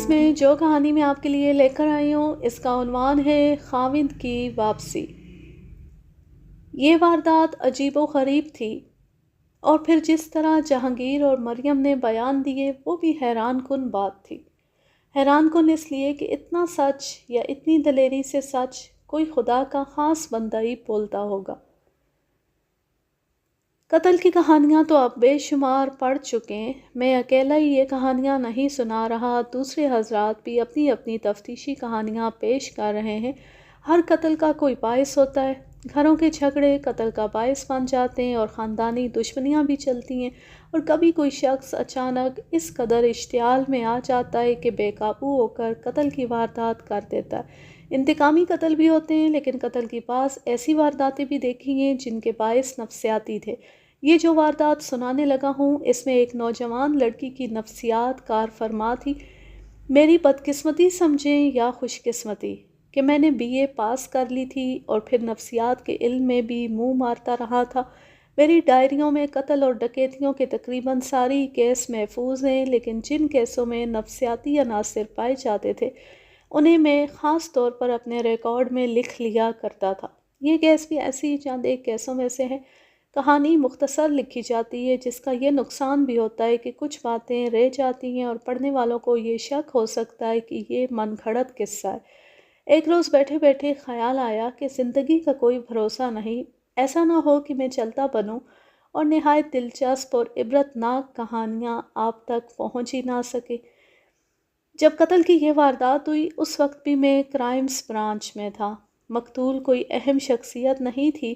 اس میں جو کہانی میں آپ کے لیے لے کر آئی ہوں اس کا عنوان ہے خاوند کی واپسی۔ یہ واردات عجیب و غریب تھی اور پھر جس طرح جہانگیر اور مریم نے بیان دیے وہ بھی حیران کن بات تھی۔ حیران کن اس لیے کہ اتنا سچ یا اتنی دلیری سے سچ کوئی خدا کا خاص بندہ ہی بولتا ہوگا۔ قتل کی کہانیاں تو اب بے شمار پڑھ چکے ہیں، میں اکیلا ہی یہ کہانیاں نہیں سنا رہا، دوسرے حضرات بھی اپنی اپنی تفتیشی کہانیاں پیش کر رہے ہیں۔ ہر قتل کا کوئی باعث ہوتا ہے، گھروں کے جھگڑے قتل کا باعث بن جاتے ہیں اور خاندانی دشمنیاں بھی چلتی ہیں، اور کبھی کوئی شخص اچانک اس قدر اشتعال میں آ جاتا ہے کہ بے قابو ہو کر قتل کی واردات کر دیتا ہے۔ انتقامی قتل بھی ہوتے ہیں، لیکن قتل کے پاس ایسی وارداتیں بھی دیکھی ہیں جن کے باعث نفسیاتی تھے۔ یہ جو واردات سنانے لگا ہوں اس میں ایک نوجوان لڑکی کی نفسیات کار فرما تھی۔ میری بدقسمتی سمجھیں یا خوش قسمتی کہ میں نے BA پاس کر لی تھی اور پھر نفسیات کے علم میں بھی منہ مارتا رہا تھا۔ میری ڈائریوں میں قتل اور ڈکیتیوں کے تقریباً ساری کیس محفوظ ہیں، لیکن جن کیسوں میں نفسیاتی عناصر پائے جاتے تھے انہیں میں خاص طور پر اپنے ریکارڈ میں لکھ لیا کرتا تھا۔ یہ کیس بھی ایسی چند ایک کیسوں میں سے ہے۔ کہانی مختصر لکھی جاتی ہے، جس کا یہ نقصان بھی ہوتا ہے کہ کچھ باتیں رہ جاتی ہیں اور پڑھنے والوں کو یہ شک ہو سکتا ہے کہ یہ من گھڑت قصہ ہے۔ ایک روز بیٹھے بیٹھے خیال آیا کہ زندگی کا کوئی بھروسہ نہیں، ایسا نہ ہو کہ میں چلتا بنوں اور نہایت دلچسپ اور عبرتناک کہانیاں آپ تک پہنچ ہی نہ سکے۔ جب قتل کی یہ واردات ہوئی اس وقت بھی میں کرائمز برانچ میں تھا۔ مقتول کوئی اہم شخصیت نہیں تھی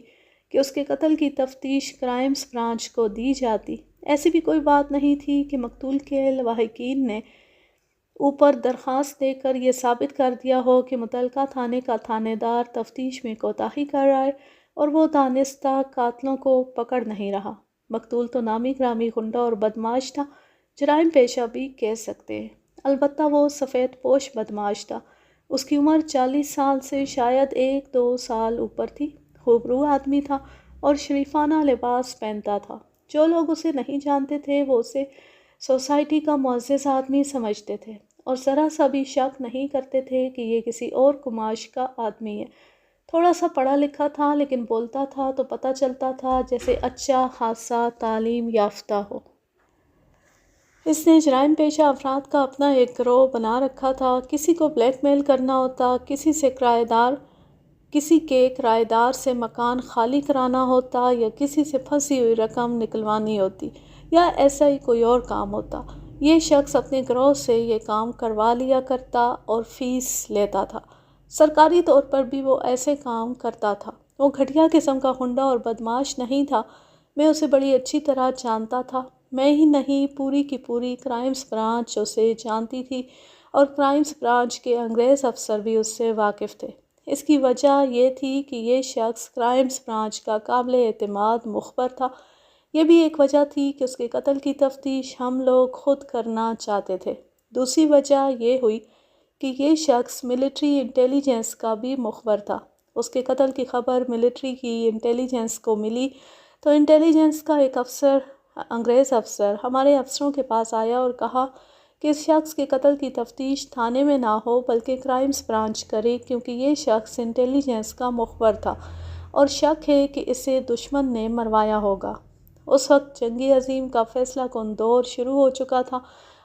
کہ اس کے قتل کی تفتیش کرائمز برانچ کو دی جاتی۔ ایسی بھی کوئی بات نہیں تھی کہ مقتول کے لواحقین نے اوپر درخواست دے کر یہ ثابت کر دیا ہو کہ متعلقہ تھانے کا تھانے دار تفتیش میں کوتاہی کر رہا ہے اور وہ دانستہ قاتلوں کو پکڑ نہیں رہا۔ مقتول تو نامی گرامی غنڈہ اور بدماش تھا، جرائم پیشہ بھی کہہ سکتے ہیں۔ البتہ وہ سفید پوش بدماش تھا۔ اس کی عمر 40 سال سے شاید 1-2 سال اوپر تھی۔ خوبرو آدمی تھا اور شریفانہ لباس پہنتا تھا۔ جو لوگ اسے نہیں جانتے تھے وہ اسے سوسائٹی کا معزز آدمی سمجھتے تھے اور ذرا سا بھی شک نہیں کرتے تھے کہ یہ کسی اور کماش کا آدمی ہے۔ تھوڑا سا پڑھا لکھا تھا لیکن بولتا تھا تو پتہ چلتا تھا جیسے اچھا خاصا تعلیم یافتہ ہو۔ اس نے جرائم پیشہ افراد کا اپنا ایک گروہ بنا رکھا تھا۔ کسی کو بلیک میل کرنا ہوتا، کسی کے کرایہ دار سے مکان خالی کرانا ہوتا یا کسی سے پھنسی ہوئی رقم نکلوانی ہوتی یا ایسا ہی کوئی اور کام ہوتا، یہ شخص اپنے گروہ سے یہ کام کروا لیا کرتا اور فیس لیتا تھا۔ سرکاری طور پر بھی وہ ایسے کام کرتا تھا۔ وہ گھٹیا قسم کا غنڈہ اور بدماش نہیں تھا، میں اسے بڑی اچھی طرح جانتا تھا۔ میں ہی نہیں پوری کی پوری کرائمز برانچ اسے جانتی تھی اور کرائمز برانچ کے انگریز افسر بھی اس سے واقف تھے۔ اس کی وجہ یہ تھی کہ یہ شخص کرائمز برانچ کا قابل اعتماد مخبر تھا۔ یہ بھی ایک وجہ تھی کہ اس کے قتل کی تفتیش ہم لوگ خود کرنا چاہتے تھے۔ دوسری وجہ یہ ہوئی کہ یہ شخص ملٹری انٹیلیجنس کا بھی مخبر تھا۔ اس کے قتل کی خبر ملٹری کی انٹیلیجنس کو ملی تو انٹیلیجنس کا ایک انگریز افسر ہمارے افسروں کے پاس آیا اور کہا کہ اس شخص کے قتل کی تفتیش تھانے میں نہ ہو بلکہ کرائمز برانچ کرے، کیونکہ یہ شخص انٹیلیجنس کا مخبر تھا اور شک ہے کہ اسے دشمن نے مروایا ہوگا۔ اس وقت جنگ عظیم کا فیصلہ کن دور شروع ہو چکا تھا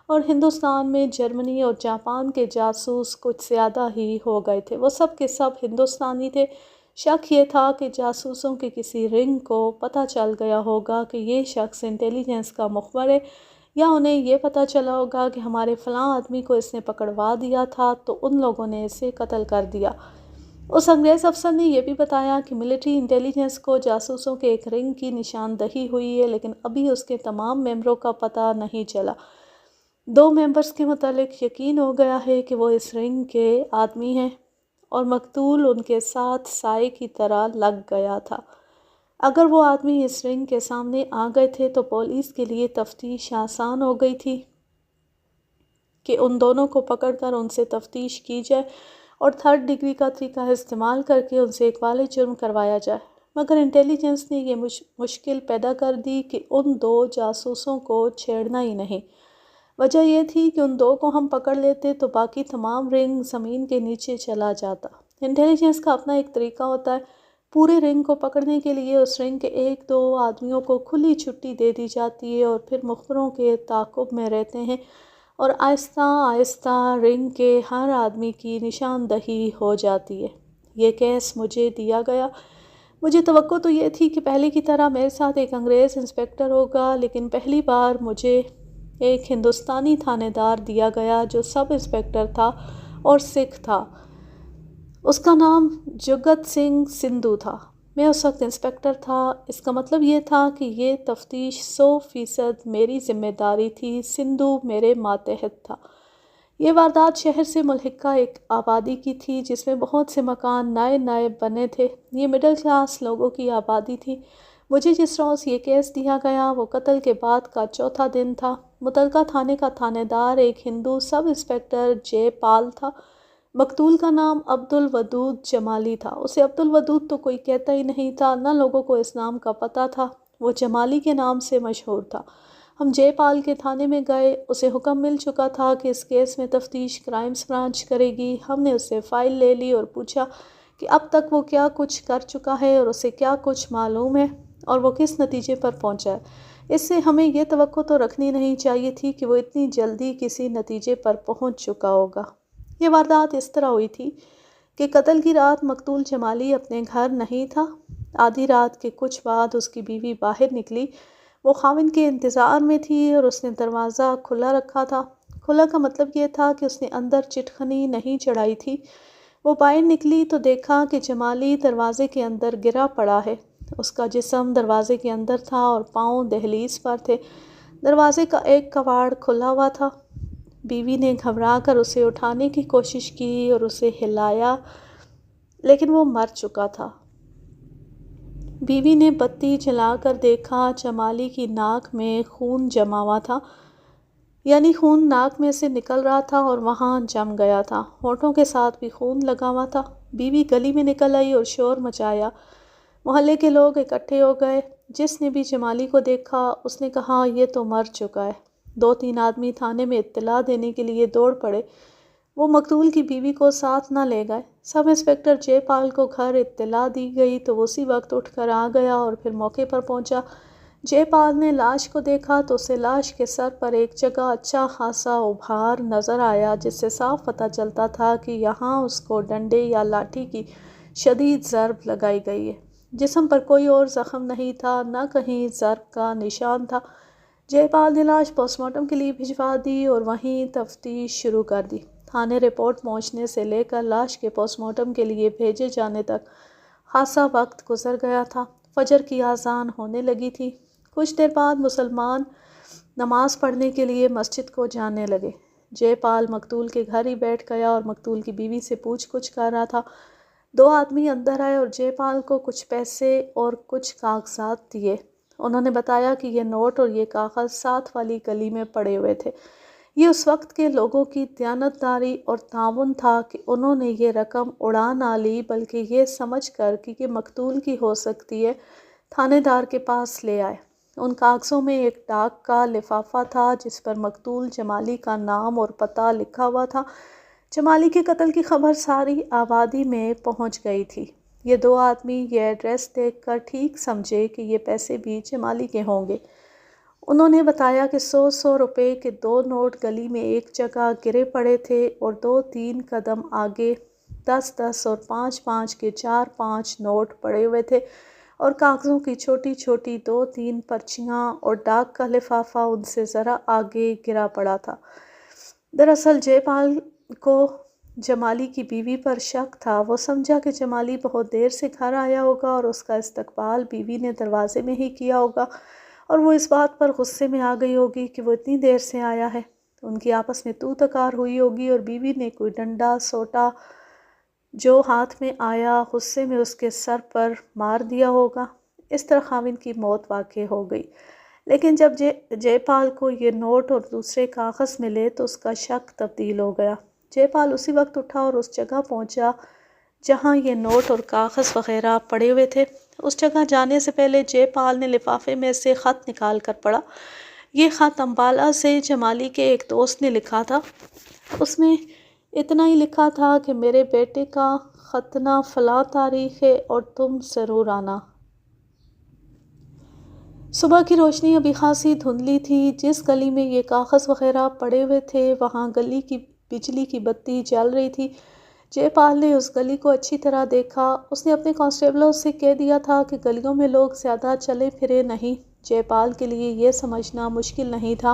اور ہندوستان میں جرمنی اور جاپان کے جاسوس کچھ زیادہ ہی ہو گئے تھے۔ وہ سب کے سب ہندوستانی تھے۔ شک یہ تھا کہ جاسوسوں کے کسی رنگ کو پتہ چل گیا ہوگا کہ یہ شخص انٹیلیجنس کا مخبر ہے، یا انہیں یہ پتہ چلا ہوگا کہ ہمارے فلاں آدمی کو اس نے پکڑوا دیا تھا تو ان لوگوں نے اسے قتل کر دیا۔ اس انگریز افسر نے یہ بھی بتایا کہ ملٹری انٹیلیجنس کو جاسوسوں کے ایک رنگ کی نشاندہی ہوئی ہے، لیکن ابھی اس کے تمام ممبروں کا پتہ نہیں چلا۔ 2 ممبرز کے متعلق یقین ہو گیا ہے کہ وہ اس رنگ کے آدمی ہیں اور مقتول ان کے ساتھ سائے کی طرح لگ گیا تھا۔ اگر وہ آدمی اس رنگ کے سامنے آ گئے تھے تو پولیس کے لیے تفتیش آسان ہو گئی تھی کہ ان دونوں کو پکڑ کر ان سے تفتیش کی جائے اور 3rd ڈگری کا طریقہ استعمال کر کے ان سے اقبال جرم کروایا جائے، مگر انٹیلیجنس نے یہ مشکل پیدا کر دی کہ ان 2 جاسوسوں کو چھیڑنا ہی نہیں۔ وجہ یہ تھی کہ ان دو کو ہم پکڑ لیتے تو باقی تمام رنگ زمین کے نیچے چلا جاتا۔ انٹیلیجنس کا اپنا ایک طریقہ ہوتا ہے۔ پورے رنگ کو پکڑنے کے لیے اس رنگ کے 1-2 آدمیوں کو کھلی چھٹی دے دی جاتی ہے اور پھر مخبروں کے تعاقب میں رہتے ہیں اور آہستہ آہستہ رنگ کے ہر آدمی کی نشاندہی ہو جاتی ہے۔ یہ کیس مجھے دیا گیا۔ مجھے توقع تو یہ تھی کہ پہلے کی طرح میرے ساتھ ایک انگریز انسپکٹر ہوگا، لیکن پہلی بار مجھے ایک ہندوستانی تھانے دار دیا گیا جو سب انسپکٹر تھا اور سکھ تھا۔ اس کا نام جگت سنگھ سندھو تھا۔ میں اس وقت انسپکٹر تھا۔ اس کا مطلب یہ تھا کہ یہ تفتیش 100% میری ذمہ داری تھی۔ سندھو میرے ماتحت تھا۔ یہ واردات شہر سے ملحقہ ایک آبادی کی تھی جس میں بہت سے مکان نئے نئے بنے تھے۔ یہ مڈل کلاس لوگوں کی آبادی تھی۔ مجھے جس روز یہ کیس دیا گیا وہ قتل کے بعد کا چوتھا دن تھا۔ متعلقہ تھانے کا تھانے دار ایک ہندو سب انسپکٹر جے پال تھا۔ مقتول کا نام عبدالودود جمالی تھا۔ اسے عبدالودود تو کوئی کہتا ہی نہیں تھا، نہ لوگوں کو اس نام کا پتہ تھا۔ وہ جمالی کے نام سے مشہور تھا۔ ہم جے پال کے تھانے میں گئے۔ اسے حکم مل چکا تھا کہ اس کیس میں تفتیش کرائمز برانچ کرے گی۔ ہم نے اس سے فائل لے لی اور پوچھا کہ اب تک وہ کیا کچھ کر چکا ہے اور اسے کیا کچھ معلوم ہے اور وہ کس نتیجے پر پہنچا ہے۔ اس سے ہمیں یہ توقع تو رکھنی نہیں چاہیے تھی کہ وہ اتنی جلدی کسی نتیجے پر پہنچ چکا ہوگا۔ یہ واردات اس طرح ہوئی تھی کہ قتل کی رات مقتول جمالی اپنے گھر نہیں تھا۔ آدھی رات کے کچھ بعد اس کی بیوی باہر نکلی۔ وہ خاوند کے انتظار میں تھی اور اس نے دروازہ کھلا رکھا تھا۔ کھلا کا مطلب یہ تھا کہ اس نے اندر چٹخنی نہیں چڑھائی تھی۔ وہ باہر نکلی تو دیکھا کہ جمالی دروازے کے اندر گرا پڑا ہے۔ اس کا جسم دروازے کے اندر تھا اور پاؤں دہلیز پر تھے۔ دروازے کا ایک کواڑ کھلا ہوا تھا۔ بیوی نے گھبرا کر اسے اٹھانے کی کوشش کی اور اسے ہلایا، لیکن وہ مر چکا تھا۔ بیوی نے بتی جلا کر دیکھا، جمالی کی ناک میں خون جما ہوا تھا، یعنی خون ناک میں سے نکل رہا تھا اور وہاں جم گیا تھا۔ ہونٹوں کے ساتھ بھی خون لگا ہوا تھا۔ بیوی گلی میں نکل آئی اور شور مچایا۔ محلے کے لوگ اکٹھے ہو گئے۔ جس نے بھی جمالی کو دیکھا اس نے کہا یہ تو مر چکا ہے۔ 2-3 آدمی تھانے میں اطلاع دینے کے لیے دوڑ پڑے۔ وہ مقتول کی بیوی کو ساتھ نہ لے گئے۔ سب انسپکٹر جے پال کو گھر اطلاع دی گئی تو وہ اسی وقت اٹھ کر آ گیا اور پھر موقع پر پہنچا۔ جے پال نے لاش کو دیکھا تو اسے لاش کے سر پر ایک جگہ اچھا خاصا ابھار نظر آیا جس سے صاف پتہ چلتا تھا کہ یہاں اس کو ڈنڈے یا لاٹھی کی شدید ضرب لگائی گئی ہے۔ جسم پر کوئی اور زخم نہیں تھا، نہ کہیں ضرب کا نشان تھا۔ جے پال نے لاش پوسٹ مارٹم کے لیے بھجوا دی اور وہیں تفتیش شروع کر دی۔ تھانے رپورٹ پہنچنے سے لے کر لاش کے پوسٹ مارٹم کے لیے بھیجے جانے تک خاصا وقت گزر گیا تھا۔ فجر کی اذان ہونے لگی تھی۔ کچھ دیر بعد مسلمان نماز پڑھنے کے لیے مسجد کو جانے لگے۔ جے پال مقتول کے گھر ہی بیٹھ گیا اور مقتول کی بیوی سے پوچھ گچھ کر رہا تھا۔ 2 آدمی اندر آئے اور جے پال کو کچھ پیسے اور کچھ کاغذات دیے۔ انہوں نے بتایا کہ یہ نوٹ اور یہ کاغذ ساتھ والی گلی میں پڑے ہوئے تھے۔ یہ اس وقت کے لوگوں کی دیانتداری اور تعاون تھا کہ انہوں نے یہ رقم اڑا نہ لی بلکہ یہ سمجھ کر کہ یہ مقتول کی ہو سکتی ہے تھانے دار کے پاس لے آئے۔ ان کاغذوں میں ایک ڈاک کا لفافہ تھا جس پر مقتول جمالی کا نام اور پتہ لکھا ہوا تھا۔ جمالی کے قتل کی خبر ساری آبادی میں پہنچ گئی تھی۔ یہ 2 آدمی یہ ایڈریس دیکھ کر ٹھیک سمجھے کہ یہ پیسے بھی جمالی کے ہوں گے۔ انہوں نے بتایا کہ 100 روپے کے 2 نوٹ گلی میں ایک جگہ گرے پڑے تھے اور 2-3 قدم آگے 10-10 اور 5-5 کے 4-5 نوٹ پڑے ہوئے تھے اور کاغذوں کی چھوٹی چھوٹی 2-3 پرچیاں اور ڈاک کا لفافہ ان سے ذرا آگے گرا پڑا تھا۔ دراصل جے پال کو جمالی کی بیوی پر شک تھا۔ وہ سمجھا کہ جمالی بہت دیر سے گھر آیا ہوگا اور اس کا استقبال بیوی نے دروازے میں ہی کیا ہوگا اور وہ اس بات پر غصے میں آ گئی ہوگی کہ وہ اتنی دیر سے آیا ہے۔ ان کی آپس میں تو تکار ہوئی ہوگی اور بیوی نے کوئی ڈنڈا سوٹا جو ہاتھ میں آیا غصے میں اس کے سر پر مار دیا ہوگا۔ اس طرح خاوند کی موت واقع ہو گئی۔ لیکن جب جے پال کو یہ نوٹ اور دوسرے کاغذ ملے تو اس کا شک تبدیل ہو گیا۔ جے پال اسی وقت اٹھا اور اس جگہ پہنچا جہاں یہ نوٹ اور کاغذ وغیرہ پڑے ہوئے تھے۔ اس جگہ جانے سے پہلے جے پال نے لفافے میں سے خط نکال کر پڑھا۔ یہ خط امبالہ سے جمالی کے ایک دوست نے لکھا تھا۔ اس میں اتنا ہی لکھا تھا کہ میرے بیٹے کا ختنہ فلاں تاریخ ہے اور تم ضرور آنا۔ صبح کی روشنی ابھی خاصی دھندلی تھی۔ جس گلی میں یہ کاغذ وغیرہ پڑے ہوئے تھے وہاں گلی کی بجلی کی بتی جل رہی تھی۔ جے پال نے اس گلی کو اچھی طرح دیکھا۔ اس نے اپنے کانسٹیبلوں سے کہہ دیا تھا کہ گلیوں میں لوگ زیادہ چلے پھرے نہیں۔ جے پال کے لیے یہ سمجھنا مشکل نہیں تھا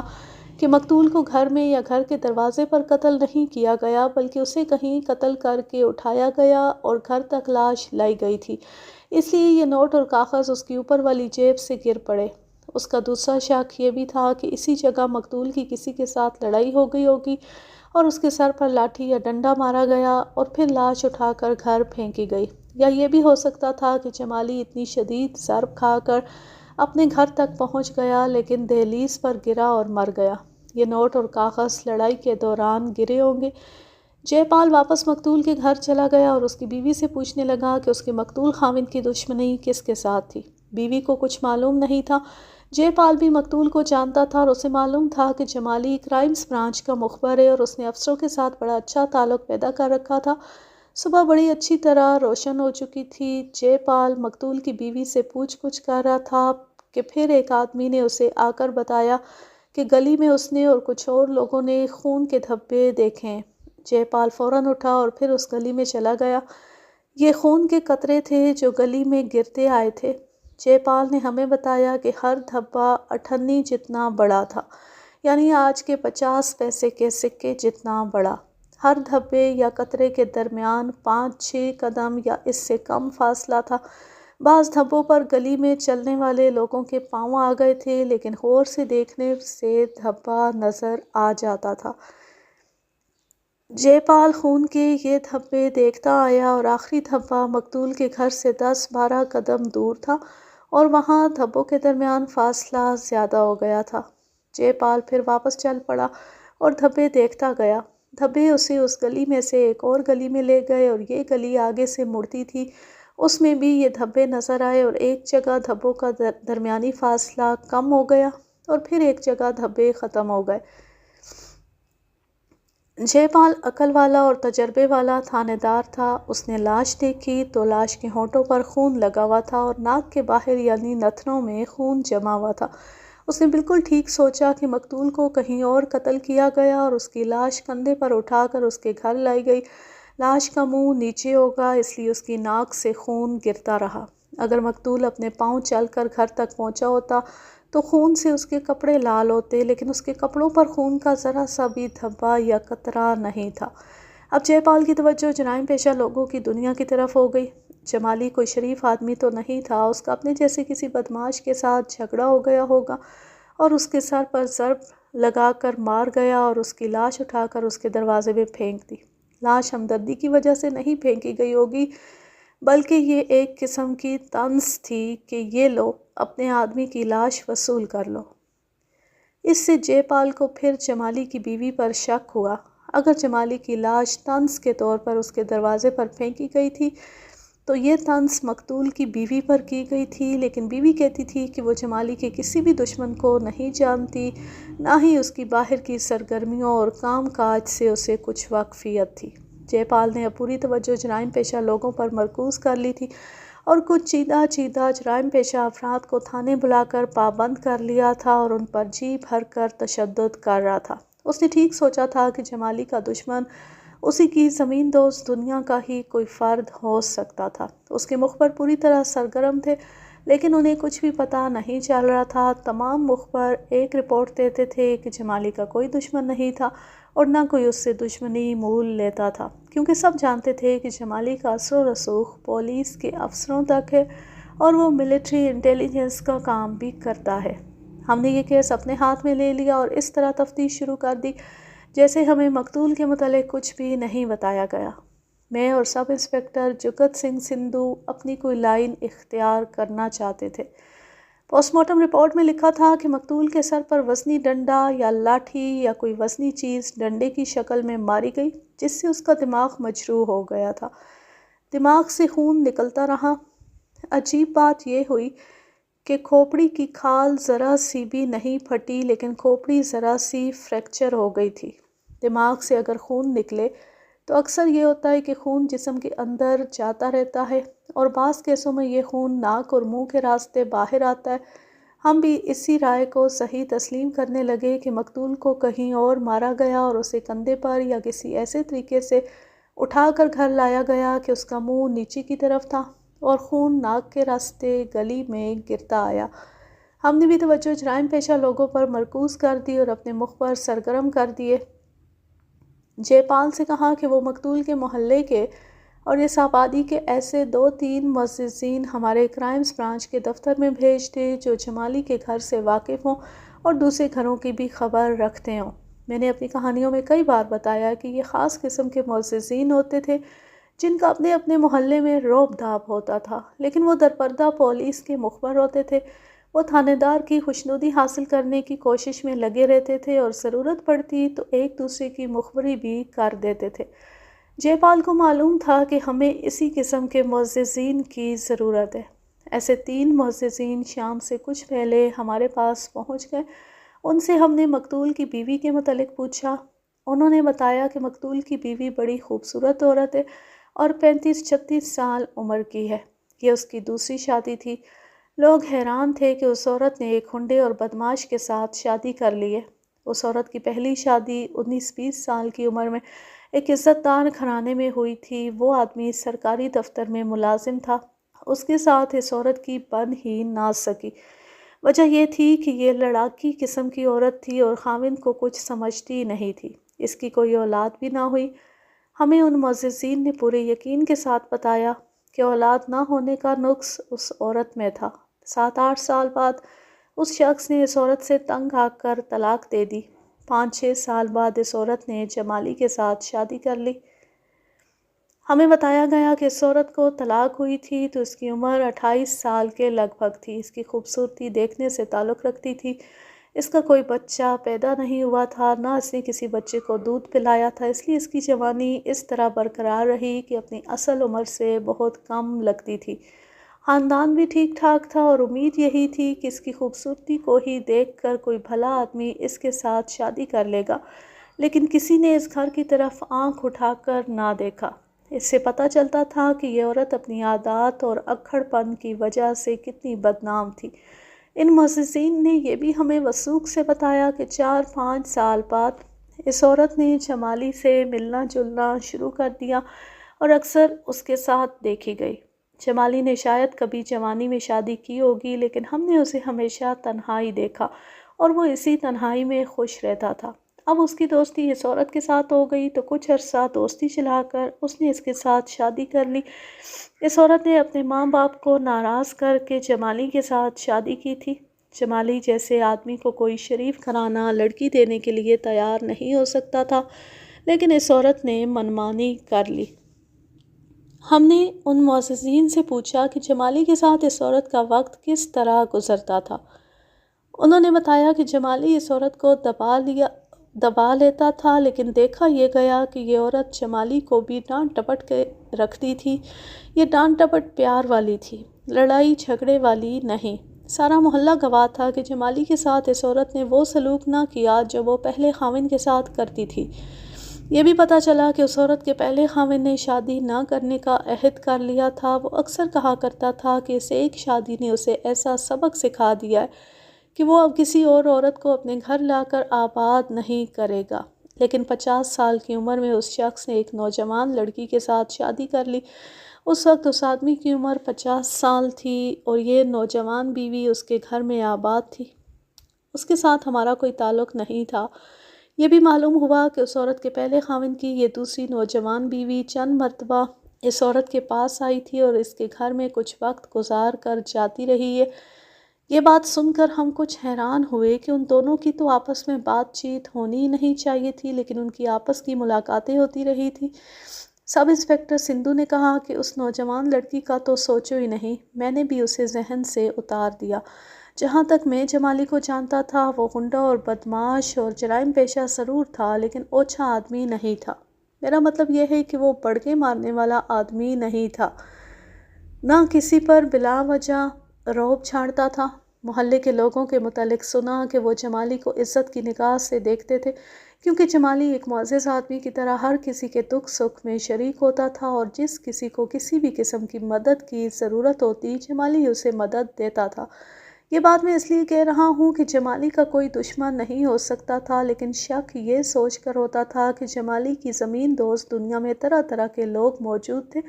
کہ مقتول کو گھر میں یا گھر کے دروازے پر قتل نہیں کیا گیا بلکہ اسے کہیں قتل کر کے اٹھایا گیا اور گھر تک لاش لائی گئی تھی، اس لیے یہ نوٹ اور کاغذ اس کی اوپر والی جیب سے گر پڑے۔ اس کا دوسرا شک یہ بھی تھا کہ اسی جگہ مقتول کی کسی کے ساتھ لڑائی ہو گئی ہوگی اور اس کے سر پر لاٹھی یا ڈنڈا مارا گیا اور پھر لاش اٹھا کر گھر پھینکی گئی، یا یہ بھی ہو سکتا تھا کہ جمالی اتنی شدید ضرب کھا کر اپنے گھر تک پہنچ گیا لیکن دہلیز پر گرا اور مر گیا۔ یہ نوٹ اور کاغذ لڑائی کے دوران گرے ہوں گے۔ جے پال واپس مقتول کے گھر چلا گیا اور اس کی بیوی سے پوچھنے لگا کہ اس کے مقتول خاوند کی دشمنی کس کے ساتھ تھی۔ بیوی کو کچھ معلوم نہیں تھا۔ جے پال بھی مقتول کو جانتا تھا اور اسے معلوم تھا کہ جمالی کرائمز برانچ کا مخبر ہے اور اس نے افسروں کے ساتھ بڑا اچھا تعلق پیدا کر رکھا تھا۔ صبح بڑی اچھی طرح روشن ہو چکی تھی۔ جے پال مقتول کی بیوی سے پوچھ گچھ کر رہا تھا کہ پھر ایک آدمی نے اسے آ کر بتایا کہ گلی میں اس نے اور کچھ اور لوگوں نے خون کے دھبے دیکھے ہیں۔ جے پال فوراً اٹھا اور پھر اس گلی میں چلا گیا۔ یہ خون کے قطرے تھے جو گلی میں گرتے آئے تھے۔ جے پال نے ہمیں بتایا کہ ہر دھبا 98 جتنا بڑا تھا، یعنی آج کے 50 پیسے کے سکے جتنا بڑا۔ ہر دھبے یا قطرے کے درمیان 5-6 قدم یا اس سے کم فاصلہ تھا۔ بعض دھبوں پر گلی میں چلنے والے لوگوں کے پاؤں آ گئے تھے لیکن غور سے دیکھنے سے دھبا نظر آ جاتا تھا۔ جے پال خون کے یہ دھبے دیکھتا آیا اور آخری دھبا مقتول کے گھر سے 10-12 قدم دور تھا اور وہاں دھبوں کے درمیان فاصلہ زیادہ ہو گیا تھا۔ جے پال پھر واپس چل پڑا اور دھبے دیکھتا گیا۔ دھبے اسے اس گلی میں سے ایک اور گلی میں لے گئے اور یہ گلی آگے سے مڑتی تھی، اس میں بھی یہ دھبے نظر آئے اور ایک جگہ دھبوں کا درمیانی فاصلہ کم ہو گیا اور پھر ایک جگہ دھبے ختم ہو گئے۔ جے پال عقل والا اور تجربے والا تھانے دار تھا۔ اس نے لاش دیکھی تو لاش کے ہونٹوں پر خون لگا ہوا تھا اور ناک کے باہر یعنی نتنوں میں خون جمع ہوا تھا۔ اس نے بالکل ٹھیک سوچا کہ مقتول کو کہیں اور قتل کیا گیا اور اس کی لاش کندھے پر اٹھا کر اس کے گھر لائی گئی۔ لاش کا منہ نیچے ہوگا اس لیے اس کی ناک سے خون گرتا رہا۔ اگر مقتول اپنے پاؤں چل کر گھر تک پہنچا ہوتا تو خون سے اس کے کپڑے لال ہوتے لیکن اس کے کپڑوں پر خون کا ذرا سا بھی دھبا یا قطرہ نہیں تھا۔ اب جے پال کی توجہ جرائم پیشہ لوگوں کی دنیا کی طرف ہو گئی۔ جمالی کوئی شریف آدمی تو نہیں تھا، اس کا اپنے جیسے کسی بدماش کے ساتھ جھگڑا ہو گیا ہوگا اور اس کے سر پر ضرب لگا کر مار گیا اور اس کی لاش اٹھا کر اس کے دروازے میں پھینک دی۔ لاش ہمدردی کی وجہ سے نہیں پھینکی گئی ہوگی بلکہ یہ ایک قسم کی طنز تھی کہ یہ لو اپنے آدمی کی لاش وصول کر لو۔ اس سے جے پال کو پھر جمالی کی بیوی پر شک ہوا۔ اگر جمالی کی لاش طنز کے طور پر اس کے دروازے پر پھینکی گئی تھی تو یہ طنز مقتول کی بیوی پر کی گئی تھی، لیکن بیوی کہتی تھی کہ وہ جمالی کے کسی بھی دشمن کو نہیں جانتی، نہ ہی اس کی باہر کی سرگرمیوں اور کام کاج سے اسے کچھ واقفیت تھی۔ جے پال نے اب پوری توجہ جرائم پیشہ لوگوں پر مرکوز کر لی تھی اور کچھ چیدہ جرائم پیشہ افراد کو تھانے بلا کر پابند کر لیا تھا اور ان پر جی بھر کر تشدد کر رہا تھا۔ اس نے ٹھیک سوچا تھا کہ جمالی کا دشمن اسی کی زمین دوز دنیا کا ہی کوئی فرد ہو سکتا تھا۔ اس کے مخبر پوری طرح سرگرم تھے لیکن انہیں کچھ بھی پتہ نہیں چل رہا تھا۔ تمام مخبر ایک رپورٹ دیتے تھے کہ جمالی کا کوئی دشمن نہیں تھا اور نہ کوئی اس سے دشمنی مول لیتا تھا، کیونکہ سب جانتے تھے کہ جمالی کا اثر و رسوخ پولیس کے افسروں تک ہے اور وہ ملٹری انٹیلیجنس کا کام بھی کرتا ہے۔ ہم نے یہ کیس اپنے ہاتھ میں لے لیا اور اس طرح تفتیش شروع کر دی جیسے ہمیں مقتول کے متعلق کچھ بھی نہیں بتایا گیا۔ میں اور سب انسپکٹر جگت سنگھ سندھو اپنی کوئی لائن اختیار کرنا چاہتے تھے۔ پوسٹ مارٹم رپورٹ میں لکھا تھا کہ مقتول کے سر پر وزنی ڈنڈا یا لاٹھی یا کوئی وزنی چیز ڈنڈے کی شکل میں ماری گئی جس سے اس کا دماغ مجروح ہو گیا تھا۔ دماغ سے خون نکلتا رہا۔ عجیب بات یہ ہوئی کہ کھوپڑی کی کھال ذرا سی بھی نہیں پھٹی، لیکن کھوپڑی ذرا سی فریکچر ہو گئی تھی۔ دماغ سے اگر خون نکلے تو اکثر یہ ہوتا ہے کہ خون جسم کے اندر جاتا رہتا ہے، اور بعض کیسوں میں یہ خون ناک اور منہ کے راستے باہر آتا ہے۔ ہم بھی اسی رائے کو صحیح تسلیم کرنے لگے کہ مقتول کو کہیں اور مارا گیا اور اسے کندھے پر یا کسی ایسے طریقے سے اٹھا کر گھر لایا گیا کہ اس کا منہ نیچے کی طرف تھا اور خون ناک کے راستے گلی میں گرتا آیا۔ ہم نے بھی توجہ جرائم پیشہ لوگوں پر مرکوز کر دی اور اپنے مخبر سرگرم کر دیے۔ جے پال سے کہا کہ وہ مقتول کے محلے کے اور اس آبادی کے ایسے 2-3 معززین ہمارے کرائمز برانچ کے دفتر میں بھیج دے جو جمالی کے گھر سے واقف ہوں اور دوسرے گھروں کی بھی خبر رکھتے ہوں۔ میں نے اپنی کہانیوں میں کئی بار بتایا کہ یہ خاص قسم کے معززین ہوتے تھے جن کا اپنے اپنے محلے میں روب دھاپ ہوتا تھا، لیکن وہ درپردہ پولیس کے مخبر ہوتے تھے۔ وہ تھانے دار کی خوشنودی حاصل کرنے کی کوشش میں لگے رہتے تھے اور ضرورت پڑتی تو ایک دوسرے کی مخبری بھی کر دیتے تھے۔ جے پال کو معلوم تھا کہ ہمیں اسی قسم کے معززین کی ضرورت ہے۔ ایسے 3 معززین شام سے کچھ پہلے ہمارے پاس پہنچ گئے۔ ان سے ہم نے مقتول کی بیوی کے متعلق پوچھا۔ انہوں نے بتایا کہ مقتول کی بیوی بڑی خوبصورت عورت ہے اور 35-36 سال عمر کی ہے۔ یہ اس کی دوسری شادی تھی۔ لوگ حیران تھے کہ اس عورت نے ایک ہنڈے اور بدماش کے ساتھ شادی کر لی ہے۔ اس عورت کی پہلی شادی 19-20 سال کی عمر میں ایک عزت دار گھرانے میں ہوئی تھی۔ وہ آدمی سرکاری دفتر میں ملازم تھا۔ اس کے ساتھ اس عورت کی بن ہی نہ سکی۔ وجہ یہ تھی کہ یہ لڑاکی قسم کی عورت تھی اور خاوند کو کچھ سمجھتی نہیں تھی۔ اس کی کوئی اولاد بھی نہ ہوئی۔ ہمیں ان معززین نے پورے یقین کے ساتھ بتایا کہ اولاد نہ ہونے کا نقص اس عورت میں تھا۔ 7-8 سال بعد اس شخص نے اس عورت سے تنگ آ کر طلاق دے دی۔ 5-6 سال بعد اس عورت نے جمالی کے ساتھ شادی کر لی۔ ہمیں بتایا گیا کہ اس عورت کو طلاق ہوئی تھی تو اس کی عمر 28 سال کے لگ بھگ تھی۔ اس کی خوبصورتی دیکھنے سے تعلق رکھتی تھی۔ اس کا کوئی بچہ پیدا نہیں ہوا تھا، نہ اس نے کسی بچے کو دودھ پلایا تھا، اس لیے اس کی جوانی اس طرح برقرار رہی کہ اپنی اصل عمر سے بہت کم لگتی تھی۔ خاندان بھی ٹھیک ٹھاک تھا اور امید یہی تھی کہ اس کی خوبصورتی کو ہی دیکھ کر کوئی بھلا آدمی اس کے ساتھ شادی کر لے گا، لیکن کسی نے اس گھر کی طرف آنکھ اٹھا کر نہ دیکھا۔ اس سے پتہ چلتا تھا کہ یہ عورت اپنی عادات اور اکھڑ پن کی وجہ سے کتنی بدنام تھی۔ ان معززین نے یہ بھی ہمیں وثوق سے بتایا کہ 4-5 سال بعد اس عورت نے جمالی سے ملنا جلنا شروع کر دیا اور اکثر اس کے ساتھ دیکھی گئی۔ جمالی نے شاید کبھی جوانی میں شادی کی ہوگی، لیکن ہم نے اسے ہمیشہ تنہائی دیکھا اور وہ اسی تنہائی میں خوش رہتا تھا۔ اب اس کی دوستی اس عورت کے ساتھ ہو گئی تو کچھ عرصہ دوستی چلا کر اس نے اس کے ساتھ شادی کر لی۔ اس عورت نے اپنے ماں باپ کو ناراض کر کے جمالی کے ساتھ شادی کی تھی۔ جمالی جیسے آدمی کو کوئی شریف گھرانہ لڑکی دینے کے لیے تیار نہیں ہو سکتا تھا، لیکن اس عورت نے منمانی کر لی۔ ہم نے ان معززین سے پوچھا کہ جمالی کے ساتھ اس عورت کا وقت کس طرح گزرتا تھا۔ انہوں نے بتایا کہ جمالی اس عورت کو دبا لیتا تھا، لیکن دیکھا یہ گیا کہ یہ عورت جمالی کو بھی ڈانٹ ڈپٹ کے رکھتی تھی۔ یہ ڈانٹ ڈپٹ پیار والی تھی، لڑائی جھگڑے والی نہیں۔ سارا محلہ گواہ تھا کہ جمالی کے ساتھ اس عورت نے وہ سلوک نہ کیا جو وہ پہلے خاوند کے ساتھ کرتی تھی۔ یہ بھی پتہ چلا کہ اس عورت کے پہلے خاوند نے شادی نہ کرنے کا عہد کر لیا تھا۔ وہ اکثر کہا کرتا تھا کہ اس ایک شادی نے اسے ایسا سبق سکھا دیا ہے کہ وہ اب کسی اور عورت کو اپنے گھر لا کر آباد نہیں کرے گا۔ لیکن 50 سال کی عمر میں اس شخص نے ایک نوجوان لڑکی کے ساتھ شادی کر لی۔ اس وقت اس آدمی کی عمر 50 سال تھی اور یہ نوجوان بیوی اس کے گھر میں آباد تھی۔ اس کے ساتھ ہمارا کوئی تعلق نہیں تھا۔ یہ بھی معلوم ہوا کہ اس عورت کے پہلے خاوند کی یہ دوسری نوجوان بیوی چند مرتبہ اس عورت کے پاس آئی تھی اور اس کے گھر میں کچھ وقت گزار کر جاتی رہی ہے۔ یہ بات سن کر ہم کچھ حیران ہوئے کہ ان دونوں کی تو آپس میں بات چیت ہونی نہیں چاہیے تھی، لیکن ان کی آپس کی ملاقاتیں ہوتی رہی تھی۔ سب انسپکٹر سندھو نے کہا کہ اس نوجوان لڑکی کا تو سوچو ہی نہیں، میں نے بھی اسے ذہن سے اتار دیا۔ جہاں تک میں جمالی کو جانتا تھا وہ غنڈہ اور بدماش اور جرائم پیشہ ضرور تھا، لیکن اوچھا آدمی نہیں تھا۔ میرا مطلب یہ ہے کہ وہ بڑکے مارنے والا آدمی نہیں تھا، نہ کسی پر بلا وجہ رعب چھاڑتا تھا۔ محلے کے لوگوں کے متعلق سنا کہ وہ جمالی کو عزت کی نگاہ سے دیکھتے تھے، کیونکہ جمالی ایک معزز آدمی کی طرح ہر کسی کے دکھ سکھ میں شریک ہوتا تھا، اور جس کسی کو کسی بھی قسم کی مدد کی ضرورت ہوتی جمالی اسے مدد دیتا تھا۔ یہ بات میں اس لیے کہہ رہا ہوں کہ جمالی کا کوئی دشمن نہیں ہو سکتا تھا، لیکن شک یہ سوچ کر ہوتا تھا کہ جمالی کی زمین دوست دنیا میں طرح طرح کے لوگ موجود تھے،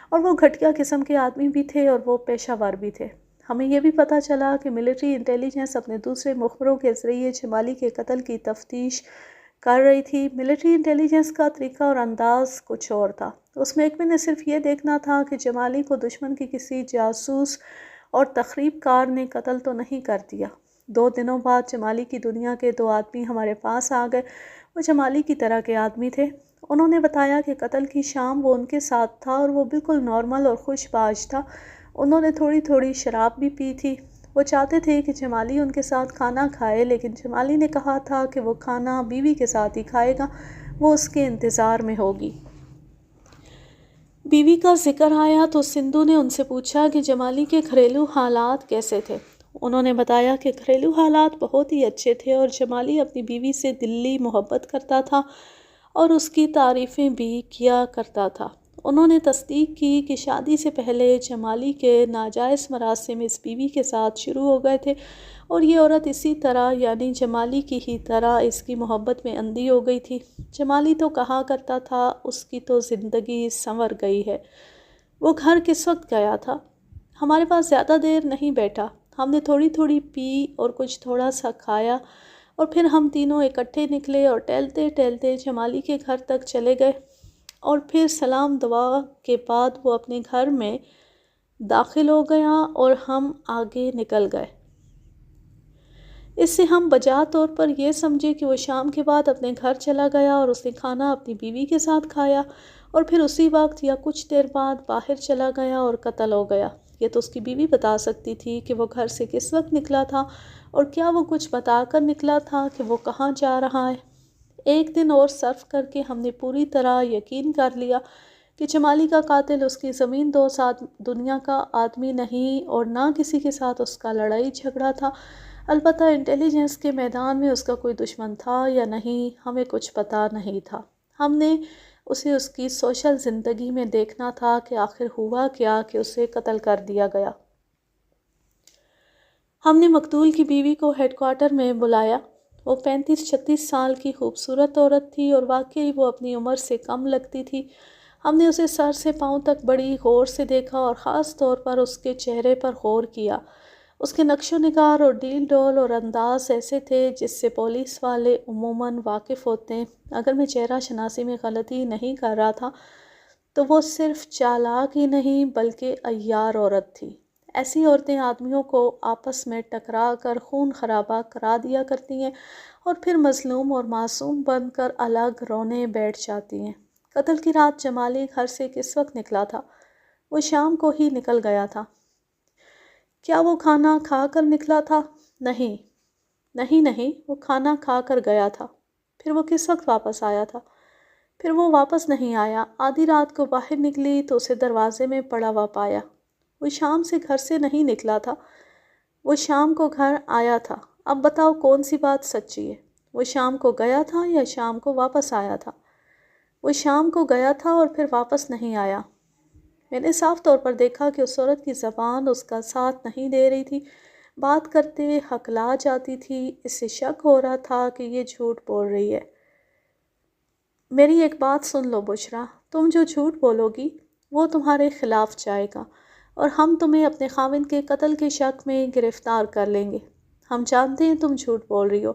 اور وہ گھٹیا قسم کے آدمی بھی تھے اور وہ پیشہ ور بھی تھے۔ ہمیں یہ بھی پتہ چلا کہ ملٹری انٹیلیجنس اپنے دوسرے مخبروں کے ذریعے جمالی کے قتل کی تفتیش کر رہی تھی۔ ملٹری انٹیلیجنس کا طریقہ اور انداز کچھ اور تھا۔ اس محکمے نے صرف یہ دیکھنا تھا کہ جمالی کو دشمن کی کسی جاسوس اور تخریب کار نے قتل تو نہیں کر دیا۔ 2 دنوں بعد جمالی کی دنیا کے 2 آدمی ہمارے پاس آ گئے۔ وہ جمالی کی طرح کے آدمی تھے۔ انہوں نے بتایا کہ قتل کی شام وہ ان کے ساتھ تھا اور وہ بالکل نارمل اور خوش باش تھا۔ انہوں نے تھوڑی تھوڑی شراب بھی پی تھی۔ وہ چاہتے تھے کہ جمالی ان کے ساتھ کھانا کھائے، لیکن جمالی نے کہا تھا کہ وہ کھانا بیوی کے ساتھ ہی کھائے گا، وہ اس کے انتظار میں ہوگی۔ بیوی کا ذکر آیا تو سندھو نے ان سے پوچھا کہ جمالی کے گھریلو حالات کیسے تھے۔ انہوں نے بتایا کہ گھریلو حالات بہت ہی اچھے تھے اور جمالی اپنی بیوی سے دلی محبت کرتا تھا اور اس کی تعریفیں بھی کیا کرتا تھا۔ انہوں نے تصدیق کی کہ شادی سے پہلے جمالی کے ناجائز مراسم اس بیوی کے ساتھ شروع ہو گئے تھے، اور یہ عورت اسی طرح یعنی جمالی کی ہی طرح اس کی محبت میں اندھی ہو گئی تھی۔ جمالی تو کہا کرتا تھا اس کی تو زندگی سنور گئی ہے۔ وہ گھر کس وقت گیا تھا؟ ہمارے پاس زیادہ دیر نہیں بیٹھا۔ ہم نے تھوڑی تھوڑی پی اور کچھ تھوڑا سا کھایا، اور پھر ہم تینوں اکٹھے نکلے اور ٹہلتے ٹہلتے جمالی کے گھر تک چلے گئے، اور پھر سلام دعا کے بعد وہ اپنے گھر میں داخل ہو گیا اور ہم آگے نکل گئے۔ اس سے ہم بجا طور پر یہ سمجھے کہ وہ شام کے بعد اپنے گھر چلا گیا اور اس نے کھانا اپنی بیوی کے ساتھ کھایا، اور پھر اسی وقت یا کچھ دیر بعد باہر چلا گیا اور قتل ہو گیا۔ یہ تو اس کی بیوی بتا سکتی تھی کہ وہ گھر سے کس وقت نکلا تھا، اور کیا وہ کچھ بتا کر نکلا تھا کہ وہ کہاں جا رہا ہے۔ 1 دن اور صرف کر کے ہم نے پوری طرح یقین کر لیا کہ جمالی کا قاتل اس کی زمین دوست دنیا کا آدمی نہیں، اور نہ کسی کے ساتھ اس کا لڑائی جھگڑا تھا۔ البتہ انٹیلیجنس کے میدان میں اس کا کوئی دشمن تھا یا نہیں، ہمیں کچھ پتہ نہیں تھا۔ ہم نے اسے اس کی سوشل زندگی میں دیکھنا تھا کہ آخر ہوا کیا کہ اسے قتل کر دیا گیا۔ ہم نے مقتول کی بیوی کو ہیڈ کوارٹر میں بلایا۔ وہ 35-36 سال کی خوبصورت عورت تھی اور واقعی وہ اپنی عمر سے کم لگتی تھی۔ ہم نے اسے سر سے پاؤں تک بڑی غور سے دیکھا اور خاص طور پر اس کے چہرے پر غور کیا۔ اس کے نقش و نگار اور ڈیل ڈول اور انداز ایسے تھے جس سے پولیس والے عموماً واقف ہوتے ہیں۔ اگر میں چہرہ شناسی میں غلطی نہیں کر رہا تھا تو وہ صرف چالاک ہی نہیں بلکہ عیار عورت تھی۔ ایسی عورتیں آدمیوں کو آپس میں ٹکرا کر خون خرابہ کرا دیا کرتی ہیں اور پھر مظلوم اور معصوم بن کر الگ رونے بیٹھ جاتی ہیں۔ قتل کی رات جمالی گھر سے کس وقت نکلا تھا؟ وہ شام کو ہی نکل گیا تھا۔ کیا وہ کھانا کھا کر نکلا تھا؟ نہیں، وہ کھانا کھا کر گیا تھا۔ پھر وہ کس وقت واپس آیا تھا؟ پھر وہ واپس نہیں آیا۔ آدھی رات کو باہر نکلی تو اسے دروازے میں پڑا ہوا پایا۔ وہ شام سے گھر سے نہیں نکلا تھا، وہ شام کو گھر آیا تھا۔ اب بتاؤ کون سی بات سچی ہے؟ وہ شام کو گیا تھا یا شام کو واپس آیا تھا؟ وہ شام کو گیا تھا اور پھر واپس نہیں آیا۔ میں نے صاف طور پر دیکھا کہ اس عورت کی زبان اس کا ساتھ نہیں دے رہی تھی، بات کرتے ہکلا جاتی تھی۔ اس سے شک ہو رہا تھا کہ یہ جھوٹ بول رہی ہے۔ میری ایک بات سن لو بشرا، تم جو جھوٹ بولو گی وہ تمہارے خلاف جائے گا اور ہم تمہیں اپنے خاوند کے قتل کے شک میں گرفتار کر لیں گے۔ ہم جانتے ہیں تم جھوٹ بول رہی ہو۔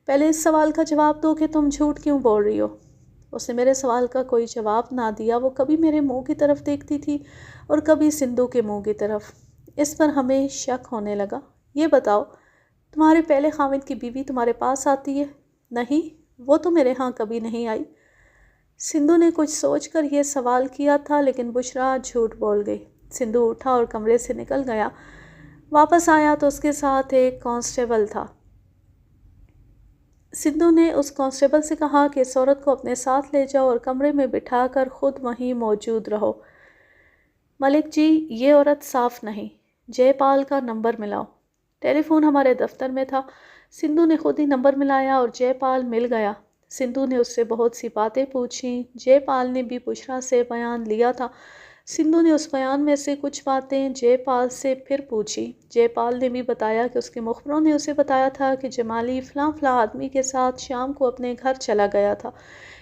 پہلے اس سوال کا جواب دو کہ تم جھوٹ کیوں بول رہی ہو۔ اس نے میرے سوال کا کوئی جواب نہ دیا۔ وہ کبھی میرے منہ کی طرف دیکھتی تھی اور کبھی سندھو کے منہ کی طرف۔ اس پر ہمیں شک ہونے لگا۔ یہ بتاؤ، تمہارے پہلے خاوند کی بیوی تمہارے پاس آتی ہے؟ نہیں، وہ تو میرے ہاں کبھی نہیں آئی۔ سندھو نے کچھ سوچ کر یہ سوال کیا تھا، لیکن بشرا جھوٹ بول گئی۔ سندھو اٹھا اور کمرے سے نکل گیا۔ واپس آیا تو اس کے ساتھ ایک کانسٹیبل تھا۔ سندھو نے اس کانسٹیبل سے کہا کہ اس عورت کو اپنے ساتھ لے جاؤ اور کمرے میں بٹھا کر خود وہیں موجود رہو۔ ملک جی، یہ عورت صاف نہیں۔ جے پال کا نمبر ملاؤ۔ ٹیلی فون ہمارے دفتر میں تھا۔ سندھو نے خود ہی نمبر ملایا اور جے پال مل گیا۔ سندھو نے اس سے بہت سی باتیں پوچھیں۔ جے پال نے بھی بشریٰ سے بیان لیا تھا۔ سندھو نے اس بیان میں سے کچھ باتیں جے پال سے پھر پوچھی۔ جے پال نے بھی بتایا کہ اس کے مخبروں نے اسے بتایا تھا کہ جمالی فلاں فلاں آدمی کے ساتھ شام کو اپنے گھر چلا گیا تھا۔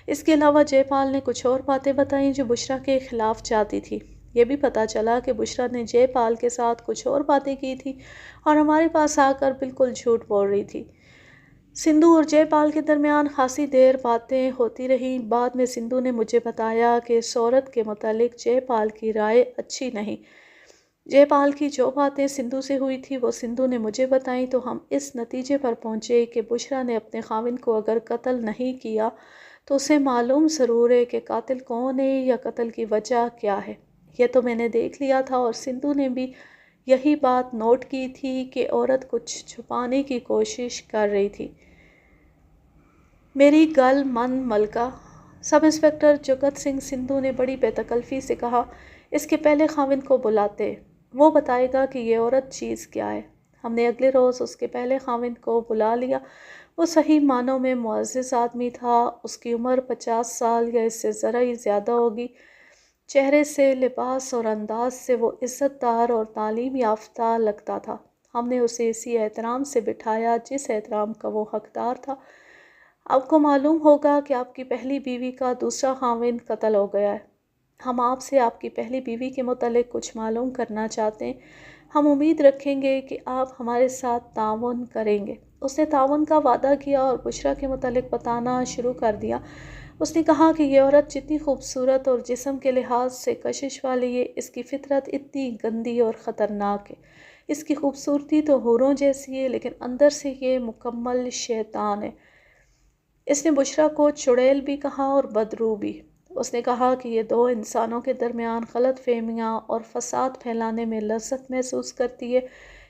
اس کے علاوہ جے پال نے کچھ اور باتیں بتائیں جو بشریٰ کے خلاف جاتی تھی۔ یہ بھی پتہ چلا کہ بشریٰ نے جے پال کے ساتھ کچھ اور باتیں کی تھی اور ہمارے پاس آ کر بالکل جھوٹ بول رہی تھی۔ سندھو اور جے پال کے درمیان خاصی دیر باتیں ہوتی رہیں۔ بعد میں سندھو نے مجھے بتایا کہ اس عورت کے متعلق جے پال کی رائے اچھی نہیں۔ جے پال کی جو باتیں سندھو سے ہوئی تھی وہ سندھو نے مجھے بتائیں تو ہم اس نتیجے پر پہنچے کہ بشریٰ نے اپنے خاوند کو اگر قتل نہیں کیا تو اسے معلوم ضرور ہے کہ قاتل کون ہے یا قتل کی وجہ کیا ہے۔ یہ تو میں نے دیکھ لیا تھا اور سندھو نے بھی یہی بات نوٹ کی تھی کہ عورت کچھ چھپانے کی کوشش کر رہی تھی۔ میری گل من ملکہ، سب انسپکٹر جگت سنگھ سندھو نے بڑی بے تکلفی سے کہا، اس کے پہلے خاوند کو بلاتے، وہ بتائے گا کہ یہ عورت چیز کیا ہے۔ ہم نے اگلے روز اس کے پہلے خاوند کو بلا لیا۔ وہ صحیح معنوں میں معزز آدمی تھا۔ اس کی عمر 50 سال یا اس سے ذرا ہی زیادہ ہوگی۔ چہرے سے، لباس اور انداز سے وہ عزت دار اور تعلیم یافتہ لگتا تھا۔ ہم نے اسے اسی احترام سے بٹھایا جس احترام کا وہ حقدار تھا۔ آپ کو معلوم ہوگا کہ آپ کی پہلی بیوی کا دوسرا خاوند قتل ہو گیا ہے۔ ہم آپ سے آپ کی پہلی بیوی کے متعلق کچھ معلوم کرنا چاہتے ہیں۔ ہم امید رکھیں گے کہ آپ ہمارے ساتھ تعاون کریں گے۔ اس نے تعاون کا وعدہ کیا اور بشریٰ کے متعلق بتانا شروع کر دیا۔ اس نے کہا کہ یہ عورت جتنی خوبصورت اور جسم کے لحاظ سے کشش والی ہے، اس کی فطرت اتنی گندی اور خطرناک ہے۔ اس کی خوبصورتی تو حوروں جیسی ہے لیکن اندر سے یہ مکمل شیطان ہے۔ اس نے بشریٰ کو چڑیل بھی کہا اور بدرو بھی۔ اس نے کہا کہ یہ دو انسانوں کے درمیان غلط فہمیاں اور فساد پھیلانے میں لذت محسوس کرتی ہے۔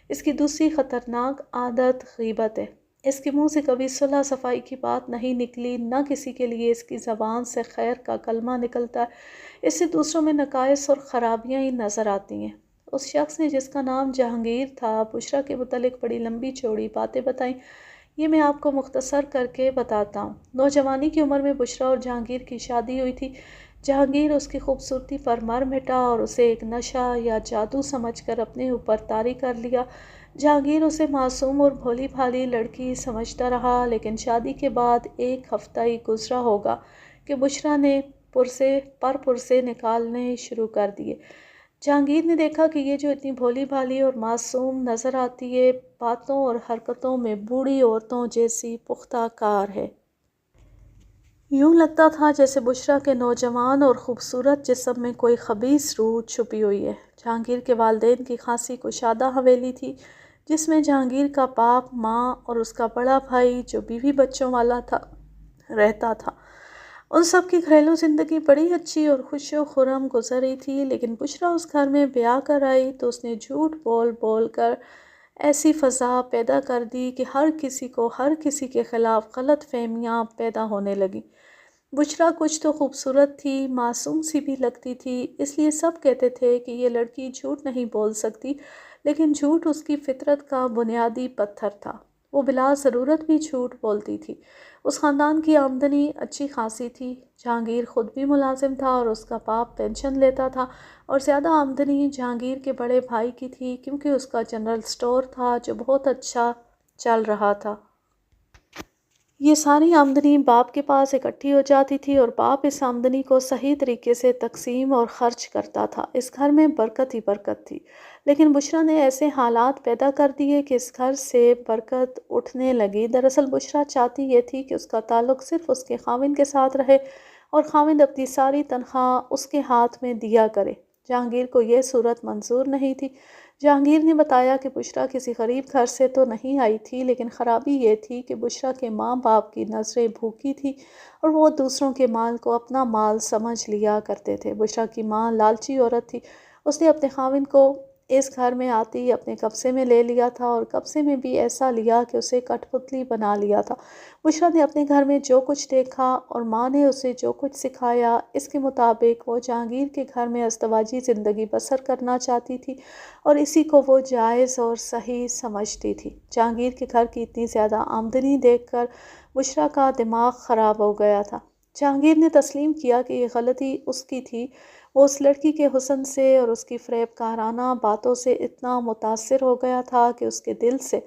اس کی دوسری خطرناک عادت غیبت ہے۔ اس کے منہ سے کبھی صلح صفائی کی بات نہیں نکلی، نہ کسی کے لیے اس کی زبان سے خیر کا کلمہ نکلتا ہے۔ اس سے دوسروں میں نقائص اور خرابیاں ہی نظر آتی ہیں۔ اس شخص نے جس کا نام جہانگیر تھا بشریٰ کے متعلق بڑی لمبی چوڑی باتیں بتائیں۔ یہ میں آپ کو مختصر کر کے بتاتا ہوں۔ نوجوانی کی عمر میں بشریٰ اور جہانگیر کی شادی ہوئی تھی۔ جہانگیر اس کی خوبصورتی پر مر مٹا اور اسے ایک نشہ یا جادو سمجھ کر اپنے اوپر طاری کر لیا۔ جہانگیر اسے معصوم اور بھولی بھالی لڑکی سمجھتا رہا، لیکن شادی کے بعد ایک ہفتہ ہی گزرا ہوگا کہ بشریٰ نے پرسے نکالنے شروع کر دیے۔ جہانگیر نے دیکھا کہ یہ جو اتنی بھولی بھالی اور معصوم نظر آتی ہے، باتوں اور حرکتوں میں بوڑھی عورتوں جیسی پختہ کار ہے۔ یوں لگتا تھا جیسے بشریٰ کے نوجوان اور خوبصورت جسم میں کوئی خبیث روح چھپی ہوئی ہے۔ جہانگیر کے والدین کی خاصی کشادہ حویلی تھی جس میں جہانگیر کا باپ، ماں اور اس کا بڑا بھائی جو بیوی بچوں والا تھا رہتا تھا۔ ان سب کی گھریلو زندگی بڑی اچھی اور خوش و خرم گزر رہی تھی، لیکن بشریٰ اس گھر میں بیاہ کر آئی تو اس نے جھوٹ بول بول کر ایسی فضا پیدا کر دی کہ ہر کسی کے خلاف غلط فہمیاں پیدا ہونے لگیں۔ بشریٰ کچھ تو خوبصورت تھی، معصوم سی بھی لگتی تھی، اس لیے سب کہتے تھے کہ یہ لڑکی جھوٹ نہیں بول سکتی، لیکن جھوٹ اس کی فطرت کا بنیادی پتھر تھا۔ وہ بلا ضرورت بھی جھوٹ بولتی تھی۔ اس خاندان کی آمدنی اچھی خاصی تھی۔ جہانگیر خود بھی ملازم تھا اور اس کا باپ پینشن لیتا تھا، اور زیادہ آمدنی جہانگیر کے بڑے بھائی کی تھی کیونکہ اس کا جنرل سٹور تھا جو بہت اچھا چل رہا تھا۔ یہ ساری آمدنی باپ کے پاس اکٹھی ہو جاتی تھی اور باپ اس آمدنی کو صحیح طریقے سے تقسیم اور خرچ کرتا تھا۔ اس گھر میں برکت ہی برکت تھی، لیکن بشریٰ نے ایسے حالات پیدا کر دیے کہ اس گھر سے برکت اٹھنے لگی۔ دراصل بشریٰ چاہتی یہ تھی کہ اس کا تعلق صرف اس کے خاوند کے ساتھ رہے اور خاوند اپنی ساری تنخواہ اس کے ہاتھ میں دیا کرے۔ جہانگیر کو یہ صورت منظور نہیں تھی۔ جہانگیر نے بتایا کہ بشریٰ کسی غریب گھر سے تو نہیں آئی تھی، لیکن خرابی یہ تھی کہ بشریٰ کے ماں باپ کی نظریں بھوکی تھی اور وہ دوسروں کے مال کو اپنا مال سمجھ لیا کرتے تھے۔ بشریٰ کی ماں لالچی عورت تھی۔ اس نے اپنے خاوند کو اس گھر میں آتی ہی اپنے قبضے میں لے لیا تھا، اور قبضے میں بھی ایسا لیا کہ اسے کٹ پتلی بنا لیا تھا۔ بشریٰ نے اپنے گھر میں جو کچھ دیکھا اور ماں نے اسے جو کچھ سکھایا، اس کے مطابق وہ جہانگیر کے گھر میں ازدواجی زندگی بسر کرنا چاہتی تھی، اور اسی کو وہ جائز اور صحیح سمجھتی تھی۔ جہانگیر کے گھر کی اتنی زیادہ آمدنی دیکھ کر بشریٰ کا دماغ خراب ہو گیا تھا۔ جہانگیر نے تسلیم کیا کہ یہ غلطی اس کی تھی۔ وہ اس لڑکی کے حسن سے اور اس کی فریب کارانہ باتوں سے اتنا متاثر ہو گیا تھا کہ اس کے دل سے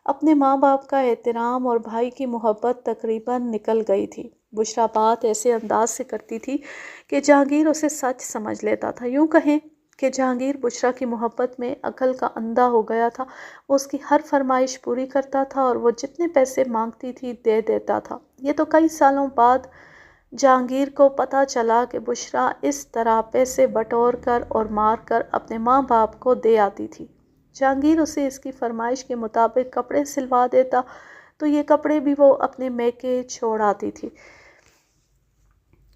اپنے ماں باپ کا احترام اور بھائی کی محبت تقریباً نکل گئی تھی۔ بشریٰ بات ایسے انداز سے کرتی تھی کہ جہانگیر اسے سچ سمجھ لیتا تھا۔ یوں کہیں کہ جہانگیر بشریٰ کی محبت میں عقل کا اندھا ہو گیا تھا۔ وہ اس کی ہر فرمائش پوری کرتا تھا اور وہ جتنے پیسے مانگتی تھی دے دیتا تھا۔ یہ تو کئی سالوں بعد جہانگیر کو پتہ چلا کہ بشریٰ اس طرح پیسے بٹور کر اور مار کر اپنے ماں باپ کو دے آتی تھی۔ جہانگیر اسے اس کی فرمائش کے مطابق کپڑے سلوا دیتا تو یہ کپڑے بھی وہ اپنے میکے چھوڑ آتی تھی۔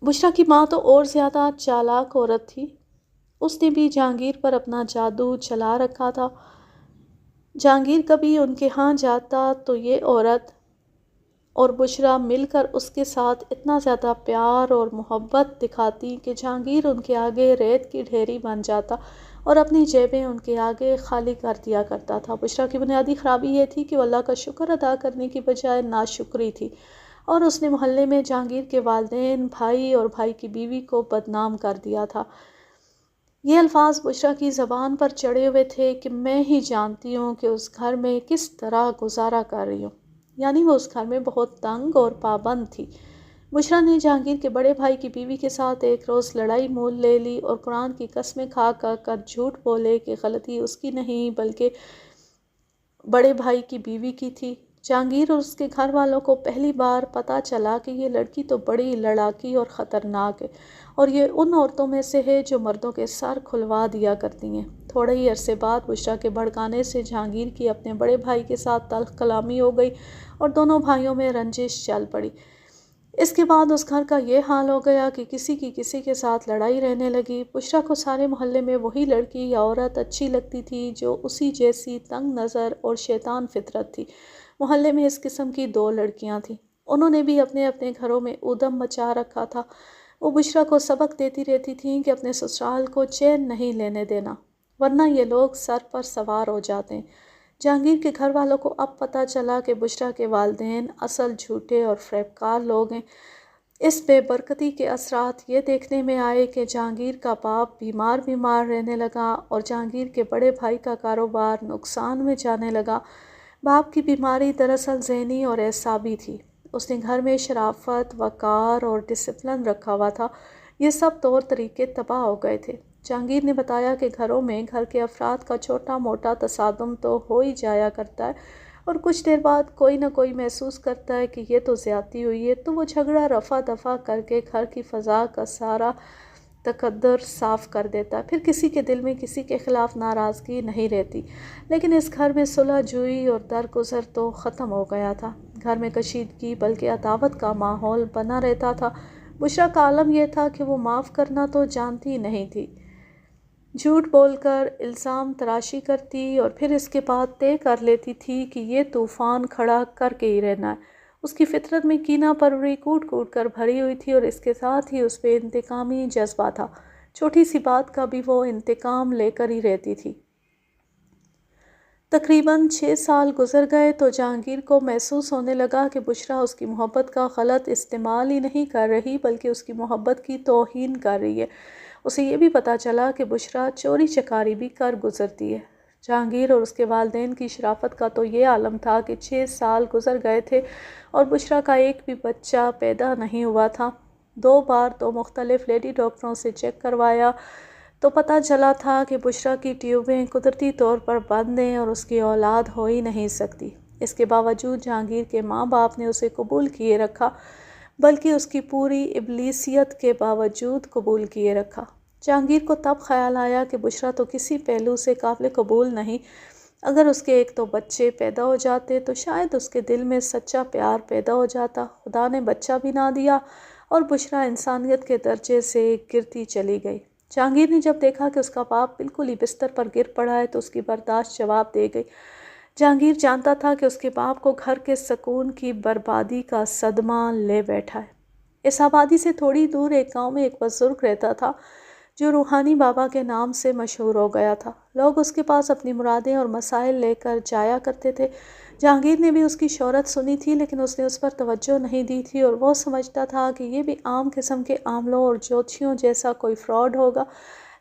بشریٰ کی ماں تو اور زیادہ چالاک عورت تھی۔ اس نے بھی جہانگیر پر اپنا جادو چلا رکھا تھا۔ جہانگیر کبھی ان کے ہاں جاتا تو یہ عورت اور بشریٰ مل کر اس کے ساتھ اتنا زیادہ پیار اور محبت دکھاتی کہ جہانگیر ان کے آگے ریت کی ڈھیری بن جاتا اور اپنی جیبیں ان کے آگے خالی کر دیا کرتا تھا۔ بشریٰ کی بنیادی خرابی یہ تھی کہ وہ اللہ کا شکر ادا کرنے کی بجائے ناشکری تھی، اور اس نے محلے میں جہانگیر کے والدین، بھائی اور بھائی کی بیوی کو بدنام کر دیا تھا۔ یہ الفاظ بشریٰ کی زبان پر چڑھے ہوئے تھے کہ میں ہی جانتی ہوں کہ اس گھر میں کس طرح گزارا کر رہی ہوں، یعنی وہ اس گھر میں بہت تنگ اور پابند تھی۔ بشریٰ نے جہانگیر کے بڑے بھائی کی بیوی کے ساتھ ایک روز لڑائی مول لے لی اور قرآن کی قسمیں کھا کر جھوٹ بولے کہ غلطی اس کی نہیں بلکہ بڑے بھائی کی بیوی کی تھی۔ جہانگیر اور اس کے گھر والوں کو پہلی بار پتہ چلا کہ یہ لڑکی تو بڑی لڑاکی اور خطرناک ہے، اور یہ ان عورتوں میں سے ہے جو مردوں کے سر کھلوا دیا کرتی ہیں۔ تھوڑے ہی عرصے بعد بشریٰ کے بھڑکانے سے جہانگیر کی اپنے بڑے بھائی کے ساتھ تلخ کلامی ہو گئی اور دونوں بھائیوں میں رنجش چل پڑی۔ اس کے بعد اس گھر کا یہ حال ہو گیا کہ کسی کی کسی کے ساتھ لڑائی رہنے لگی۔ بشریٰ کو سارے محلے میں وہی لڑکی یا عورت اچھی لگتی تھی جو اسی جیسی تنگ نظر اور شیطان فطرت تھی۔ محلے میں اس قسم کی 2 لڑکیاں تھیں۔ انہوں نے بھی اپنے اپنے گھروں میں ادھم مچا رکھا تھا۔ وہ بشریٰ کو سبق دیتی رہتی تھیں کہ اپنے سسرال کو چین نہیں لینے دینا، ورنہ یہ لوگ سر پر سوار ہو جاتے ہیں۔ جہانگیر کے گھر والوں کو اب پتہ چلا کہ بشریٰ کے والدین اصل جھوٹے اور فریب کار لوگ ہیں۔ اس بے برکتی کے اثرات یہ دیکھنے میں آئے کہ جہانگیر کا باپ بیمار رہنے لگا اور جہانگیر کے بڑے بھائی کا کاروبار نقصان میں جانے لگا۔ باپ کی بیماری دراصل ذہنی اور اعصابی تھی۔ اس نے گھر میں شرافت، وقار اور ڈسپلن رکھا ہوا تھا۔ یہ سب طور طریقے تباہ ہو گئے تھے۔ جہانگیر نے بتایا کہ گھروں میں گھر کے افراد کا چھوٹا موٹا تصادم تو ہو ہی جایا کرتا ہے، اور کچھ دیر بعد کوئی نہ کوئی محسوس کرتا ہے کہ یہ تو زیادتی ہوئی ہے، تو وہ جھگڑا رفع دفع کر کے گھر کی فضا کا سارا تقدر صاف کر دیتا ہے۔ پھر کسی کے دل میں کسی کے خلاف ناراضگی نہیں رہتی۔ لیکن اس گھر میں صلح جوئی اور درگزر تو ختم ہو گیا تھا۔ گھر میں کشیدگی بلکہ عداوت کا ماحول بنا رہتا تھا۔ بشریٰ کا عالم یہ تھا کہ وہ معاف کرنا تو جانتی نہیں تھی، جھوٹ بول کر الزام تراشی کرتی اور پھر اس کے بعد طے کر لیتی تھی کہ یہ طوفان کھڑا کر کے ہی رہنا ہے۔ اس کی فطرت میں کینہ پروری کوٹ کوٹ کر بھری ہوئی تھی، اور اس کے ساتھ ہی اس پہ انتقامی جذبہ تھا۔ چھوٹی سی بات کا بھی وہ انتقام لے کر ہی رہتی تھی۔ تقریباً 6 سال گزر گئے تو جہانگیر کو محسوس ہونے لگا کہ بشریٰ اس کی محبت کا غلط استعمال ہی نہیں کر رہی بلکہ اس کی محبت کی توہین کر رہی ہے۔ اسے یہ بھی پتہ چلا کہ بشریٰ چوری چکاری بھی کر گزرتی ہے۔ جہانگیر اور اس کے والدین کی شرافت کا تو یہ عالم تھا کہ 6 سال گزر گئے تھے اور بشریٰ کا ایک بھی بچہ پیدا نہیں ہوا تھا۔ 2 بار 2 مختلف لیڈی ڈاکٹروں سے چیک کروایا تو پتہ چلا تھا کہ بشریٰ کی ٹیوبیں قدرتی طور پر بند ہیں اور اس کی اولاد ہو ہی نہیں سکتی۔ اس کے باوجود جہانگیر کے ماں باپ نے اسے قبول کیے رکھا، بلکہ اس کی پوری ابلیسیت کے باوجود قبول کیے رکھا۔ جہانگیر کو تب خیال آیا کہ بشریٰ تو کسی پہلو سے قابل قبول نہیں۔ اگر اس کے ایک 2 بچے پیدا ہو جاتے تو شاید اس کے دل میں سچا پیار پیدا ہو جاتا۔ خدا نے بچہ بھی نہ دیا اور بشریٰ انسانیت کے درجے سے گرتی چلی گئی۔ جہانگیر نے جب دیکھا کہ اس کا باپ بالکل ہی بستر پر گر پڑا ہے تو اس کی برداشت جواب دے گئی۔ جہانگیر جانتا تھا کہ اس کے باپ کو گھر کے سکون کی بربادی کا صدمہ لے بیٹھا ہے۔ اس آبادی سے تھوڑی دور ایک گاؤں میں ایک بزرگ رہتا تھا جو روحانی بابا کے نام سے مشہور ہو گیا تھا۔ لوگ اس کے پاس اپنی مرادیں اور مسائل لے کر جایا کرتے تھے۔ جہانگیر نے بھی اس کی شہرت سنی تھی لیکن اس نے اس پر توجہ نہیں دی تھی اور وہ سمجھتا تھا کہ یہ بھی عام قسم کے عاملوں اور جوتشیوں جیسا کوئی فراڈ ہوگا،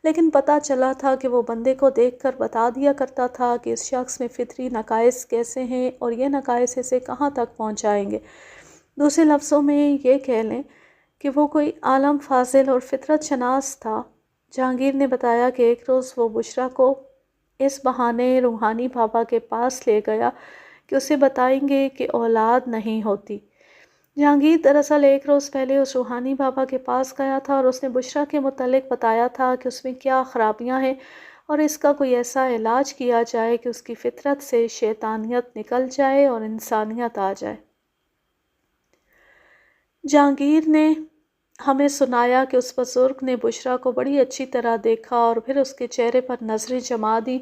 لیکن پتہ چلا تھا کہ وہ بندے کو دیکھ کر بتا دیا کرتا تھا کہ اس شخص میں فطری نقائص کیسے ہیں اور یہ نقائص اسے کہاں تک پہنچائیں گے۔ دوسرے لفظوں میں یہ کہہ لیں کہ وہ کوئی عالم فاضل اور فطرت شناس تھا۔ جہانگیر نے بتایا کہ ایک روز وہ بشریٰ کو اس بہانے روحانی بابا کے پاس لے گیا کہ اسے بتائیں گے کہ اولاد نہیں ہوتی۔ جہانگیر دراصل ایک روز پہلے اس روحانی بابا کے پاس گیا تھا اور اس نے بشریٰ کے متعلق بتایا تھا کہ اس میں کیا خرابیاں ہیں اور اس کا کوئی ایسا علاج کیا جائے کہ اس کی فطرت سے شیطانیت نکل جائے اور انسانیت آ جائے۔ جہانگیر نے ہمیں سنایا کہ اس بزرگ نے بشریٰ کو بڑی اچھی طرح دیکھا اور پھر اس کے چہرے پر نظریں جما دیں،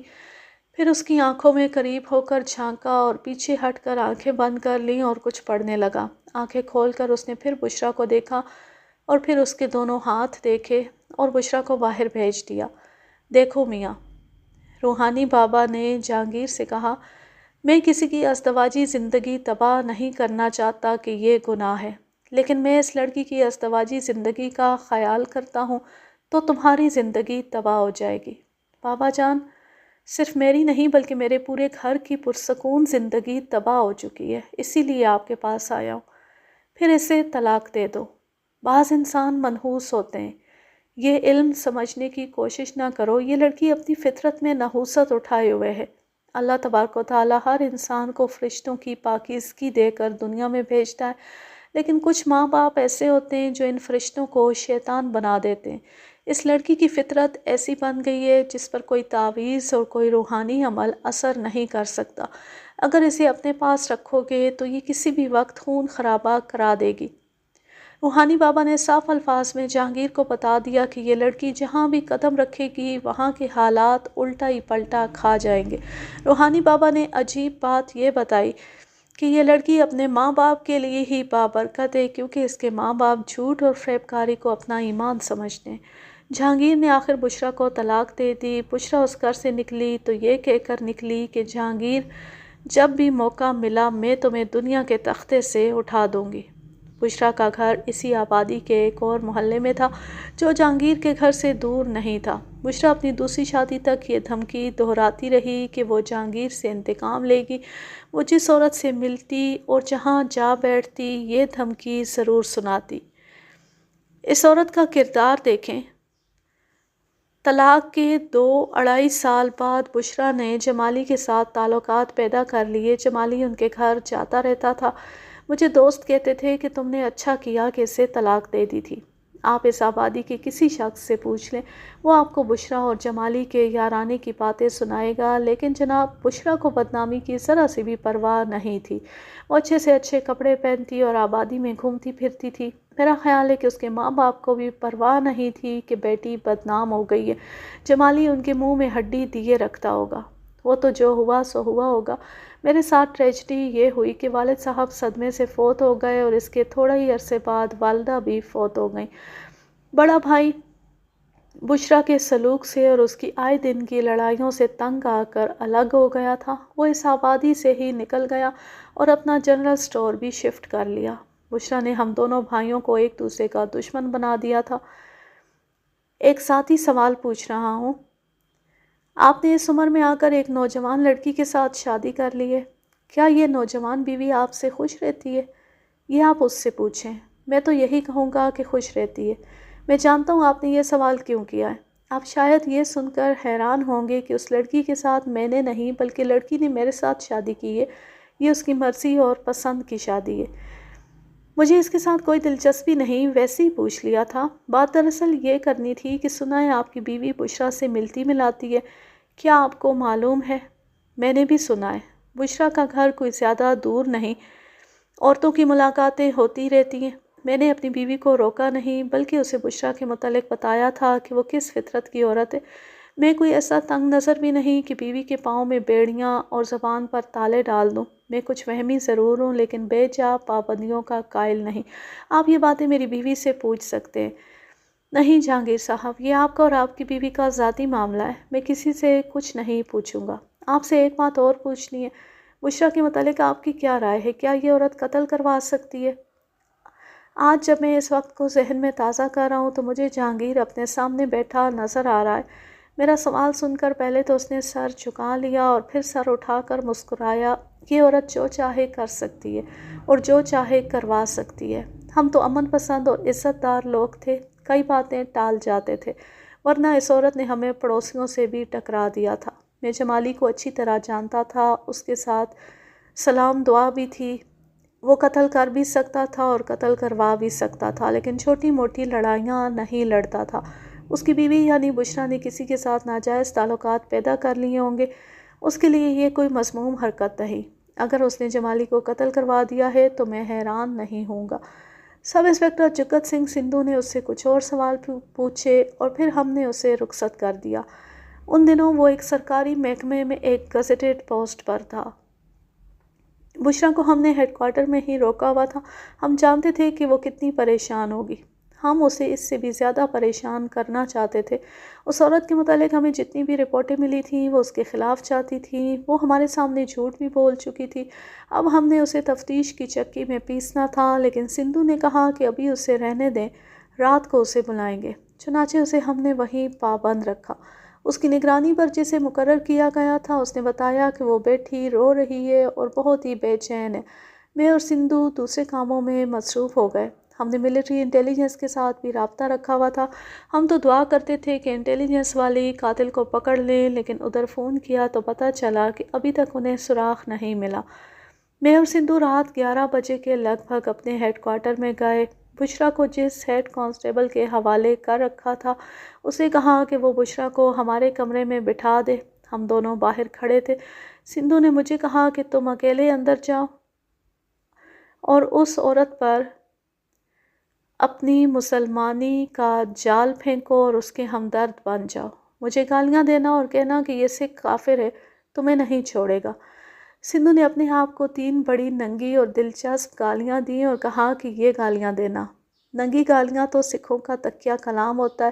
پھر اس کی آنکھوں میں قریب ہو کر جھانکا اور پیچھے ہٹ کر آنکھیں بند کر لیں اور کچھ پڑھنے لگا۔ آنکھیں کھول کر اس نے پھر بشریٰ کو دیکھا اور پھر اس کے دونوں ہاتھ دیکھے اور بشریٰ کو باہر بھیج دیا۔ دیکھو میاں، روحانی بابا نے جہانگیر سے کہا، میں کسی کی ازدواجی زندگی تباہ نہیں کرنا چاہتا کہ یہ گناہ ہے، لیکن میں اس لڑکی کی ازدواجی زندگی کا خیال کرتا ہوں تو تمہاری زندگی تباہ ہو جائے گی۔ بابا جان، صرف میری نہیں بلکہ میرے پورے گھر کی پرسکون زندگی تباہ ہو چکی ہے، اسی لیے آپ کے پاس آیا ہوں۔ پھر اسے طلاق دے دو۔ بعض انسان منحوس ہوتے ہیں، یہ علم سمجھنے کی کوشش نہ کرو، یہ لڑکی اپنی فطرت میں نحوست اٹھائے ہوئے ہے۔ اللہ تبارک و تعالیٰ ہر انسان کو فرشتوں کی پاکیزگی دے کر دنیا میں بھیجتا ہے، لیکن کچھ ماں باپ ایسے ہوتے ہیں جو ان فرشتوں کو شیطان بنا دیتے ہیں۔ اس لڑکی کی فطرت ایسی بن گئی ہے جس پر کوئی تعویذ اور کوئی روحانی عمل اثر نہیں کر سکتا۔ اگر اسے اپنے پاس رکھو گے تو یہ کسی بھی وقت خون خرابہ کرا دے گی۔ روحانی بابا نے صاف الفاظ میں جہانگیر کو بتا دیا کہ یہ لڑکی جہاں بھی قدم رکھے گی وہاں کے حالات الٹا ہی پلٹا کھا جائیں گے۔ روحانی بابا نے عجیب بات یہ بتائی کہ یہ لڑکی اپنے ماں باپ کے لیے ہی بابرکت ہے کیونکہ اس کے ماں باپ جھوٹ اور فریب کاری کو اپنا ایمان سمجھتے ہیں۔ جہانگیر نے آخر بشریٰ کو طلاق دے دی۔ بشریٰ اس گھر سے نکلی تو یہ کہہ کر نکلی کہ جہانگیر، جب بھی موقع ملا میں تمہیں دنیا کے تختے سے اٹھا دوں گی۔ بشریٰ کا گھر اسی آبادی کے ایک اور محلے میں تھا جو جہانگیر کے گھر سے دور نہیں تھا۔ بشریٰ اپنی دوسری شادی تک یہ دھمکی دہراتی رہی کہ وہ جہانگیر سے انتقام لے گی۔ وہ جس عورت سے ملتی اور جہاں جا بیٹھتی یہ دھمکی ضرور سناتی۔ اس عورت کا کردار دیکھیں۔ طلاق کے 2-2.5 سال بعد بشریٰ نے جمالی کے ساتھ تعلقات پیدا کر لیے۔ جمالی ان کے گھر جاتا رہتا تھا۔ مجھے دوست کہتے تھے کہ تم نے اچھا کیا کہ اسے طلاق دے دی تھی۔ آپ اس آبادی کے کسی شخص سے پوچھ لیں، وہ آپ کو بشریٰ اور جمالی کے یارانے کی باتیں سنائے گا، لیکن جناب بشریٰ کو بدنامی کی ذرا سی بھی پرواہ نہیں تھی۔ وہ اچھے سے اچھے کپڑے پہنتی اور آبادی میں گھومتی پھرتی تھی۔ میرا خیال ہے کہ اس کے ماں باپ کو بھی پرواہ نہیں تھی کہ بیٹی بدنام ہو گئی ہے۔ جمالی ان کے منہ میں ہڈی دیے رکھتا ہوگا۔ وہ تو جو ہوا سو ہوا ہوگا۔ میرے ساتھ ٹریجڈی یہ ہوئی کہ والد صاحب صدمے سے فوت ہو گئے اور اس کے تھوڑا ہی عرصے بعد والدہ بھی فوت ہو گئیں۔ بڑا بھائی بشریٰ کے سلوک سے اور اس کی آئے دن کی لڑائیوں سے تنگ آ کر الگ ہو گیا تھا۔ وہ اس آبادی سے ہی نکل گیا اور اپنا جنرل سٹور بھی شفٹ کر لیا۔ بشریٰ نے ہم دونوں بھائیوں کو ایک دوسرے کا دشمن بنا دیا تھا۔ ایک ذاتی سوال پوچھ رہا ہوں، آپ نے اس عمر میں آ کر ایک نوجوان لڑکی کے ساتھ شادی کر لی ہے، کیا یہ نوجوان بیوی آپ سے خوش رہتی ہے؟ یہ آپ اس سے پوچھیں، میں تو یہی کہوں گا کہ خوش رہتی ہے۔ میں جانتا ہوں آپ نے یہ سوال کیوں کیا ہے۔ آپ شاید یہ سن کر حیران ہوں گے کہ اس لڑکی کے ساتھ میں نے نہیں بلکہ لڑکی نے میرے ساتھ شادی کی ہے، یہ اس کی مرضی اور پسند کی شادی ہے۔ مجھے اس کے ساتھ کوئی دلچسپی نہیں، ویسے ہی پوچھ لیا تھا۔ بات دراصل یہ کرنی تھی کہ سنا ہے آپ کی بیوی بشریٰ سے ملتی ملاتی ہے، کیا آپ کو معلوم ہے؟ میں نے بھی سنا ہے۔ بشریٰ کا گھر کوئی زیادہ دور نہیں، عورتوں کی ملاقاتیں ہوتی رہتی ہیں۔ میں نے اپنی بیوی کو روکا نہیں بلکہ اسے بشریٰ کے متعلق بتایا تھا کہ وہ کس فطرت کی عورت ہے۔ میں کوئی ایسا تنگ نظر بھی نہیں کہ بیوی کے پاؤں میں بیڑیاں اور زبان پر تالے ڈال دوں۔ میں کچھ وہمی ضرور ہوں لیکن بے جا پابندیوں کا قائل نہیں۔ آپ یہ باتیں میری بیوی سے پوچھ سکتے ہیں۔ نہیں جہانگیر صاحب، یہ آپ کا اور آپ کی بیوی کا ذاتی معاملہ ہے، میں کسی سے کچھ نہیں پوچھوں گا۔ آپ سے ایک بات اور پوچھنی ہے، بشریٰ کے متعلق آپ کی کیا رائے ہے؟ کیا یہ عورت قتل کروا سکتی ہے؟ آج جب میں اس وقت کو ذہن میں تازہ کر رہا ہوں تو مجھے جہانگیر اپنے سامنے بیٹھا نظر آ رہا ہے۔ میرا سوال سن کر پہلے تو اس نے سر جھکا لیا اور پھر سر اٹھا کر مسکرایا۔ یہ عورت جو چاہے کر سکتی ہے اور جو چاہے کروا سکتی ہے۔ ہم تو امن پسند اور عزت دار لوگ تھے، کئی باتیں ٹال جاتے تھے، ورنہ اس عورت نے ہمیں پڑوسیوں سے بھی ٹکرا دیا تھا۔ میں جمالی کو اچھی طرح جانتا تھا، اس کے ساتھ سلام دعا بھی تھی۔ وہ قتل کر بھی سکتا تھا اور قتل کروا بھی سکتا تھا، لیکن چھوٹی موٹی لڑائیاں نہیں لڑتا تھا۔ اس کی بیوی یعنی بشریٰ نے کسی کے ساتھ ناجائز تعلقات پیدا کر لیے ہوں گے، اس کے لیے یہ کوئی مذموم حرکت نہیں۔ اگر اس نے جمالی کو قتل کروا دیا ہے تو میں حیران نہیں ہوں گا۔ سب انسپکٹر جگت سنگھ سندھو نے اس سے کچھ اور سوال پوچھے اور پھر ہم نے اسے رخصت کر دیا۔ ان دنوں وہ ایک سرکاری محکمے میں ایک گزٹڈ پوسٹ پر تھا۔ بشریٰ کو ہم نے ہیڈ کوارٹر میں ہی روکا ہوا تھا۔ ہم جانتے تھے کہ وہ کتنی پریشان ہوگی۔ ہم اسے اس سے بھی زیادہ پریشان کرنا چاہتے تھے۔ اس عورت کے متعلق ہمیں جتنی بھی رپورٹیں ملی تھیں وہ اس کے خلاف جاتی تھیں۔ وہ ہمارے سامنے جھوٹ بھی بول چکی تھی۔ اب ہم نے اسے تفتیش کی چکی میں پیسنا تھا، لیکن سندھو نے کہا کہ ابھی اسے رہنے دیں، رات کو اسے بلائیں گے۔ چنانچہ اسے ہم نے وہیں پابند رکھا۔ اس کی نگرانی پر جسے مقرر کیا گیا تھا اس نے بتایا کہ وہ بیٹھی رو رہی ہے اور بہت ہی بے چین ہے۔ میں اور سندھو دوسرے کاموں میں مصروف ہو گئے۔ ہم نے ملٹری انٹیلیجنس کے ساتھ بھی رابطہ رکھا ہوا تھا۔ ہم تو دعا کرتے تھے کہ انٹیلیجنس والی قاتل کو پکڑ لیں، لیکن ادھر فون کیا تو پتہ چلا کہ ابھی تک انہیں سراغ نہیں ملا۔ میں اور سندھو رات 11 بجے کے لگ بھگ اپنے ہیڈ کوارٹر میں گئے۔ بشریٰ کو جس ہیڈ کانسٹیبل کے حوالے کر رکھا تھا اسے کہا کہ وہ بشریٰ کو ہمارے کمرے میں بٹھا دے۔ ہم دونوں باہر کھڑے تھے۔ سندھو نے مجھے کہا کہ تم اکیلے اندر جاؤ اور اس عورت پر اپنی مسلمانی کا جال پھینکو اور اس کے ہمدرد بن جاؤ۔ مجھے گالیاں دینا اور کہنا کہ یہ سکھ کافر ہے، تمہیں نہیں چھوڑے گا۔ سندھو نے اپنے آپ کو 3 بڑی ننگی اور دلچسپ گالیاں دیں اور کہا کہ یہ گالیاں دینا۔ ننگی گالیاں تو سکھوں کا تکیہ کلام ہوتا ہے،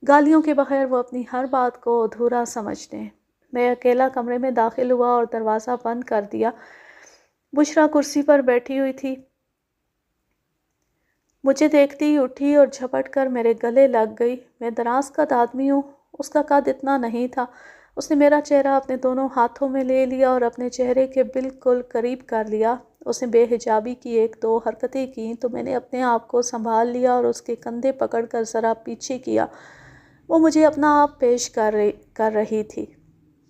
گالیوں کے بغیر وہ اپنی ہر بات کو ادھورا سمجھتے ہیں۔ میں اکیلا کمرے میں داخل ہوا اور دروازہ بند کر دیا۔ بشریٰ کرسی پر بیٹھی ہوئی تھی۔ مجھے دیکھتی ہی اٹھی اور جھپٹ کر میرے گلے لگ گئی۔ میں دراز قد آدمی ہوں، اس کا قد اتنا نہیں تھا۔ اس نے میرا چہرہ اپنے دونوں ہاتھوں میں لے لیا اور اپنے چہرے کے بالکل قریب کر لیا۔ اس نے بے حجابی کی 1-2 حرکتیں کیں تو میں نے اپنے آپ کو سنبھال لیا اور اس کے کندھے پکڑ کر ذرا پیچھے کیا۔ وہ مجھے اپنا آپ پیش کر رہی تھی۔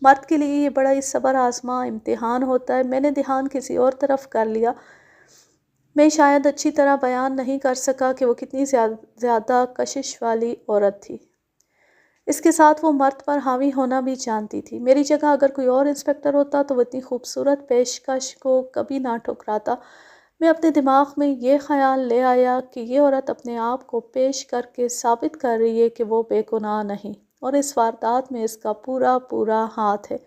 مرد کے لیے یہ بڑا ہی صبر آزما امتحان ہوتا ہے۔ میں نے دھیان کسی اور طرف کر لیا۔ میں شاید اچھی طرح بیان نہیں کر سکا کہ وہ کتنی زیادہ کشش والی عورت تھی۔ اس کے ساتھ وہ مرد پر حاوی ہونا بھی جانتی تھی۔ میری جگہ اگر کوئی اور انسپکٹر ہوتا تو وہ اتنی خوبصورت پیشکش کو کبھی نہ ٹھکراتا۔ میں اپنے دماغ میں یہ خیال لے آیا کہ یہ عورت اپنے آپ کو پیش کر کے ثابت کر رہی ہے کہ وہ بے گناہ نہیں، اور اس واردات میں اس کا پورا ہاتھ ہے۔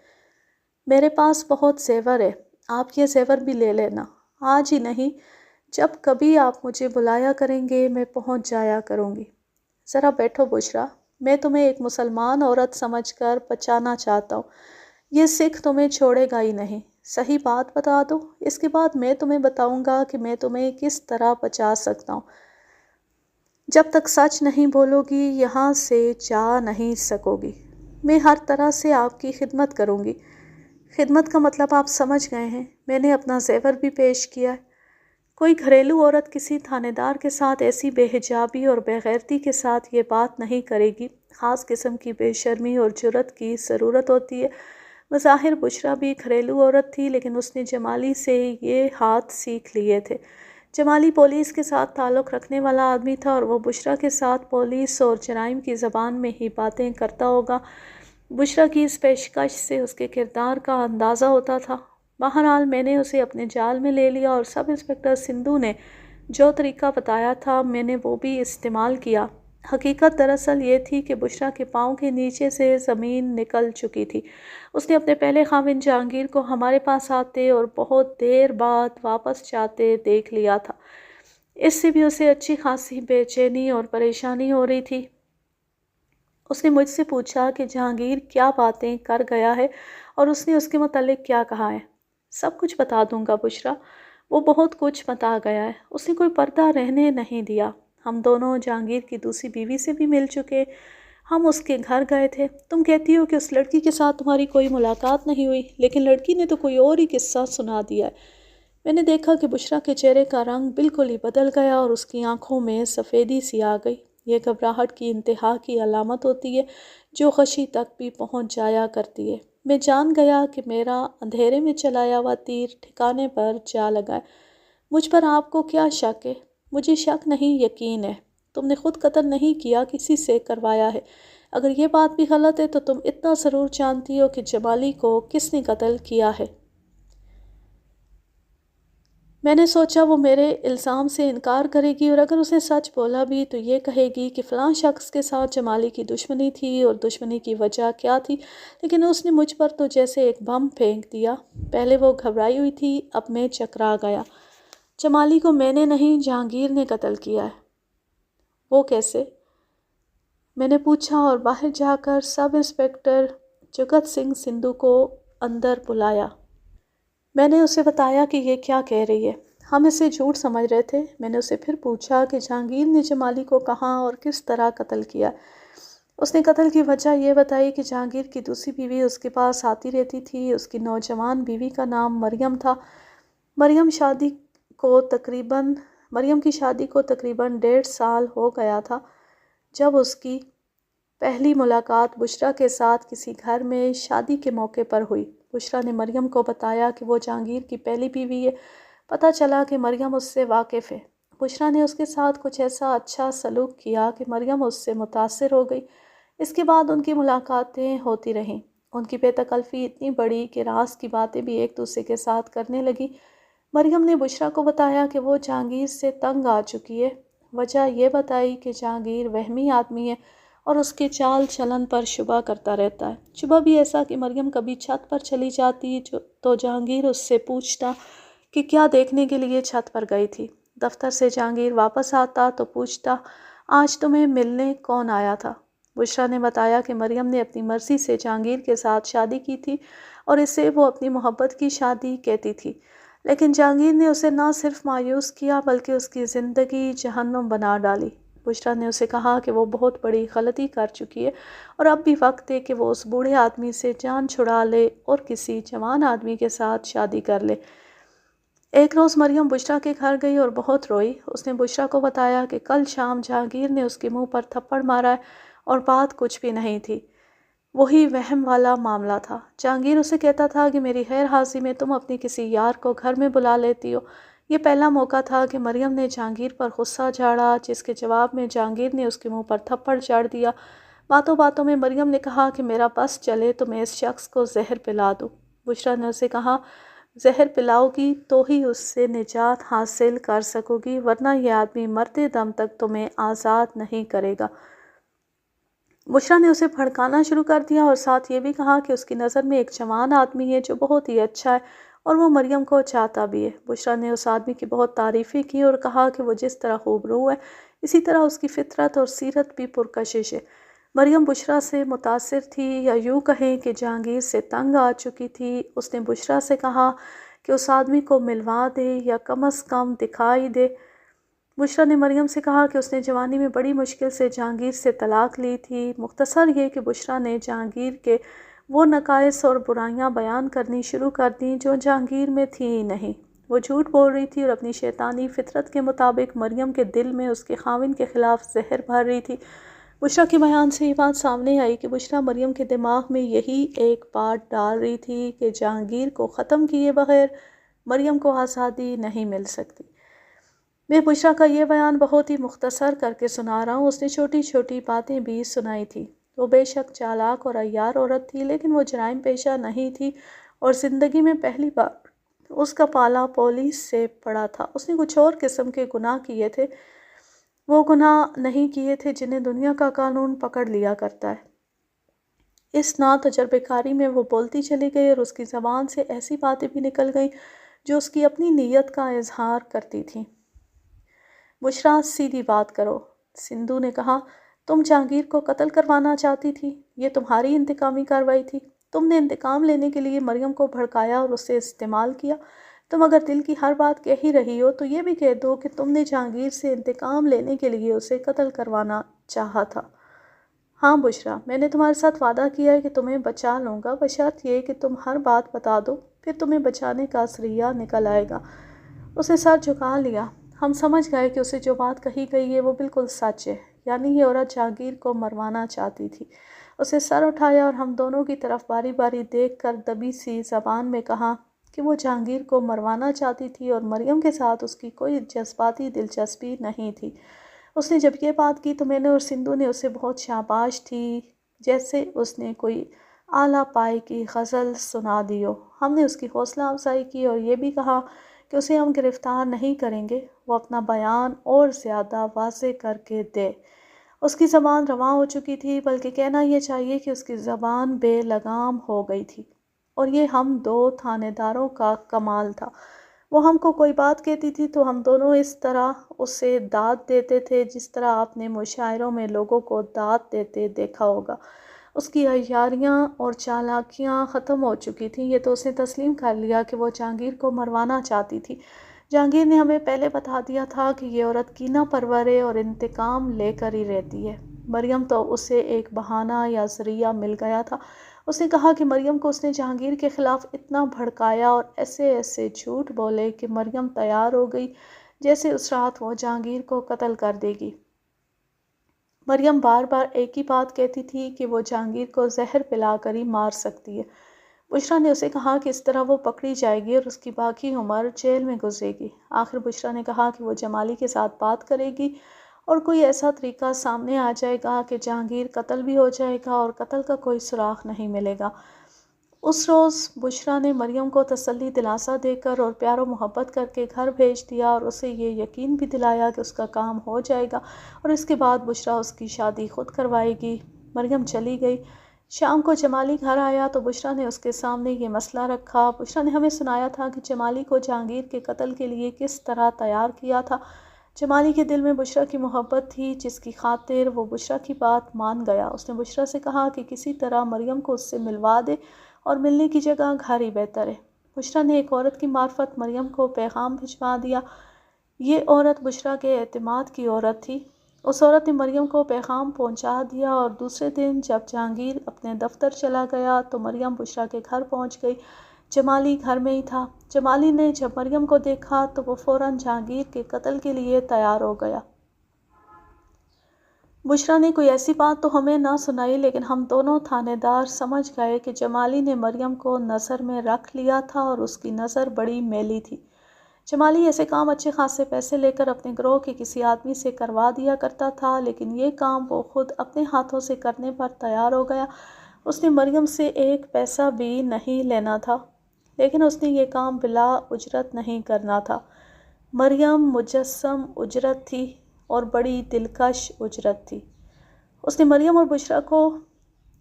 میرے پاس بہت زیور ہے، آپ یہ زیور بھی لے لینا۔ آج ہی نہیں، جب کبھی آپ مجھے بلایا کریں گے میں پہنچ جایا کروں گی۔ ذرا بیٹھو بشریٰ، میں تمہیں ایک مسلمان عورت سمجھ کر بچانا چاہتا ہوں۔ یہ سکھ تمہیں چھوڑے گا ہی نہیں۔ صحیح بات بتا دو، اس کے بعد میں تمہیں بتاؤں گا کہ میں تمہیں کس طرح بچا سکتا ہوں۔ جب تک سچ نہیں بولو گی یہاں سے جا نہیں سکو گی۔ میں ہر طرح سے آپ کی خدمت کروں گی۔ خدمت کا مطلب آپ سمجھ گئے ہیں۔ میں نے اپنا زیور بھی پیش کیا ہے۔ کوئی گھریلو عورت کسی تھانے دار کے ساتھ ایسی بے حجابی اور بے غیرتی کے ساتھ یہ بات نہیں کرے گی۔ خاص قسم کی بے شرمی اور جرأت کی ضرورت ہوتی ہے۔ بظاہر بشریٰ بھی گھریلو عورت تھی، لیکن اس نے جمالی سے یہ ہاتھ سیکھ لیے تھے۔ جمالی پولیس کے ساتھ تعلق رکھنے والا آدمی تھا اور وہ بشریٰ کے ساتھ پولیس اور جرائم کی زبان میں ہی باتیں کرتا ہوگا۔ بشریٰ کی اس پیشکش سے اس کے کردار کا اندازہ ہوتا تھا۔ بہرحال میں نے اسے اپنے جال میں لے لیا اور سب انسپکٹر سندھو نے جو طریقہ بتایا تھا میں نے وہ بھی استعمال کیا۔ حقیقت دراصل یہ تھی کہ بشریٰ کے پاؤں کے نیچے سے زمین نکل چکی تھی۔ اس نے اپنے پہلے خاوند جہانگیر کو ہمارے پاس آتے اور بہت دیر بعد واپس جاتے دیکھ لیا تھا۔ اس سے بھی اسے اچھی خاصی بے چینی اور پریشانی ہو رہی تھی۔ اس نے مجھ سے پوچھا کہ جہانگیر کیا باتیں کر گیا ہے اور اس نے اس کے متعلق کیا کہا ہے۔ سب کچھ بتا دوں گا بشریٰ، وہ بہت کچھ بتا گیا ہے۔ اس نے کوئی پردہ رہنے نہیں دیا۔ ہم دونوں جہانگیر کی دوسری بیوی سے بھی مل چکے، ہم اس کے گھر گئے تھے۔ تم کہتی ہو کہ اس لڑکی کے ساتھ تمہاری کوئی ملاقات نہیں ہوئی، لیکن لڑکی نے تو کوئی اور ہی قصہ سنا دیا ہے۔ میں نے دیکھا کہ بشریٰ کے چہرے کا رنگ بالکل ہی بدل گیا اور اس کی آنکھوں میں سفیدی سی آ گئی۔ یہ گھبراہٹ کی انتہا کی علامت ہوتی ہے جو غشی تک بھی پہنچ جایا کرتی ہے۔ میں جان گیا کہ میرا اندھیرے میں چلایا ہوا تیر ٹھکانے پر جا لگا ہے۔ مجھ پر آپ کو کیا شک ہے؟ مجھے شک نہیں، یقین ہے۔ تم نے خود قتل نہیں کیا، کسی سے کروایا ہے۔ اگر یہ بات بھی غلط ہے تو تم اتنا ضرور جانتی ہو کہ جمالی کو کس نے قتل کیا ہے۔ میں نے سوچا وہ میرے الزام سے انکار کرے گی، اور اگر اس نے سچ بولا بھی تو یہ کہے گی کہ فلاں شخص کے ساتھ جمالی کی دشمنی تھی اور دشمنی کی وجہ کیا تھی، لیکن اس نے مجھ پر تو جیسے ایک بم پھینک دیا۔ پہلے وہ گھبرائی ہوئی تھی، اب میں چکرا گیا۔ جمالی کو میں نے نہیں، جہانگیر نے قتل کیا ہے۔ وہ کیسے؟ میں نے پوچھا اور باہر جا کر سب انسپکٹر جگت سنگھ سندھو کو اندر بلایا۔ میں نے اسے بتایا کہ یہ کیا کہہ رہی ہے، ہم اسے جھوٹ سمجھ رہے تھے۔ میں نے اسے پھر پوچھا کہ جہانگیر نے جمالی کو کہاں اور کس طرح قتل کیا۔ اس نے قتل کی وجہ یہ بتائی کہ جہانگیر کی دوسری بیوی اس کے پاس آتی رہتی تھی۔ اس کی نوجوان بیوی کا نام مریم تھا۔ مریم کی شادی کو تقریباً 1.5 سال ہو گیا تھا جب اس کی پہلی ملاقات بشریٰ کے ساتھ کسی گھر میں شادی کے موقع پر ہوئی۔ بشریٰ نے مریم کو بتایا کہ وہ جہانگیر کی پہلی بیوی ہے۔ پتہ چلا کہ مریم اس سے واقف ہے۔ بشریٰ نے اس کے ساتھ کچھ ایسا اچھا سلوک کیا کہ مریم اس سے متاثر ہو گئی۔ اس کے بعد ان کی ملاقاتیں ہوتی رہیں۔ ان کی بے تکلفی اتنی بڑی کہ راز کی باتیں بھی ایک دوسرے کے ساتھ کرنے لگی۔ مریم نے بشریٰ کو بتایا کہ وہ جہانگیر سے تنگ آ چکی ہے۔ وجہ یہ بتائی کہ جہانگیر وہمی آدمی ہے اور اس کے چال چلن پر شبہ کرتا رہتا ہے۔ شبہ بھی ایسا کہ مریم کبھی چھت پر چلی جاتی تو جہانگیر اس سے پوچھتا کہ کیا دیکھنے کے لیے چھت پر گئی تھی۔ دفتر سے جہانگیر واپس آتا تو پوچھتا آج تمہیں ملنے کون آیا تھا۔ بشریٰ نے بتایا کہ مریم نے اپنی مرضی سے جہانگیر کے ساتھ شادی کی تھی اور اسے وہ اپنی محبت کی شادی کہتی تھی، لیکن جہانگیر نے اسے نہ صرف مایوس کیا بلکہ اس کی زندگی جہنم بنا ڈالی۔ بشریٰ نے اسے کہا کہ وہ بہت بڑی غلطی کر چکی ہے اور اب بھی وقت ہے کہ وہ اس بوڑھے آدمی سے جان چھڑا لے اور کسی جوان آدمی کے ساتھ شادی کر لے۔ ایک روز مریم بشریٰ کے گھر گئی اور بہت روئی۔ اس نے بشریٰ کو بتایا کہ کل شام جہانگیر نے اس کے منہ پر تھپڑ مارا ہے اور بات کچھ بھی نہیں تھی، وہی وہم والا معاملہ تھا۔ جہانگیر اسے کہتا تھا کہ میری غیر حاضری میں تم اپنی کسی یار کو گھر میں بلا لیتی ہو۔ یہ پہلا موقع تھا کہ مریم نے جہانگیر پر غصہ جھاڑا، جس کے جواب میں جہانگیر نے اس کے منہ پر تھپڑ جاڑ دیا۔ باتوں باتوں میں مریم نے کہا کہ میرا بس چلے تو میں اس شخص کو زہر پلا دوں۔ بشریٰ نے اسے کہا زہر پلاؤ گی تو ہی اس سے نجات حاصل کر سکو گی، ورنہ یہ آدمی مرتے دم تک تمہیں آزاد نہیں کرے گا۔ بشریٰ نے اسے بھڑکانا شروع کر دیا اور ساتھ یہ بھی کہا کہ اس کی نظر میں ایک جوان آدمی ہے جو بہت ہی اچھا ہے اور وہ مریم کو چاہتا بھی ہے۔ بشریٰ نے اس آدمی کی بہت تعریفیں کی اور کہا کہ وہ جس طرح خوبرو ہے اسی طرح اس کی فطرت اور سیرت بھی پرکشش ہے۔ مریم بشریٰ سے متاثر تھی، یا یوں کہیں کہ جہانگیر سے تنگ آ چکی تھی۔ اس نے بشریٰ سے کہا کہ اس آدمی کو ملوا دے یا کم از کم دکھائی دے۔ بشریٰ نے مریم سے کہا کہ اس نے جوانی میں بڑی مشکل سے جہانگیر سے طلاق لی تھی۔ مختصر یہ کہ بشریٰ نے جہانگیر کے وہ نقائص اور برائیاں بیان کرنی شروع کر دیں جو جہانگیر میں تھیں ہی نہیں۔ وہ جھوٹ بول رہی تھی اور اپنی شیطانی فطرت کے مطابق مریم کے دل میں اس کے خاوند کے خلاف زہر بھر رہی تھی۔ بشریٰ کے بیان سے یہ بات سامنے آئی کہ بشریٰ مریم کے دماغ میں یہی ایک بات ڈال رہی تھی کہ جہانگیر کو ختم کیے بغیر مریم کو آزادی نہیں مل سکتی۔ میں بشریٰ کا یہ بیان بہت ہی مختصر کر کے سنا رہا ہوں۔ اس نے چھوٹی چھوٹی باتیں بھی سنائی تھی۔ وہ بے شک چالاک اور عیار عورت تھی، لیکن وہ جرائم پیشہ نہیں تھی اور زندگی میں پہلی بار اس کا پالا پولیس سے پڑا تھا، اس نے کچھ اور قسم کے گناہ کیے تھے، وہ گناہ نہیں کیے تھے جنہیں دنیا کا قانون پکڑ لیا کرتا ہے۔ اس نا تجربے کاری میں وہ بولتی چلی گئی اور اس کی زبان سے ایسی باتیں بھی نکل گئیں جو اس کی اپنی نیت کا اظہار کرتی تھیں۔ بشریٰ سیدھی بات کرو، سندھو نے کہا، تم جہانگیر کو قتل کروانا چاہتی تھی، یہ تمہاری انتقامی کارروائی تھی، تم نے انتقام لینے کے لیے مریم کو بھڑکایا اور اسے استعمال کیا۔ تم اگر دل کی ہر بات کہہ ہی رہی ہو تو یہ بھی کہہ دو کہ تم نے جہانگیر سے انتقام لینے کے لیے اسے قتل کروانا چاہا تھا۔ ہاں بشریٰ، میں نے تمہارے ساتھ وعدہ کیا ہے کہ تمہیں بچا لوں گا، بشرط یہ کہ تم ہر بات بتا دو، پھر تمہیں بچانے کا ذریعہ نکل آئے گا۔ اس نے سر جھکا لیا۔ ہم سمجھ گئے کہ اسے جو بات کہی گئی ہے وہ بالکل سچ ہے، یعنی یہ عورت جہانگیر کو مروانا چاہتی تھی۔ اس نے سر اٹھایا اور ہم دونوں کی طرف باری باری دیکھ کر دبی سی زبان میں کہا کہ وہ جہانگیر کو مروانا چاہتی تھی اور مریم کے ساتھ اس کی کوئی جذباتی دلچسپی نہیں تھی۔ اس نے جب یہ بات کی تو میں نے اور سندھو نے اسے بہت شاباش تھی، جیسے اس نے کوئی اعلیٰ پائے کی غزل سنا دی ہو۔ ہم نے اس کی حوصلہ افزائی کی اور یہ بھی کہا کہ اسے ہم گرفتار نہیں کریں گے، وہ اپنا بیان اور زیادہ واضح کر کے دے۔ اس کی زبان رواں ہو چکی تھی، بلکہ کہنا یہ چاہیے کہ اس کی زبان بے لگام ہو گئی تھی، اور یہ ہم دو تھانے داروں کا کمال تھا۔ وہ ہم کو کوئی بات کہتی تھی تو ہم دونوں اس طرح اسے داد دیتے تھے جس طرح آپ نے مشاعروں میں لوگوں کو داد دیتے دیکھا ہوگا۔ اس کی عیاریاں اور چالاکیاں ختم ہو چکی تھیں، یہ تو اس نے تسلیم کر لیا کہ وہ جہانگیر کو مروانا چاہتی تھی۔ جہانگیر نے ہمیں پہلے بتا دیا تھا کہ یہ عورت کینہ پرور ہے اور انتقام لے کر ہی رہتی ہے۔ مریم تو اسے ایک بہانہ یا ذریعہ مل گیا تھا۔ اس نے کہا کہ مریم کو اس نے جہانگیر کے خلاف اتنا بھڑکایا اور ایسے ایسے جھوٹ بولے کہ مریم تیار ہو گئی جیسے اس رات وہ جہانگیر کو قتل کر دے گی۔ مریم بار بار ایک ہی بات کہتی تھی کہ وہ جہانگیر کو زہر پلا کر ہی مار سکتی ہے۔ بشریٰ نے اسے کہا کہ اس طرح وہ پکڑی جائے گی اور اس کی باقی عمر جیل میں گزرے گی۔ آخر بشریٰ نے کہا کہ وہ جمالی کے ساتھ بات کرے گی اور کوئی ایسا طریقہ سامنے آ جائے گا کہ جہانگیر قتل بھی ہو جائے گا اور قتل کا کوئی سراغ نہیں ملے گا۔ اس روز بشریٰ نے مریم کو تسلی دلاسا دے کر اور پیار و محبت کر کے گھر بھیج دیا اور اسے یہ یقین بھی دلایا کہ اس کا کام ہو جائے گا اور اس کے بعد بشریٰ اس کی شادی خود کروائے گی۔ مریم چلی گئی۔ شام کو جمالی گھر آیا تو بشریٰ نے اس کے سامنے یہ مسئلہ رکھا۔ بشریٰ نے ہمیں سنایا تھا کہ جمالی کو جہانگیر کے قتل کے لیے کس طرح تیار کیا تھا۔ جمالی کے دل میں بشریٰ کی محبت تھی جس کی خاطر وہ بشریٰ کی بات مان گیا۔ اس نے بشریٰ سے کہا کہ کسی طرح مریم کو اس سے ملوا دے اور ملنے کی جگہ گھر ہی بہتر ہے۔ بشریٰ نے ایک عورت کی معرفت مریم کو پیغام بھجوا دیا۔ یہ عورت بشریٰ کے اعتماد کی عورت تھی۔ اس عورت نے مریم کو پیغام پہنچا دیا اور دوسرے دن جب جہانگیر اپنے دفتر چلا گیا تو مریم بشریٰ کے گھر پہنچ گئی۔ جمالی گھر میں ہی تھا۔ جمالی نے جب مریم کو دیکھا تو وہ فوراً جہانگیر کے قتل کے لیے تیار ہو گیا۔ بشریٰ نے کوئی ایسی بات تو ہمیں نہ سنائی، لیکن ہم دونوں تھانے دار سمجھ گئے کہ جمالی نے مریم کو نظر میں رکھ لیا تھا اور اس کی نظر بڑی میلی تھی۔ جمالی ایسے کام اچھے خاصے پیسے لے کر اپنے گروہ کے کسی آدمی سے کروا دیا کرتا تھا، لیکن یہ کام وہ خود اپنے ہاتھوں سے کرنے پر تیار ہو گیا۔ اس نے مریم سے ایک پیسہ بھی نہیں لینا تھا، لیکن اس نے یہ کام بلا اجرت نہیں کرنا تھا۔ مریم مجسم اجرت تھی اور بڑی دلکش اجرت تھی۔ اس نے مریم اور بشریٰ کو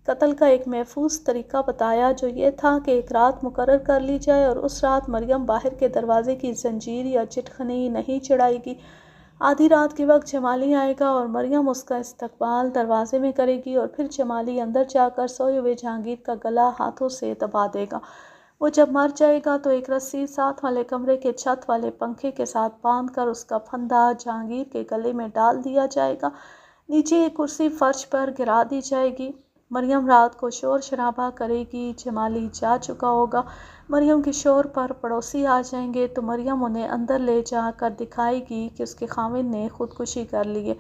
قتل کا ایک محفوظ طریقہ بتایا جو یہ تھا کہ ایک رات مقرر کر لی جائے اور اس رات مریم باہر کے دروازے کی زنجیر یا چٹخنی نہیں چڑھائے گی۔ آدھی رات کے وقت جمالی آئے گا اور مریم اس کا استقبال دروازے میں کرے گی اور پھر جمالی اندر جا کر سوئے ہوئے جہانگیر کا گلا ہاتھوں سے دبا دے گا۔ وہ جب مر جائے گا تو ایک رسی ساتھ والے کمرے کے چھت والے پنکھے کے ساتھ باندھ کر اس کا پھندا جہانگیر کے گلے میں ڈال دیا جائے گا۔ نیچے ایک کرسی فرش پر گرا دی جائے گی۔ مریم رات کو شور شرابہ کرے گی۔ جمالی جا چکا ہوگا۔ مریم کے شور پر پڑوسی آ جائیں گے تو مریم انہیں اندر لے جا کر دکھائے گی کہ اس کے خاوند نے خودکشی کر لی ہے۔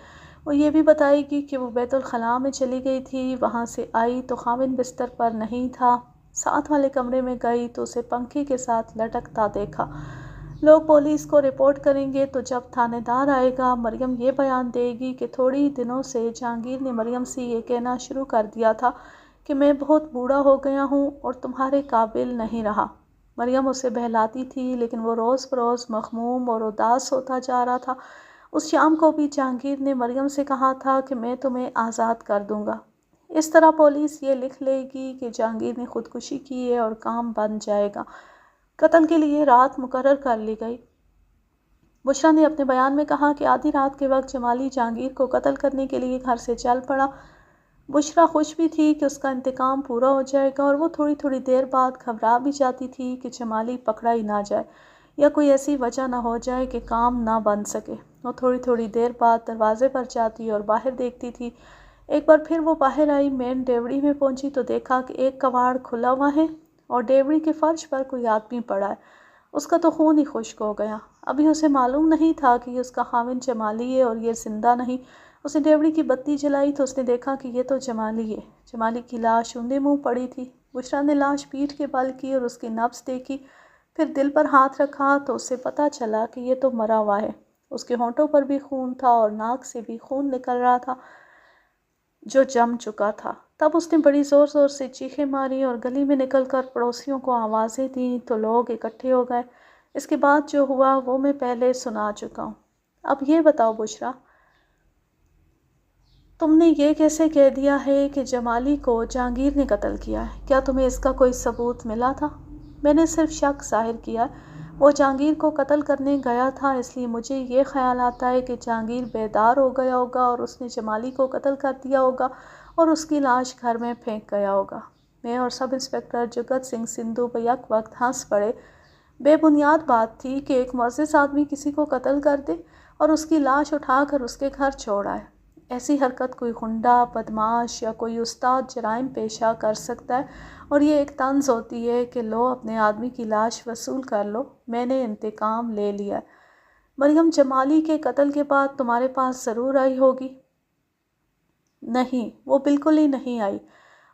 وہ یہ بھی بتائے گی کہ وہ بیت الخلاء میں چلی گئی تھی، وہاں سے آئی تو خاوند بستر پر نہیں تھا، ساتھ والے کمرے میں گئی تو اسے پنکھے کے ساتھ لٹکتا دیکھا۔ لوگ پولیس کو رپورٹ کریں گے تو جب تھانے دار آئے گا مریم یہ بیان دے گی کہ تھوڑی دنوں سے جہانگیر نے مریم سے یہ کہنا شروع کر دیا تھا کہ میں بہت بوڑھا ہو گیا ہوں اور تمہارے قابل نہیں رہا۔ مریم اسے بہلاتی تھی، لیکن وہ روز بروز مغموم اور اداس ہوتا جا رہا تھا۔ اس شام کو بھی جہانگیر نے مریم سے کہا تھا کہ میں تمہیں آزاد کر دوں گا۔ اس طرح پولیس یہ لکھ لے گی کہ جہانگیر نے خودکشی کی ہے اور کام بن جائے گا۔ قتل کے لیے رات مقرر کر لی گئی۔ بشریٰ نے اپنے بیان میں کہا کہ آدھی رات کے وقت جمالی جہانگیر کو قتل کرنے کے لیے گھر سے چل پڑا۔ بشریٰ خوش بھی تھی کہ اس کا انتقام پورا ہو جائے گا، اور وہ تھوڑی تھوڑی دیر بعد گھبرا بھی جاتی تھی کہ جمالی پکڑا ہی نہ جائے یا کوئی ایسی وجہ نہ ہو جائے کہ کام نہ بن سکے۔ وہ تھوڑی تھوڑی دیر بعد دروازے پر جاتی اور باہر دیکھتی تھی۔ ایک بار پھر وہ باہر آئی، مین ڈیوڑی میں پہنچی تو دیکھا کہ ایک کواڑ کھلا ہوا ہے اور ڈیوڑی کے فرش پر کوئی آدمی پڑا ہے۔ اس کا تو خون ہی خشک ہو گیا۔ ابھی اسے معلوم نہیں تھا کہ یہ اس کا خاوند جمالی ہے اور یہ زندہ نہیں۔ اس نے ڈیوڑی کی بتی جلائی تو اس نے دیکھا کہ یہ تو جمالی ہے۔ جمالی کی لاش اوندے منہ پڑی تھی۔ بشریٰ نے لاش پیٹھ کے بل کی اور اس کی نبض دیکھی، پھر دل پر ہاتھ رکھا تو اسے پتہ چلا کہ یہ تو مرا ہوا ہے۔ اس کے ہونٹوں پر بھی خون تھا اور ناک سے بھی خون نکل رہا تھا جو جم چکا تھا۔ تب اس نے بڑی زور زور سے چیخیں ماری اور گلی میں نکل کر پڑوسیوں کو آوازیں دیں تو لوگ اکٹھے ہو گئے۔ اس کے بعد جو ہوا وہ میں پہلے سنا چکا ہوں۔ اب یہ بتاؤ بشریٰ، تم نے یہ کیسے کہہ دیا ہے کہ جمالی کو جہانگیر نے قتل کیا ہے؟ کیا تمہیں اس کا کوئی ثبوت ملا تھا؟ میں نے صرف شک ظاہر کیا۔ وہ جہانگیر کو قتل کرنے گیا تھا، اس لیے مجھے یہ خیال آتا ہے کہ جہانگیر بیدار ہو گیا ہوگا اور اس نے جمالی کو قتل کر دیا ہوگا اور اس کی لاش گھر میں پھینک گیا ہوگا۔ میں اور سب انسپکٹر جگت سنگھ سندھو بیک وقت ہنس پڑے۔ بے بنیاد بات تھی کہ ایک معزز آدمی کسی کو قتل کر دے اور اس کی لاش اٹھا کر اس کے گھر چھوڑ آئے۔ ایسی حرکت کوئی غنڈہ، بدمعاش یا کوئی استاد جرائم پیشہ کر سکتا ہے، اور یہ ایک طنز ہوتی ہے کہ لو اپنے آدمی کی لاش وصول کر لو، میں نے انتقام لے لیا ہے۔ مریم جمالی کے قتل کے بعد تمہارے پاس ضرور آئی ہوگی۔ نہیں، وہ بالکل ہی نہیں آئی۔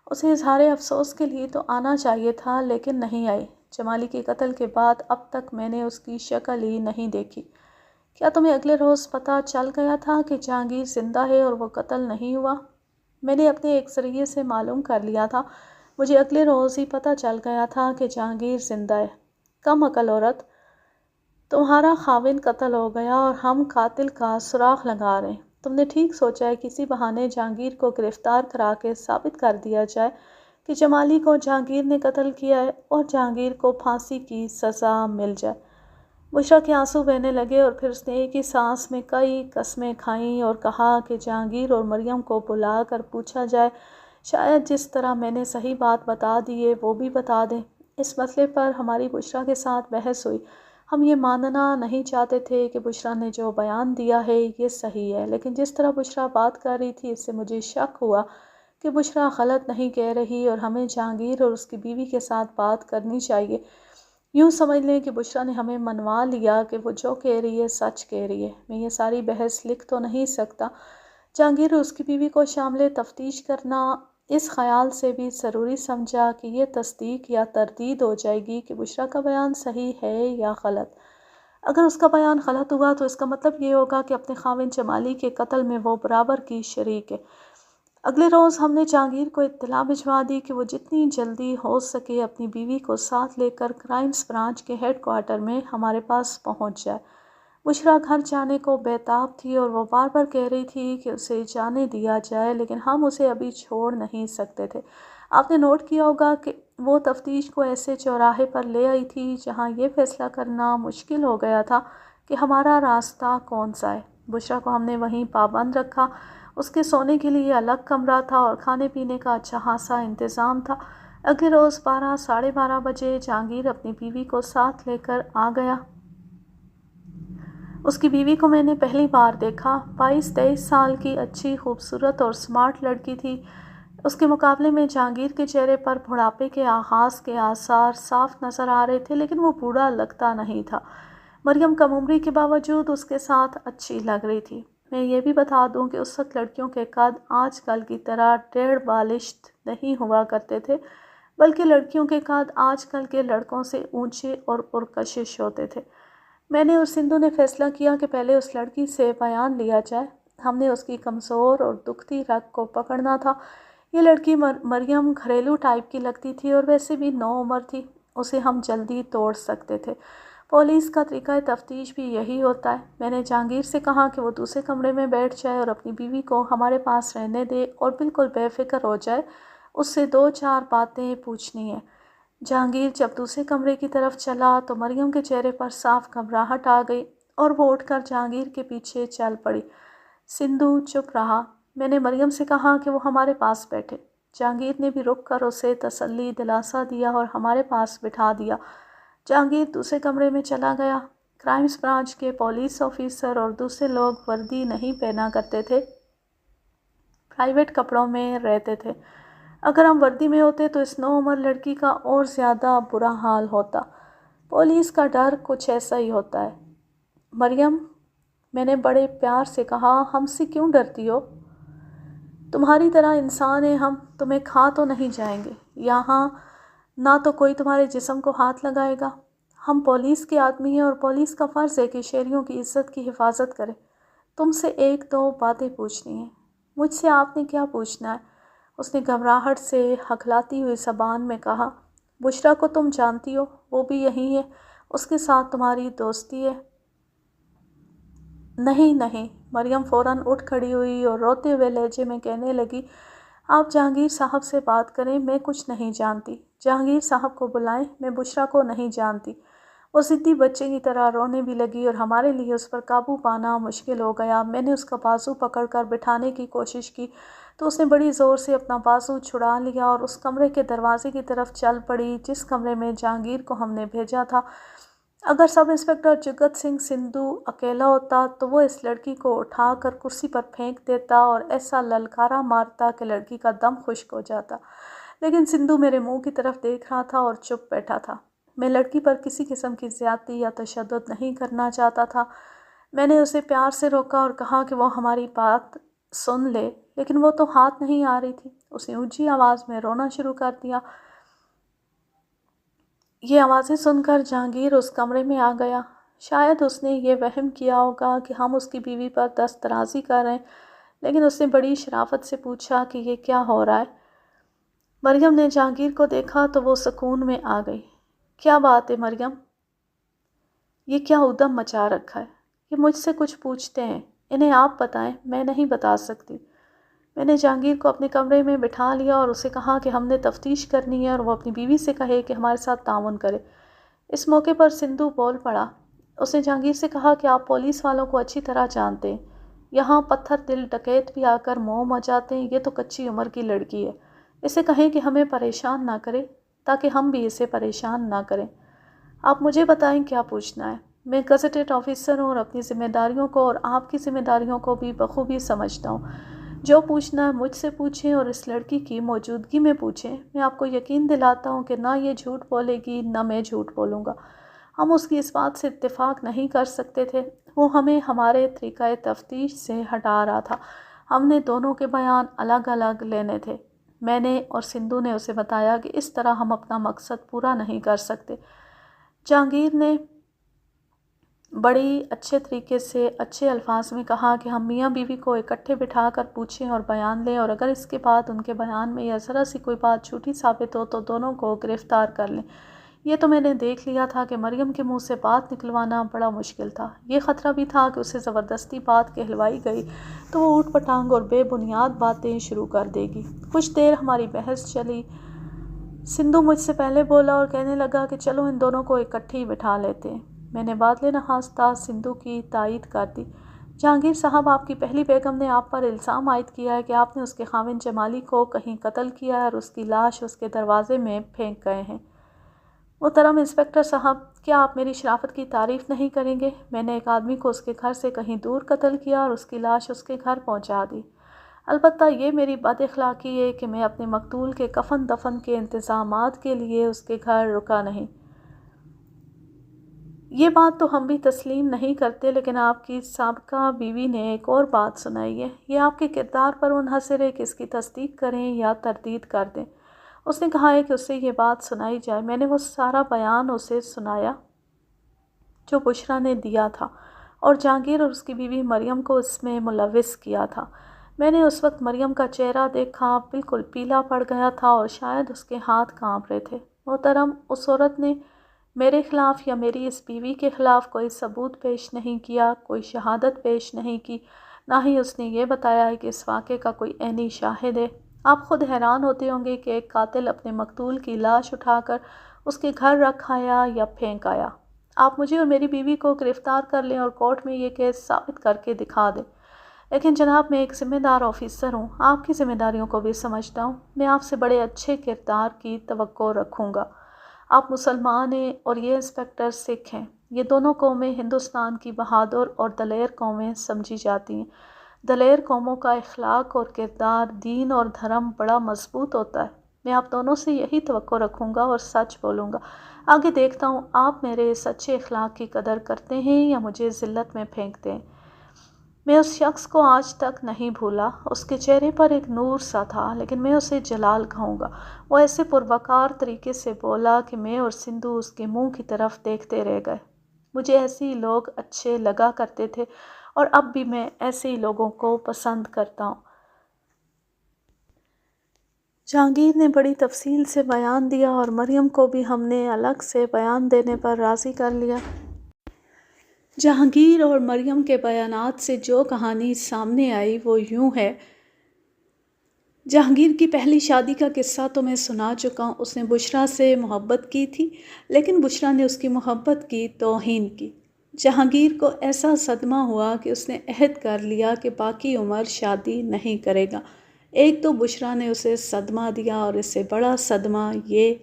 اسے اظہار افسوس کے لیے تو آنا چاہیے تھا، لیکن نہیں آئی۔ جمالی کے قتل کے بعد اب تک میں نے اس کی شکل ہی نہیں دیکھی۔ کیا تمہیں اگلے روز پتہ چل گیا تھا کہ جہانگیر زندہ ہے اور وہ قتل نہیں ہوا؟ میں نے اپنے ایک ذریعے سے معلوم کر لیا تھا۔ مجھے اگلے روز ہی پتہ چل گیا تھا کہ جہانگیر زندہ ہے۔ کم عقل عورت، تمہارا خاوند قتل ہو گیا اور ہم قاتل کا سراغ لگا رہے ہیں۔ تم نے ٹھیک سوچا ہے، کسی بہانے جہانگیر کو گرفتار کرا کے ثابت کر دیا جائے کہ جمالی کو جہانگیر نے قتل کیا ہے اور جہانگیر کو پھانسی کی سزا مل جائے۔ بشریٰ کے آنسو بہنے لگے اور پھر اس نے ایک ہی سانس میں کئی قسمیں کھائیں اور کہا کہ جہانگیر اور مریم کو بلا کر پوچھا جائے، شاید جس طرح میں نے صحیح بات بتا دی ہے وہ بھی بتا دیں۔ اس مسئلے پر ہماری بشریٰ کے ساتھ بحث ہوئی۔ ہم یہ ماننا نہیں چاہتے تھے کہ بشریٰ نے جو بیان دیا ہے یہ صحیح ہے، لیکن جس طرح بشریٰ بات کر رہی تھی اس سے مجھے شک ہوا کہ بشریٰ غلط نہیں کہہ رہی اور ہمیں جہانگیر اور اس کی بیوی کے ساتھ بات کرنی چاہیے۔ یوں سمجھ لیں کہ بشریٰ نے ہمیں منوا لیا کہ وہ جو کہہ رہی ہے سچ کہہ رہی ہے۔ میں یہ ساری بحث لکھ تو نہیں سکتا۔ جہانگیر اور اس کی بیوی کو شامل تفتیش کرنا اس خیال سے بھی ضروری سمجھا کہ یہ تصدیق یا تردید ہو جائے گی کہ بشریٰ کا بیان صحیح ہے یا غلط۔ اگر اس کا بیان غلط ہوا تو اس کا مطلب یہ ہوگا کہ اپنے خاوند جمالی کے قتل میں وہ برابر کی شریک ہے۔ اگلے روز ہم نے جہانگیر کو اطلاع بھجوا دی کہ وہ جتنی جلدی ہو سکے اپنی بیوی کو ساتھ لے کر کرائمز برانچ کے ہیڈ کوارٹر میں ہمارے پاس پہنچ جائے۔ بشریٰ گھر جانے کو بیتاب تھی اور وہ بار بار کہہ رہی تھی کہ اسے جانے دیا جائے، لیکن ہم اسے ابھی چھوڑ نہیں سکتے تھے۔ آپ نے نوٹ کیا ہوگا کہ وہ تفتیش کو ایسے چوراہے پر لے آئی تھی جہاں یہ فیصلہ کرنا مشکل ہو گیا تھا کہ ہمارا راستہ کون سا ہے۔ بشریٰ کو ہم نے وہیں پابند رکھا۔ اس کے سونے کے لیے الگ کمرہ تھا اور کھانے پینے کا اچھا خاصا انتظام تھا۔ اگلے روز 12 ساڑھے 12 بجے جہانگیر اپنی بیوی کو ساتھ لے کر آ گیا۔ اس کی بیوی کو میں نے پہلی بار دیکھا۔ 22-23 سال کی اچھی خوبصورت اور سمارٹ لڑکی تھی۔ اس کے مقابلے میں جہانگیر کے چہرے پر بڑھاپے کے آغاز کے آثار صاف نظر آ رہے تھے، لیکن وہ بوڑھا لگتا نہیں تھا۔ مریم کم عمری کے باوجود اس کے ساتھ اچھی لگ رہی تھی۔ میں یہ بھی بتا دوں کہ اس وقت لڑکیوں کے قد آج کل کی طرح ٹیڑھ بالشت نہیں ہوا کرتے تھے، بلکہ لڑکیوں کے قد آج کل کے لڑکوں سے اونچے اور پرکشش ہوتے تھے۔ میں نے اور سندھو نے فیصلہ کیا کہ پہلے اس لڑکی سے بیان لیا جائے۔ ہم نے اس کی کمزور اور دکھتی رگ کو پکڑنا تھا۔ یہ لڑکی مریم گھریلو ٹائپ کی لگتی تھی اور ویسے بھی نو عمر تھی۔ اسے ہم جلدی توڑ سکتے تھے۔ پولیس کا طریقہ تفتیش بھی یہی ہوتا ہے۔ میں نے جہانگیر سے کہا کہ وہ دوسرے کمرے میں بیٹھ جائے اور اپنی بیوی کو ہمارے پاس رہنے دے اور بالکل بے فکر ہو جائے، اس سے 2-4 باتیں پوچھنی ہیں۔ جہانگیر جب دوسرے کمرے کی طرف چلا تو مریم کے چہرے پر صاف گھبراہٹ آ گئی اور وہ اٹھ کر جہانگیر کے پیچھے چل پڑی۔ سندھو چپ رہا۔ میں نے مریم سے کہا کہ وہ ہمارے پاس بیٹھے۔ جہانگیر نے بھی رک کر اسے تسلی دلاسا دیا اور ہمارے پاس بٹھا دیا۔ جہانگیر دوسرے کمرے میں چلا گیا۔ کرائمز برانچ کے پولیس آفیسر اور دوسرے لوگ وردی نہیں پہنا کرتے تھے، پرائیویٹ کپڑوں میں رہتے تھے۔ اگر ہم وردی میں ہوتے تو اس نوعمر لڑکی کا اور زیادہ برا حال ہوتا۔ پولیس کا ڈر کچھ ایسا ہی ہوتا ہے۔ مریم، میں نے بڑے پیار سے کہا، ہم سے کیوں ڈرتی ہو؟ تمہاری طرح انسان ہیں ہم، تمہیں کھا تو نہیں جائیں گے۔ یہاں نہ تو کوئی تمہارے جسم کو ہاتھ لگائے گا۔ ہم پولیس کے آدمی ہیں اور پولیس کا فرض ہے کہ شہریوں کی عزت کی حفاظت کرے۔ تم سے 1-2 باتیں پوچھنی ہیں۔ مجھ سے آپ نے کیا پوچھنا ہے؟ اس نے گھبراہٹ سے ہکلاتی ہوئی زبان میں کہا۔ بشریٰ کو تم جانتی ہو، وہ بھی یہی ہے، اس کے ساتھ تمہاری دوستی ہے؟ نہیں۔ مریم فوراً اٹھ کھڑی ہوئی اور روتے ہوئے لہجے میں کہنے لگی، آپ جہانگیر صاحب سے بات کریں، میں کچھ نہیں جانتی۔ جہانگیر صاحب کو بلائیں، میں بشریٰ کو نہیں جانتی۔ وہ ضدی بچے کی طرح رونے بھی لگی اور ہمارے لیے اس پر قابو پانا مشکل ہو گیا۔ میں نے اس کا بازو پکڑ کر بٹھانے کی کوشش کی تو اس نے بڑی زور سے اپنا بازو چھڑا لیا اور اس کمرے کے دروازے کی طرف چل پڑی جس کمرے میں جہانگیر کو ہم نے بھیجا تھا۔ اگر سب انسپکٹر جگت سنگھ سندھو اکیلا ہوتا تو وہ اس لڑکی کو اٹھا کر کرسی پر پھینک دیتا اور ایسا للکارا مارتا کہ لڑکی کا دم خشک ہو جاتا، لیکن سندھو میرے منہ کی طرف دیکھ رہا تھا اور چپ بیٹھا تھا۔ میں لڑکی پر کسی قسم کی زیادتی یا تشدد نہیں کرنا چاہتا تھا۔ میں نے اسے پیار سے روکا اور کہا کہ وہ ہماری بات سن لے، لیکن وہ تو ہاتھ نہیں آ رہی تھی۔ اس نے اونچی آواز میں رونا شروع کر دیا۔ یہ آوازیں سن کر جہانگیر اس کمرے میں آ گیا۔ شاید اس نے یہ وہم کیا ہوگا کہ ہم اس کی بیوی پر دست درازی کر رہے ہیں، لیکن اس نے بڑی شرافت سے پوچھا کہ یہ کیا ہو رہا ہے؟ مریم نے جہانگیر کو دیکھا تو وہ سکون میں آ گئی۔ کیا بات ہے مریم؟ یہ کیا ادھم مچا رکھا ہے؟ یہ مجھ سے کچھ پوچھتے ہیں، انہیں آپ بتائیں، میں نہیں بتا سکتی۔ میں نے جہانگیر کو اپنے کمرے میں بٹھا لیا اور اسے کہا کہ ہم نے تفتیش کرنی ہے اور وہ اپنی بیوی سے کہے کہ ہمارے ساتھ تعاون کرے۔ اس موقع پر سندھو بول پڑا۔ اس نے جہانگیر سے کہا کہ آپ پولیس والوں کو اچھی طرح جانتے ہیں، یہاں پتھر دل ڈکیت بھی آ کر موم ہو جاتے ہیں، یہ تو کچی عمر کی لڑکی ہے، اسے کہیں کہ ہمیں پریشان نہ کرے تاکہ ہم بھی اسے پریشان نہ کریں۔ آپ مجھے بتائیں کیا پوچھنا ہے۔ میں گزٹڈ آفیسر ہوں اور اپنی ذمہ داریوں کو اور آپ کی ذمہ داریوں کو بھی بخوبی سمجھتا ہوں۔ جو پوچھنا ہے مجھ سے پوچھیں اور اس لڑکی کی موجودگی میں پوچھیں۔ میں آپ کو یقین دلاتا ہوں کہ نہ یہ جھوٹ بولے گی نہ میں جھوٹ بولوں گا۔ ہم اس کی اس بات سے اتفاق نہیں کر سکتے تھے، وہ ہمیں ہمارے طریقہ تفتیش سے ہٹا رہا تھا۔ ہم نے دونوں کے بیان الگ الگ لینے تھے۔ میں نے اور سندھو نے اسے بتایا کہ اس طرح ہم اپنا مقصد پورا نہیں کر سکتے۔ جہانگیر نے بڑی اچھے طریقے سے اچھے الفاظ میں کہا کہ ہم میاں بیوی کو اکٹھے بٹھا کر پوچھیں اور بیان لیں، اور اگر اس کے بعد ان کے بیان میں یا ذرا سی کوئی بات جھوٹی ثابت ہو تو دونوں کو گرفتار کر لیں۔ یہ تو میں نے دیکھ لیا تھا کہ مریم کے منہ سے بات نکلوانا بڑا مشکل تھا۔ یہ خطرہ بھی تھا کہ اسے زبردستی بات کہلوائی گئی تو وہ اوٹ پٹانگ اور بے بنیاد باتیں شروع کر دے گی۔ کچھ دیر ہماری بحث چلی۔ سندھو مجھ سے پہلے بولا اور کہنے لگا کہ چلو ان دونوں کو اکٹھے ہی بٹھا لیتے ہیں۔ میں نے بادل نخواستہ سندھو کی تائید کر دی۔ جہانگیر صاحب، آپ کی پہلی بیگم نے آپ پر الزام عائد کیا ہے کہ آپ نے اس کے خاوند جمالی کو کہیں قتل کیا ہے اور اس کی لاش اس کے دروازے میں پھینک گئے ہیں۔ محترم انسپکٹر صاحب، کیا آپ میری شرافت کی تعریف نہیں کریں گے؟ میں نے ایک آدمی کو اس کے گھر سے کہیں دور قتل کیا اور اس کی لاش اس کے گھر پہنچا دی۔ البتہ یہ میری بد اخلاقی ہے کہ میں اپنے مقتول کے کفن دفن کے انتظامات کے لیے اس کے گھر رکا نہیں۔ یہ بات تو ہم بھی تسلیم نہیں کرتے، لیکن آپ کی سابقہ بیوی نے ایک اور بات سنائی ہے۔ یہ آپ کے کردار پر منحصر ہے کہ اس کی تصدیق کریں یا تردید کر دیں۔ اس نے کہا ہے کہ اسے یہ بات سنائی جائے۔ میں نے وہ سارا بیان اسے سنایا جو بشریٰ نے دیا تھا اور جہانگیر اور اس کی بیوی مریم کو اس میں ملوث کیا تھا۔ میں نے اس وقت مریم کا چہرہ دیکھا، بالکل پیلا پڑ گیا تھا اور شاید اس کے ہاتھ کانپ رہے تھے۔ محترم، اس عورت نے میرے خلاف یا میری اس بیوی کے خلاف کوئی ثبوت پیش نہیں کیا، کوئی شہادت پیش نہیں کی، نہ ہی اس نے یہ بتایا ہے کہ اس واقعے کا کوئی عینی شاہد ہے۔ آپ خود حیران ہوتے ہوں گے کہ ایک قاتل اپنے مقتول کی لاش اٹھا کر اس کے گھر رکھ آیا یا پھینک آیا۔ آپ مجھے اور میری بیوی کو گرفتار کر لیں اور کورٹ میں یہ کیس ثابت کر کے دکھا دیں، لیکن جناب میں ایک ذمہ دار آفیسر ہوں، آپ کی ذمہ داریوں کو بھی سمجھتا ہوں، میں آپ سے بڑے اچھے کردار کی توقع رکھوں گا۔ آپ مسلمان ہیں اور یہ انسپکٹر سکھ ہیں، یہ دونوں قومیں ہندوستان کی بہادر اور دلیر قومیں سمجھی جاتی ہیں۔ دلیر قوموں کا اخلاق اور کردار، دین اور دھرم بڑا مضبوط ہوتا ہے۔ میں آپ دونوں سے یہی توقع رکھوں گا اور سچ بولوں گا۔ آگے دیکھتا ہوں آپ میرے سچے اخلاق کی قدر کرتے ہیں یا مجھے ذلت میں پھینکتے ہیں۔ میں اس شخص کو آج تک نہیں بھولا، اس کے چہرے پر ایک نور سا تھا، لیکن میں اسے جلال کہوں گا۔ وہ ایسے پروقار طریقے سے بولا کہ میں اور سندھو اس کے منہ کی طرف دیکھتے رہ گئے۔ مجھے ایسے ہی لوگ اچھے لگا کرتے تھے اور اب بھی میں ایسے ہی لوگوں کو پسند کرتا ہوں۔ جہانگیر نے بڑی تفصیل سے بیان دیا اور مریم کو بھی ہم نے الگ سے بیان دینے پر راضی کر لیا۔ جہانگیر اور مریم کے بیانات سے جو کہانی سامنے آئی وہ یوں ہے۔ جہانگیر کی پہلی شادی کا قصہ تو میں سنا چکا ہوں۔ اس نے بشریٰ سے محبت کی تھی، لیکن بشریٰ نے اس کی محبت کی توہین کی۔ جہانگیر کو ایسا صدمہ ہوا کہ اس نے عہد کر لیا کہ باقی عمر شادی نہیں کرے گا۔ ایک تو بشریٰ نے اسے صدمہ دیا اور اس سے بڑا صدمہ یہ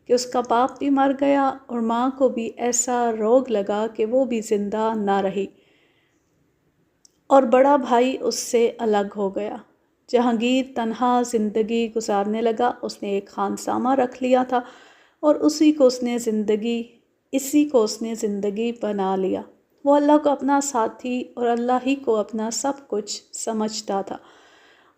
کہ اس کا باپ بھی مر گیا اور ماں کو بھی ایسا روگ لگا کہ وہ بھی زندہ نہ رہی اور بڑا بھائی اس سے الگ ہو گیا۔ جہانگیر تنہا زندگی گزارنے لگا۔ اس نے ایک خانسامہ رکھ لیا تھا اور اسی کو اس نے زندگی بنا لیا۔ وہ اللہ کو اپنا ساتھی اور اللہ ہی کو اپنا سب کچھ سمجھتا تھا۔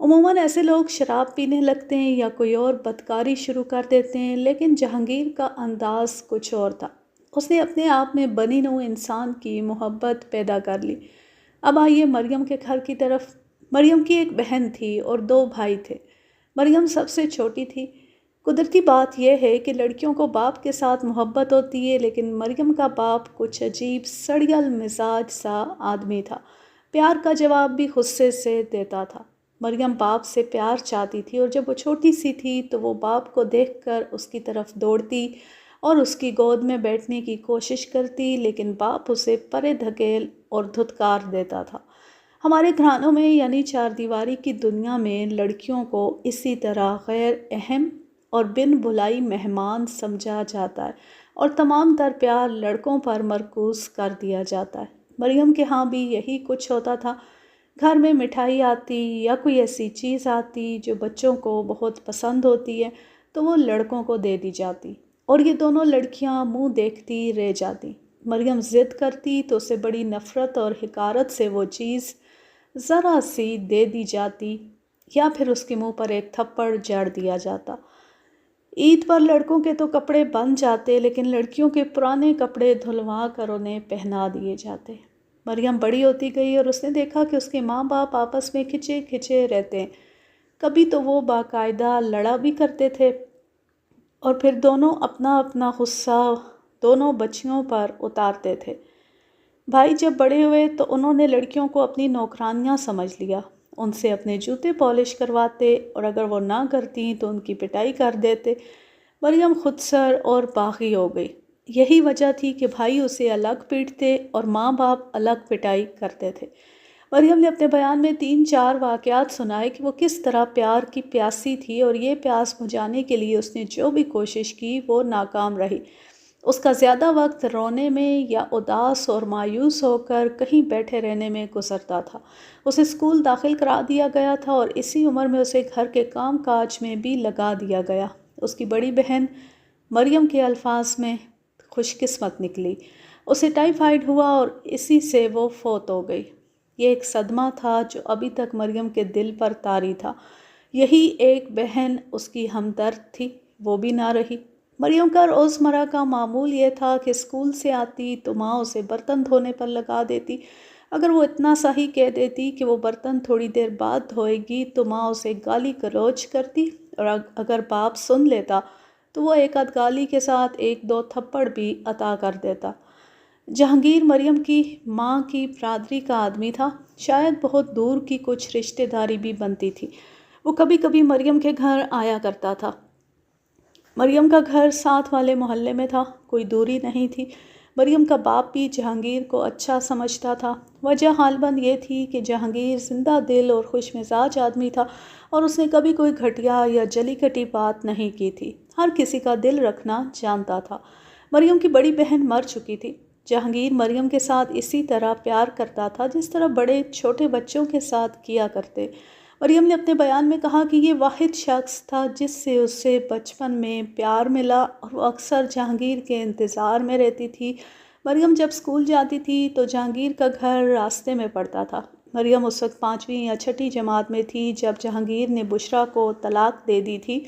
عموماً ایسے لوگ شراب پینے لگتے ہیں یا کوئی اور بدکاری شروع کر دیتے ہیں، لیکن جہانگیر کا انداز کچھ اور تھا۔ اس نے اپنے آپ میں بنی نوع انسان کی محبت پیدا کر لی۔ اب آئیے مریم کے گھر کی طرف۔ مریم کی ایک بہن تھی اور 2 بھائی تھے۔ مریم سب سے چھوٹی تھی۔ قدرتی بات یہ ہے کہ لڑکیوں کو باپ کے ساتھ محبت ہوتی ہے، لیکن مریم کا باپ کچھ عجیب سڑیل مزاج سا آدمی تھا۔ پیار کا جواب بھی غصے سے دیتا تھا۔ مریم باپ سے پیار چاہتی تھی اور جب وہ چھوٹی سی تھی تو وہ باپ کو دیکھ کر اس کی طرف دوڑتی اور اس کی گود میں بیٹھنے کی کوشش کرتی، لیکن باپ اسے پرے دھکیل اور دھتکار دیتا تھا۔ ہمارے گھرانوں میں یعنی 4 دیواری کی دنیا میں لڑکیوں کو اسی طرح غیر اہم اور بن بلائی مہمان سمجھا جاتا ہے اور تمام تر پیار لڑکوں پر مرکوز کر دیا جاتا ہے۔ مریم کے ہاں بھی یہی کچھ ہوتا تھا۔ گھر میں مٹھائی آتی یا کوئی ایسی چیز آتی جو بچوں کو بہت پسند ہوتی ہے تو وہ لڑکوں کو دے دی جاتی اور یہ دونوں لڑکیاں منہ دیکھتی رہ جاتی۔ مریم ضد کرتی تو اسے بڑی نفرت اور حقارت سے وہ چیز ذرا سی دے دی جاتی یا پھر اس کے منہ پر ایک تھپڑ جڑ دیا جاتا۔ عید پر لڑکوں کے تو کپڑے بن جاتے، لیکن لڑکیوں کے پرانے کپڑے دھلوا کر انہیں پہنا دیے جاتے۔ مریم بڑی ہوتی گئی اور اس نے دیکھا کہ اس کے ماں باپ آپس میں کھچے کھچے رہتے ہیں۔ کبھی تو وہ باقاعدہ لڑا بھی کرتے تھے اور پھر دونوں اپنا اپنا غصہ دونوں بچیوں پر اتارتے تھے۔ بھائی جب بڑے ہوئے تو انہوں نے لڑکیوں کو اپنی نوکرانیاں سمجھ لیا۔ ان سے اپنے جوتے پالش کرواتے اور اگر وہ نہ کرتی تو ان کی پٹائی کر دیتے۔ مریم خودسر اور باغی ہو گئی۔ یہی وجہ تھی کہ بھائی اسے الگ پیٹتے اور ماں باپ الگ پٹائی کرتے تھے۔ مریم نے اپنے بیان میں 3-4 واقعات سنائے کہ وہ کس طرح پیار کی پیاسی تھی اور یہ پیاس بجھانے کے لیے اس نے جو بھی کوشش کی وہ ناکام رہی۔ اس کا زیادہ وقت رونے میں یا اداس اور مایوس ہو کر کہیں بیٹھے رہنے میں گزرتا تھا۔ اسے اسکول داخل کرا دیا گیا تھا اور اسی عمر میں اسے گھر کے کام کاج میں بھی لگا دیا گیا۔ اس کی بڑی بہن مریم کے الفاظ میں خوش قسمت نکلی۔ اسے ٹائیفائیڈ ہوا اور اسی سے وہ فوت ہو گئی۔ یہ ایک صدمہ تھا جو ابھی تک مریم کے دل پر طاری تھا۔ یہی ایک بہن اس کی ہمدرد تھی، وہ بھی نہ رہی۔ مریم کا روزمرہ کا معمول یہ تھا کہ اسکول سے آتی تو ماں اسے برتن دھونے پر لگا دیتی۔ اگر وہ اتنا سا ہی کہہ دیتی کہ وہ برتن تھوڑی دیر بعد دھوئے گی تو ماں اسے گالی گلوچ کرتی اور اگر باپ سن لیتا تو وہ ایک آدھ گالی کے ساتھ ایک دو تھپڑ بھی عطا کر دیتا۔ جہانگیر مریم کی ماں کی برادری کا آدمی تھا، شاید بہت دور کی کچھ رشتہ داری بھی بنتی تھی۔ وہ کبھی کبھی مریم کے گھر آیا کرتا تھا۔ مریم کا گھر ساتھ والے محلے میں تھا، کوئی دوری نہیں تھی۔ مریم کا باپ بھی جہانگیر کو اچھا سمجھتا تھا۔ وجہ حال بند یہ تھی کہ جہانگیر زندہ دل اور خوش مزاج آدمی تھا اور اس نے کبھی کوئی گھٹیا یا جلی کٹی بات نہیں کی تھی، ہر کسی کا دل رکھنا جانتا تھا۔ مریم کی بڑی بہن مر چکی تھی۔ جہانگیر مریم کے ساتھ اسی طرح پیار کرتا تھا جس طرح بڑے چھوٹے بچوں کے ساتھ کیا کرتے۔ مریم نے اپنے بیان میں کہا کہ یہ واحد شخص تھا جس سے اسے بچپن میں پیار ملا اور وہ اکثر جہانگیر کے انتظار میں رہتی تھی۔ مریم جب اسکول جاتی تھی تو جہانگیر کا گھر راستے میں پڑتا تھا۔ مریم اس وقت 5ویں یا 6ٹھی جماعت میں تھی جب جہانگیر نے بشریٰ کو طلاق دے دی تھی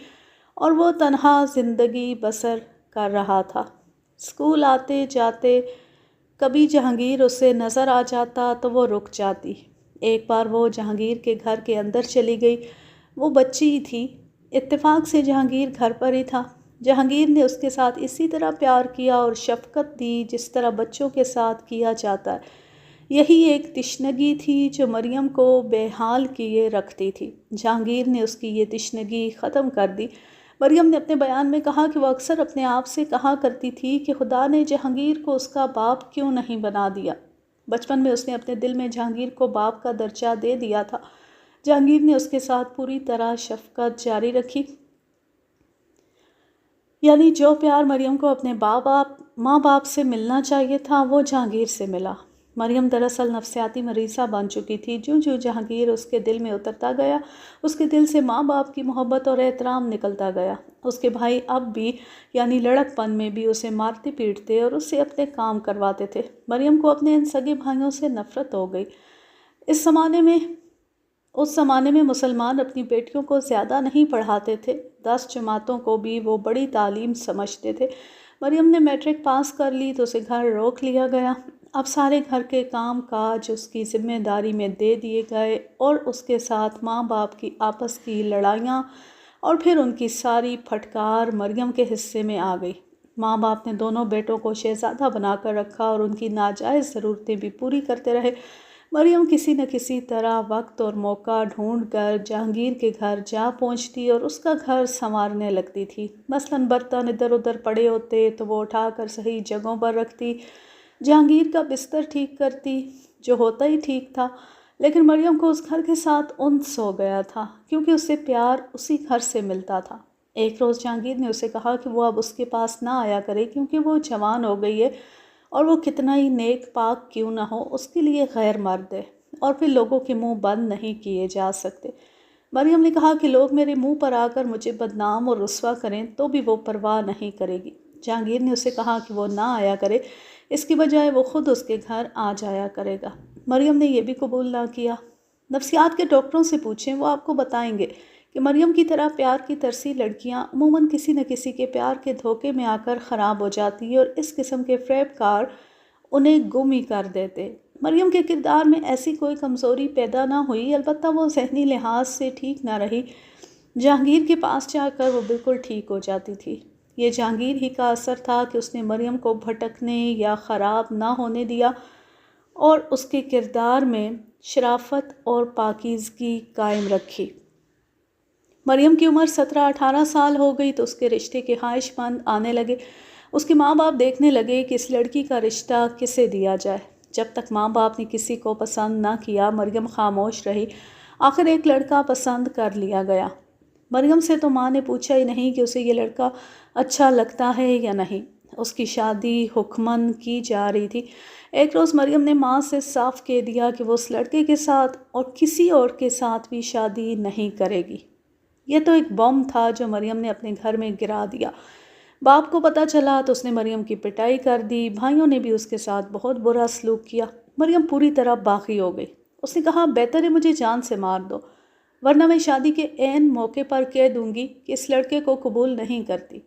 اور وہ تنہا زندگی بسر کر رہا تھا۔ اسکول آتے جاتے کبھی جہانگیر اسے نظر آ جاتا تو وہ رک جاتی۔ ایک بار وہ جہانگیر کے گھر کے اندر چلی گئی، وہ بچی ہی تھی۔ اتفاق سے جہانگیر گھر پر ہی تھا۔ جہانگیر نے اس کے ساتھ اسی طرح پیار کیا اور شفقت دی جس طرح بچوں کے ساتھ کیا جاتا ہے۔ یہی ایک تشنگی تھی جو مریم کو بے حال کیے رکھتی تھی۔ جہانگیر نے اس کی یہ تشنگی ختم کر دی۔ مریم نے اپنے بیان میں کہا کہ وہ اکثر اپنے آپ سے کہا کرتی تھی کہ خدا نے جہانگیر کو اس کا باپ کیوں نہیں بنا دیا۔ بچپن میں اس نے اپنے دل میں جہانگیر کو باپ کا درجہ دے دیا تھا۔ جہانگیر نے اس کے ساتھ پوری طرح شفقت جاری رکھی، یعنی جو پیار مریم کو اپنے ماں باپ سے ملنا چاہیے تھا وہ جہانگیر سے ملا۔ مریم دراصل نفسیاتی مریضہ بن چکی تھی۔ جو جہانگیر اس کے دل میں اترتا گیا، اس کے دل سے ماں باپ کی محبت اور احترام نکلتا گیا۔ اس کے بھائی اب بھی یعنی لڑک پن میں بھی اسے مارتے پیٹتے اور اس سے اپنے کام کرواتے تھے۔ مریم کو اپنے ان سگے بھائیوں سے نفرت ہو گئی۔ اس زمانے میں مسلمان اپنی بیٹیوں کو زیادہ نہیں پڑھاتے تھے، 10 جماعتوں کو بھی وہ بڑی تعلیم سمجھتے تھے۔ مریم نے میٹرک پاس کر لی تو اسے گھر روک لیا گیا۔ اب سارے گھر کے کام کاج اس کی ذمہ داری میں دے دیے گئے اور اس کے ساتھ ماں باپ کی آپس کی لڑائیاں اور پھر ان کی ساری پھٹکار مریم کے حصے میں آ گئی۔ ماں باپ نے دونوں بیٹوں کو شہزادہ بنا کر رکھا اور ان کی ناجائز ضرورتیں بھی پوری کرتے رہے۔ مریم کسی نہ کسی طرح وقت اور موقع ڈھونڈ کر جہانگیر کے گھر جا پہنچتی اور اس کا گھر سنوارنے لگتی تھی۔ مثلاً برتن ادھر ادھر پڑے ہوتے تو وہ اٹھا کر صحیح جگہوں پر رکھتی، جہانگیر کا بستر ٹھیک کرتی، جو ہوتا ہی ٹھیک تھا، لیکن مریم کو اس گھر کے ساتھ انس ہو گیا تھا کیونکہ اسے پیار اسی گھر سے ملتا تھا۔ ایک روز جہانگیر نے اسے کہا کہ وہ اب اس کے پاس نہ آیا کرے کیونکہ وہ جوان ہو گئی ہے اور وہ کتنا ہی نیک پاک کیوں نہ ہو اس کے لیے غیر مرد ہے اور پھر لوگوں کے منہ بند نہیں کیے جا سکتے۔ مریم نے کہا کہ لوگ میرے منہ پر آ کر مجھے بدنام اور رسوا کریں تو بھی وہ پرواہ نہیں کرے گی۔ جہانگیر نے اسے کہا کہ وہ نہ آیا کرے، اس کی بجائے وہ خود اس کے گھر آ جایا کرے گا۔ مریم نے یہ بھی قبول نہ کیا۔ نفسیات کے ڈاکٹروں سے پوچھیں، وہ آپ کو بتائیں گے کہ مریم کی طرح پیار کی ترسی لڑکیاں عموماً کسی نہ کسی کے پیار کے دھوکے میں آ کر خراب ہو جاتی ہیں اور اس قسم کے فریب کار انہیں گم ہی کر دیتے۔ مریم کے کردار میں ایسی کوئی کمزوری پیدا نہ ہوئی، البتہ وہ ذہنی لحاظ سے ٹھیک نہ رہی۔ جہانگیر کے پاس جا کر وہ بالکل ٹھیک ہو جاتی تھی۔ یہ جہانگیر ہی کا اثر تھا کہ اس نے مریم کو بھٹکنے یا خراب نہ ہونے دیا اور اس کے کردار میں شرافت اور پاکیزگی قائم رکھی۔ مریم کی عمر 17-18 سال ہو گئی تو اس کے رشتے کے خواہش مند آنے لگے۔ اس کے ماں باپ دیکھنے لگے کہ اس لڑکی کا رشتہ کسے دیا جائے۔ جب تک ماں باپ نے کسی کو پسند نہ کیا مریم خاموش رہی۔ آخر ایک لڑکا پسند کر لیا گیا۔ مریم سے تو ماں نے پوچھا ہی نہیں کہ اسے یہ لڑکا اچھا لگتا ہے یا نہیں۔ اس کی شادی حکماً کی جا رہی تھی۔ ایک روز مریم نے ماں سے صاف کہہ دیا کہ وہ اس لڑکے کے ساتھ اور کسی اور کے ساتھ بھی شادی نہیں کرے گی۔ یہ تو ایک بم تھا جو مریم نے اپنے گھر میں گرا دیا۔ باپ کو پتہ چلا تو اس نے مریم کی پٹائی کر دی۔ بھائیوں نے بھی اس کے ساتھ بہت برا سلوک کیا۔ مریم پوری طرح باغی ہو گئی۔ اس نے کہا بہتر ہے مجھے جان سے مار دو، ورنہ میں شادی کے عین موقع پر کہہ دوں گی کہ اس لڑکے کو قبول نہیں کرتی۔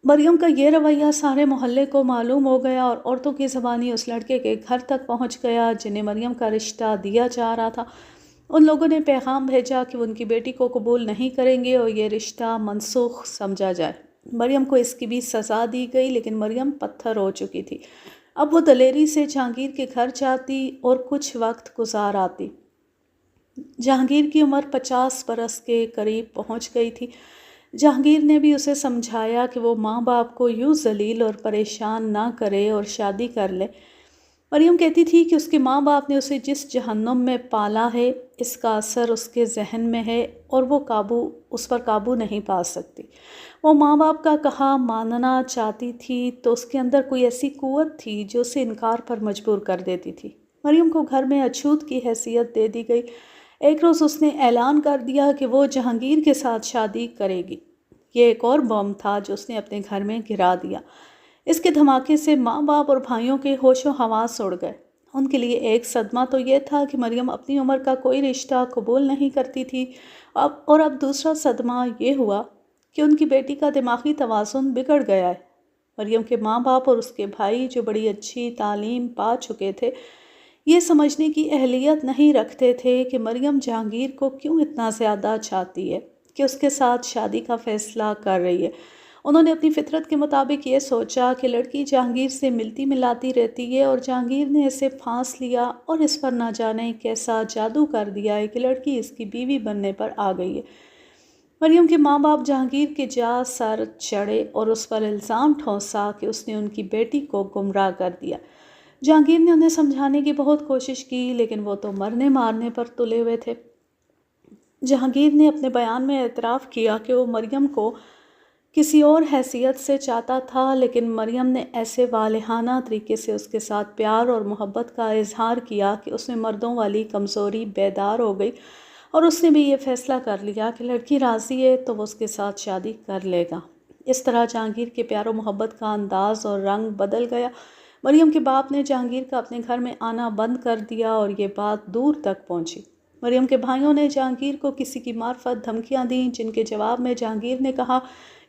مریم کا یہ رویہ سارے محلے کو معلوم ہو گیا اور عورتوں کی زبانی اس لڑکے کے گھر تک پہنچ گیا جنہیں مریم کا رشتہ دیا جا رہا تھا۔ ان لوگوں نے پیغام بھیجا کہ وہ ان کی بیٹی کو قبول نہیں کریں گے اور یہ رشتہ منسوخ سمجھا جائے۔ مریم کو اس کی بھی سزا دی گئی، لیکن مریم پتھر ہو چکی تھی۔ اب وہ دلیری سے جہانگیر کے گھر جاتی اور کچھ وقت گزار آتی۔ جہانگیر کی عمر 50 برس کے قریب پہنچ گئی تھی۔ جہانگیر نے بھی اسے سمجھایا کہ وہ ماں باپ کو یوں ذلیل اور پریشان نہ کرے اور شادی کر لے۔ مریم کہتی تھی کہ اس کے ماں باپ نے اسے جس جہنم میں پالا ہے، اس کا اثر اس کے ذہن میں ہے اور وہ اس پر قابو نہیں پا سکتی۔ وہ ماں باپ کا کہا ماننا چاہتی تھی تو اس کے اندر کوئی ایسی قوت تھی جو اسے انکار پر مجبور کر دیتی تھی۔ مریم کو گھر میں اچھوت کی حیثیت دے دی گئی۔ ایک روز اس نے اعلان کر دیا کہ وہ جہانگیر کے ساتھ شادی کرے گی۔ یہ ایک اور بم تھا جو اس نے اپنے گھر میں گرا دیا۔ اس کے دھماکے سے ماں باپ اور بھائیوں کے ہوش و حواس اڑ گئے۔ ان کے لیے ایک صدمہ تو یہ تھا کہ مریم اپنی عمر کا کوئی رشتہ قبول نہیں کرتی تھی، اور اب دوسرا صدمہ یہ ہوا کہ ان کی بیٹی کا دماغی توازن بگڑ گیا ہے۔ مریم کے ماں باپ اور اس کے بھائی جو بڑی اچھی تعلیم پا چکے تھے، یہ سمجھنے کی اہلیت نہیں رکھتے تھے کہ مریم جہانگیر کو کیوں اتنا زیادہ چاہتی ہے کہ اس کے ساتھ شادی کا فیصلہ کر رہی ہے۔ انہوں نے اپنی فطرت کے مطابق یہ سوچا کہ لڑکی جہانگیر سے ملتی ملاتی رہتی ہے اور جہانگیر نے اسے پھانس لیا اور اس پر نہ جانے کیسا جادو کر دیا ہے کہ لڑکی اس کی بیوی بننے پر آ گئی ہے۔ مریم کے ماں باپ جہانگیر کے جا سر چڑھے اور اس پر الزام ٹھونسا کہ اس نے ان کی بیٹی کو گمراہ کر دیا۔ جہانگیر نے انہیں سمجھانے کی بہت کوشش کی، لیکن وہ تو مرنے مارنے پر تلے ہوئے تھے۔ جہانگیر نے اپنے بیان میں اعتراف کیا کہ وہ مریم کو کسی اور حیثیت سے چاہتا تھا، لیکن مریم نے ایسے والہانہ طریقے سے اس کے ساتھ پیار اور محبت کا اظہار کیا کہ اس میں مردوں والی کمزوری بیدار ہو گئی، اور اس نے بھی یہ فیصلہ کر لیا کہ لڑکی راضی ہے تو وہ اس کے ساتھ شادی کر لے گا۔ اس طرح جہانگیر کے پیار و محبت کا انداز اور رنگ بدل گیا۔ مریم کے باپ نے جہانگیر کا اپنے گھر میں آنا بند کر دیا اور یہ بات دور تک پہنچی۔ مریم کے بھائیوں نے جہانگیر کو کسی کی معرفت دھمکیاں دیں، جن کے جواب میں جہانگیر نے کہا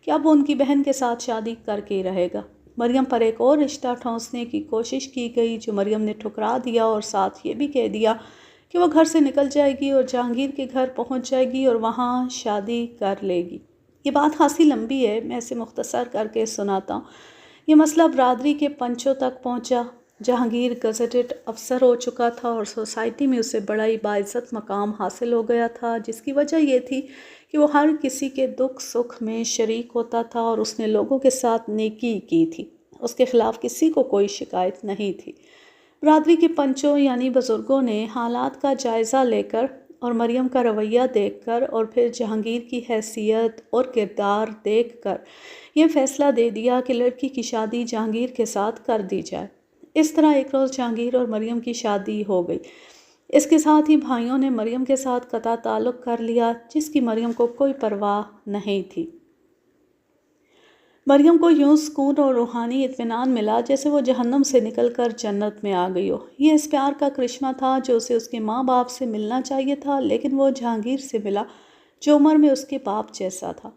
کہ اب وہ ان کی بہن کے ساتھ شادی کر کے ہی رہے گا۔ مریم پر ایک اور رشتہ ٹھونسنے کی کوشش کی گئی جو مریم نے ٹھکرا دیا، اور ساتھ یہ بھی کہہ دیا کہ وہ گھر سے نکل جائے گی اور جہانگیر کے گھر پہنچ جائے گی اور وہاں شادی کر لے گی۔ یہ بات خاصی لمبی ہے، میں اسے مختصر کر کے سناتا ہوں۔ یہ مسئلہ برادری کے پنچوں تک پہنچا۔ جہانگیر گزٹڈ افسر ہو چکا تھا اور سوسائٹی میں اسے بڑا ہی باعزت مقام حاصل ہو گیا تھا، جس کی وجہ یہ تھی کہ وہ ہر کسی کے دکھ سکھ میں شریک ہوتا تھا اور اس نے لوگوں کے ساتھ نیکی کی تھی۔ اس کے خلاف کسی کو کوئی شکایت نہیں تھی۔ برادری کے پنچوں یعنی بزرگوں نے حالات کا جائزہ لے کر اور مریم کا رویہ دیکھ کر اور پھر جہانگیر کی حیثیت اور کردار دیکھ کر یہ فیصلہ دے دیا کہ لڑکی کی شادی جہانگیر کے ساتھ کر دی جائے۔ اس طرح ایک روز جہانگیر اور مریم کی شادی ہو گئی۔ اس کے ساتھ ہی بھائیوں نے مریم کے ساتھ قطع تعلق کر لیا، جس کی مریم کو کوئی پرواہ نہیں تھی۔ مریم کو یوں سکون اور روحانی اطمینان ملا جیسے وہ جہنم سے نکل کر جنت میں آ گئی ہو۔ یہ اس پیار کا کرشمہ تھا جو اسے اس کے ماں باپ سے ملنا چاہیے تھا، لیکن وہ جہانگیر سے ملا جو عمر میں اس کے باپ جیسا تھا۔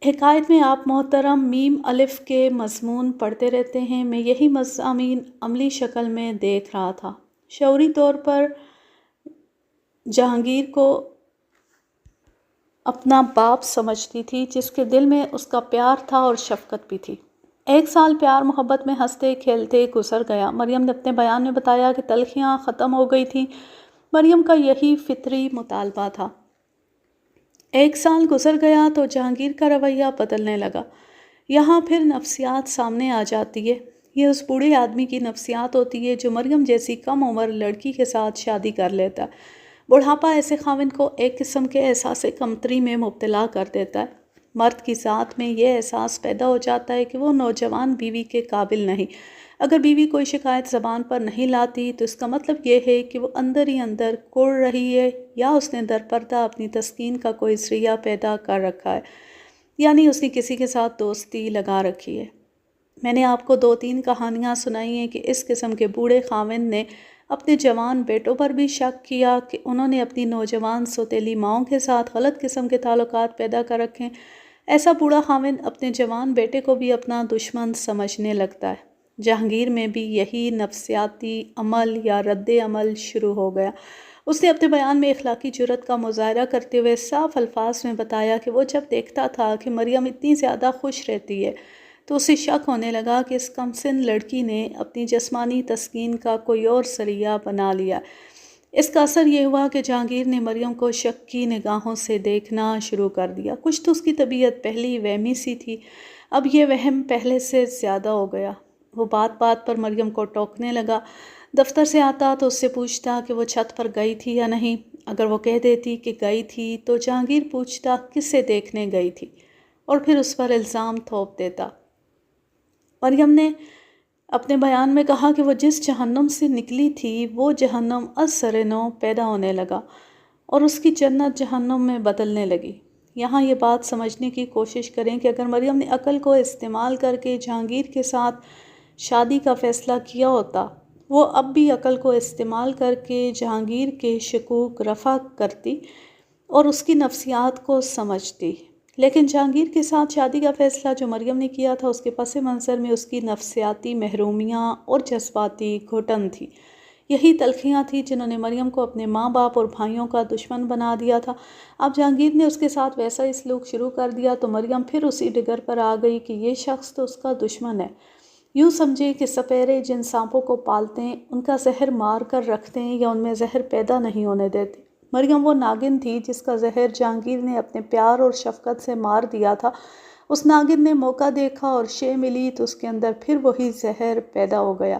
حکایت میں آپ محترم میم الف کے مضمون پڑھتے رہتے ہیں، میں یہی مضامین عملی شکل میں دیکھ رہا تھا۔ شعوری طور پر جہانگیر کو اپنا باپ سمجھتی تھی، جس کے دل میں اس کا پیار تھا اور شفقت بھی تھی۔ 1 سال پیار محبت میں ہنستے کھیلتے گزر گیا۔ مریم نے اپنے بیان میں بتایا کہ تلخیاں ختم ہو گئی تھیں۔ مریم کا یہی فطری مطالبہ تھا۔ 1 سال گزر گیا تو جہانگیر کا رویہ بدلنے لگا۔ یہاں پھر نفسیات سامنے آ جاتی ہے۔ یہ اس بوڑھے آدمی کی نفسیات ہوتی ہے جو مریم جیسی کم عمر لڑکی کے ساتھ شادی کر لیتا ہے۔ بڑھاپا ایسے خاوند کو ایک قسم کے احساس کمتری میں مبتلا کر دیتا ہے۔ مرد کی ذات میں یہ احساس پیدا ہو جاتا ہے کہ وہ نوجوان بیوی کے قابل نہیں۔ اگر بیوی کوئی شکایت زبان پر نہیں لاتی تو اس کا مطلب یہ ہے کہ وہ اندر ہی اندر کڑ رہی ہے، یا اس نے در پردہ اپنی تسکین کا کوئی ذریعہ پیدا کر رکھا ہے، یعنی اس نے کسی کے ساتھ دوستی لگا رکھی ہے۔ میں نے آپ کو 2-3 کہانیاں سنائی ہیں کہ اس قسم کے بوڑھے خاوند نے اپنے جوان بیٹوں پر بھی شک کیا کہ انہوں نے اپنی نوجوان سوتیلی ماؤں کے ساتھ غلط قسم کے تعلقات پیدا کر رکھے ہیں۔ ایسا بوڑھا خاوند اپنے جوان بیٹے کو بھی اپنا دشمن سمجھنے لگتا ہے۔ جہانگیر میں بھی یہی نفسیاتی عمل یا رد عمل شروع ہو گیا۔ اس نے اپنے بیان میں اخلاقی جرات کا مظاہرہ کرتے ہوئے صاف الفاظ میں بتایا کہ وہ جب دیکھتا تھا کہ مریم اتنی زیادہ خوش رہتی ہے تو اسے شک ہونے لگا کہ اس کمسن لڑکی نے اپنی جسمانی تسکین کا کوئی اور ذریعہ بنا لیا۔ اس کا اثر یہ ہوا کہ جہانگیر نے مریم کو شک کی نگاہوں سے دیکھنا شروع کر دیا۔ کچھ تو اس کی طبیعت پہلے ہی وہمی سی تھی، اب یہ وہم پہلے سے زیادہ ہو گیا۔ وہ بات بات پر مریم کو ٹوکنے لگا۔ دفتر سے آتا تو اس سے پوچھتا کہ وہ چھت پر گئی تھی یا نہیں۔ اگر وہ کہہ دیتی کہ گئی تھی تو جہانگیر پوچھتا کسے دیکھنے گئی تھی، اور پھر اس پر الزام تھوپ دیتا۔ مریم نے اپنے بیان میں کہا کہ وہ جس جہنم سے نکلی تھی وہ جہنم از سر نو پیدا ہونے لگا اور اس کی جنت جہنم میں بدلنے لگی۔ یہاں یہ بات سمجھنے کی کوشش کریں کہ اگر مریم نے عقل کو استعمال کر کے جہانگیر کے ساتھ شادی کا فیصلہ کیا ہوتا، وہ اب بھی عقل کو استعمال کر کے جہانگیر کے شکوک رفع کرتی اور اس کی نفسیات کو سمجھتی، لیکن جہانگیر کے ساتھ شادی کا فیصلہ جو مریم نے کیا تھا اس کے پس منظر میں اس کی نفسیاتی محرومیاں اور جذباتی گھٹن تھی۔ یہی تلخیاں تھیں جنہوں نے مریم کو اپنے ماں باپ اور بھائیوں کا دشمن بنا دیا تھا۔ اب جہانگیر نے اس کے ساتھ ویسا ہی سلوک شروع کر دیا تو مریم پھر اسی ڈگر پر آ گئی کہ یہ شخص تو اس کا دشمن ہے۔ یوں سمجھے کہ سپیرے جن سانپوں کو پالتے ہیں ان کا زہر مار کر رکھتے ہیں یا ان میں زہر پیدا نہیں ہونے دیتے۔ مریم وہ ناگن تھی جس کا زہر جہانگیر نے اپنے پیار اور شفقت سے مار دیا تھا۔ اس ناگن نے موقع دیکھا اور شے ملی تو اس کے اندر پھر وہی زہر پیدا ہو گیا۔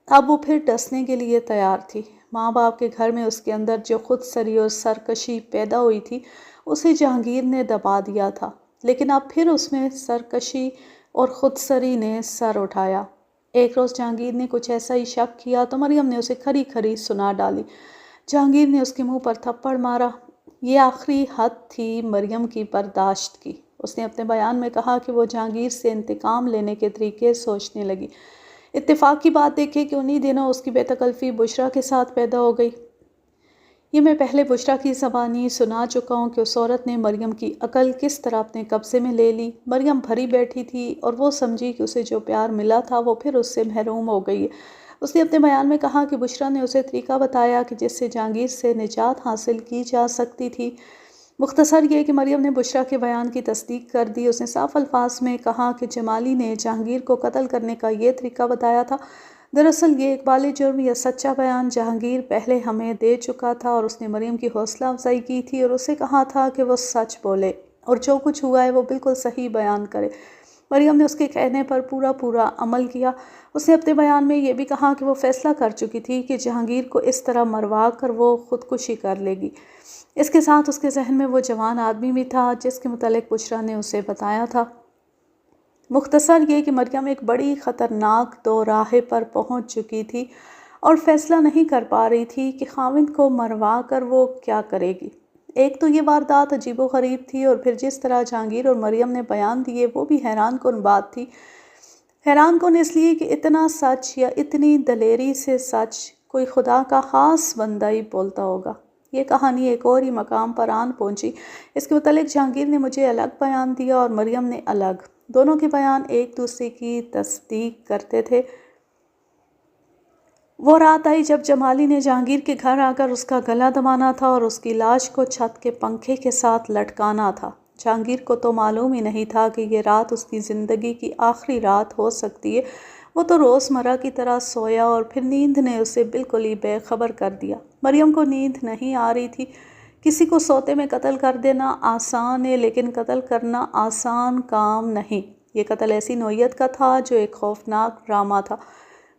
اب وہ پھر ڈسنے کے لیے تیار تھی۔ ماں باپ کے گھر میں اس کے اندر جو خود سری اور سرکشی پیدا ہوئی تھی اسے جہانگیر نے دبا دیا تھا، لیکن اب پھر اس میں سرکشی اور خود سری نے سر اٹھایا۔ ایک روز جہانگیر نے کچھ ایسا ہی شک کیا تو مریم نے اسے کھری کھری سنا ڈالی۔ جہانگیر نے اس کے منہ پر تھپڑ مارا۔ یہ آخری حد تھی مریم کی برداشت کی۔ اس نے اپنے بیان میں کہا کہ وہ جہانگیر سے انتقام لینے کے طریقے سوچنے لگی۔ اتفاق کی بات دیکھے کہ انہی دنوں اس کی بے تکلفی بشریٰ کے ساتھ پیدا ہو گئی۔ یہ میں پہلے بشریٰ کی زبانی سنا چکا ہوں کہ اس عورت نے مریم کی عقل کس طرح اپنے قبضے میں لے لی۔ مریم بھری بیٹھی تھی اور وہ سمجھی کہ اسے جو پیار ملا تھا وہ پھر اس سے محروم ہو گئی۔ اس نے اپنے بیان میں کہا کہ بشریٰ نے اسے طریقہ بتایا کہ جس سے جہانگیر سے نجات حاصل کی جا سکتی تھی۔ مختصر یہ کہ مریم نے بشریٰ کے بیان کی تصدیق کر دی۔ اس نے صاف الفاظ میں کہا کہ جمالی نے جہانگیر کو قتل کرنے کا یہ طریقہ بتایا تھا۔ دراصل یہ اقبال جرم یا سچا بیان جہانگیر پہلے ہمیں دے چکا تھا اور اس نے مریم کی حوصلہ افزائی کی تھی اور اسے کہا تھا کہ وہ سچ بولے اور جو کچھ ہوا ہے وہ بالکل صحیح بیان کرے۔ مریم نے اس کے کہنے پر پورا عمل کیا۔ اس نے اپنے بیان میں یہ بھی کہا کہ وہ فیصلہ کر چکی تھی کہ جہانگیر کو اس طرح مروا کر وہ خودکشی کر لے گی۔ اس کے ساتھ اس کے ذہن میں وہ جوان آدمی بھی تھا جس کے متعلق بشریٰ نے اسے بتایا تھا۔ مختصر یہ کہ مریم ایک بڑی خطرناک دو راہے پر پہنچ چکی تھی اور فیصلہ نہیں کر پا رہی تھی کہ خاوند کو مروا کر وہ کیا کرے گی۔ ایک تو یہ واردات عجیب و غریب تھی اور پھر جس طرح جہانگیر اور مریم نے بیان دیے وہ بھی حیران کن بات تھی۔ حیران کن اس لیے کہ اتنا سچ یا اتنی دلیری سے سچ کوئی خدا کا خاص بندہ ہی بولتا ہوگا۔ یہ کہانی ایک اور ہی مقام پر آن پہنچی۔ اس کے متعلق جہانگیر نے مجھے الگ بیان دیا اور مریم نے الگ۔ دونوں کے بیان ایک دوسرے کی تصدیق کرتے تھے۔ وہ رات آئی جب جمالی نے جہانگیر کے گھر آ کر اس کا گلا دبانا تھا اور اس کی لاش کو چھت کے پنکھے کے ساتھ لٹکانا تھا۔ جہانگیر کو تو معلوم ہی نہیں تھا کہ یہ رات اس کی زندگی کی آخری رات ہو سکتی ہے۔ وہ تو روزمرہ کی طرح سویا اور پھر نیند نے اسے بالکل ہی بے خبر کر دیا۔ مریم کو نیند نہیں آ رہی تھی۔ کسی کو سوتے میں قتل کر دینا آسان ہے لیکن قتل کرنا آسان کام نہیں۔ یہ قتل ایسی نوعیت کا تھا جو ایک خوفناک ڈرامہ تھا۔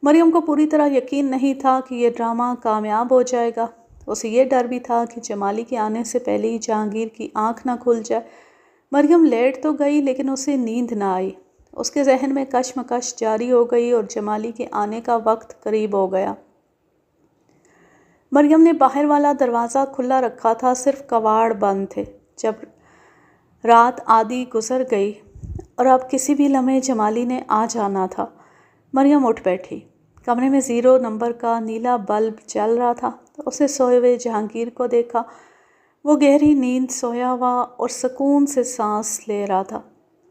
مریم کو پوری طرح یقین نہیں تھا کہ یہ ڈرامہ کامیاب ہو جائے گا۔ اسے یہ ڈر بھی تھا کہ جمالی کے آنے سے پہلے ہی جہانگیر کی آنکھ نہ کھل جائے۔ مریم لیٹ تو گئی لیکن اسے نیند نہ آئی۔ اس کے ذہن میں کشمکش جاری ہو گئی اور جمالی کے آنے کا وقت قریب ہو گیا۔ مریم نے باہر والا دروازہ کھلا رکھا تھا، صرف کواڑ بند تھے۔ جب رات آدھی گزر گئی اور اب کسی بھی لمحے جمالی نے آ جانا تھا، مریم اٹھ بیٹھی۔ کمرے میں 0 نمبر کا نیلا بلب جل رہا تھا۔ اسے سوئے ہوئے جہانگیر کو دیکھا۔ وہ گہری نیند سویا ہوا اور سکون سے سانس لے رہا تھا۔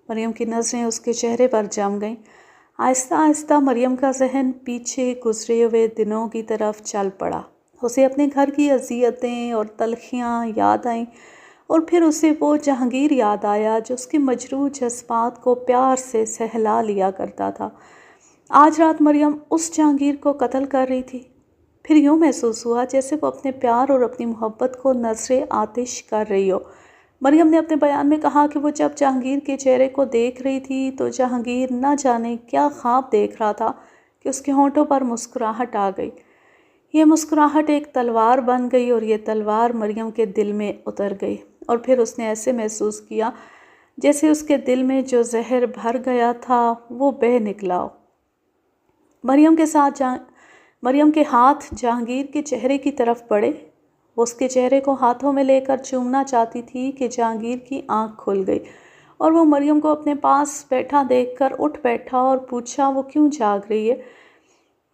مریم کی نظریں اس کے چہرے پر جم گئیں۔ آہستہ آہستہ مریم کا ذہن پیچھے گزرے ہوئے دنوں کی طرف چل پڑا۔ اسے اپنے گھر کی اذیتیں اور تلخیاں یاد آئیں، اور پھر اسے وہ جہانگیر یاد آیا جو اس کے مجروح جذبات کو پیار سے سہلا لیا کرتا تھا۔ آج رات مریم اس جہانگیر کو قتل کر رہی تھی۔ پھر یوں محسوس ہوا جیسے وہ اپنے پیار اور اپنی محبت کو نذر آتش کر رہی ہو۔ مریم نے اپنے بیان میں کہا کہ وہ جب جہانگیر کے چہرے کو دیکھ رہی تھی تو جہانگیر نہ جانے کیا خواب دیکھ رہا تھا کہ اس کے ہونٹوں پر مسکراہٹ آ گئی۔ یہ مسکراہٹ ایک تلوار بن گئی اور یہ تلوار مریم کے دل میں اتر گئی، اور پھر اس نے ایسے محسوس کیا جیسے اس کے دل میں جو زہر بھر گیا تھا وہ بہہ نکلا ہو۔ مریم کے ہاتھ جہانگیر کے چہرے کی طرف بڑھے۔ وہ اس کے چہرے کو ہاتھوں میں لے کر چومنا چاہتی تھی کہ جہانگیر کی آنکھ کھل گئی، اور وہ مریم کو اپنے پاس بیٹھا دیکھ کر اٹھ بیٹھا اور پوچھا وہ کیوں جاگ رہی ہے۔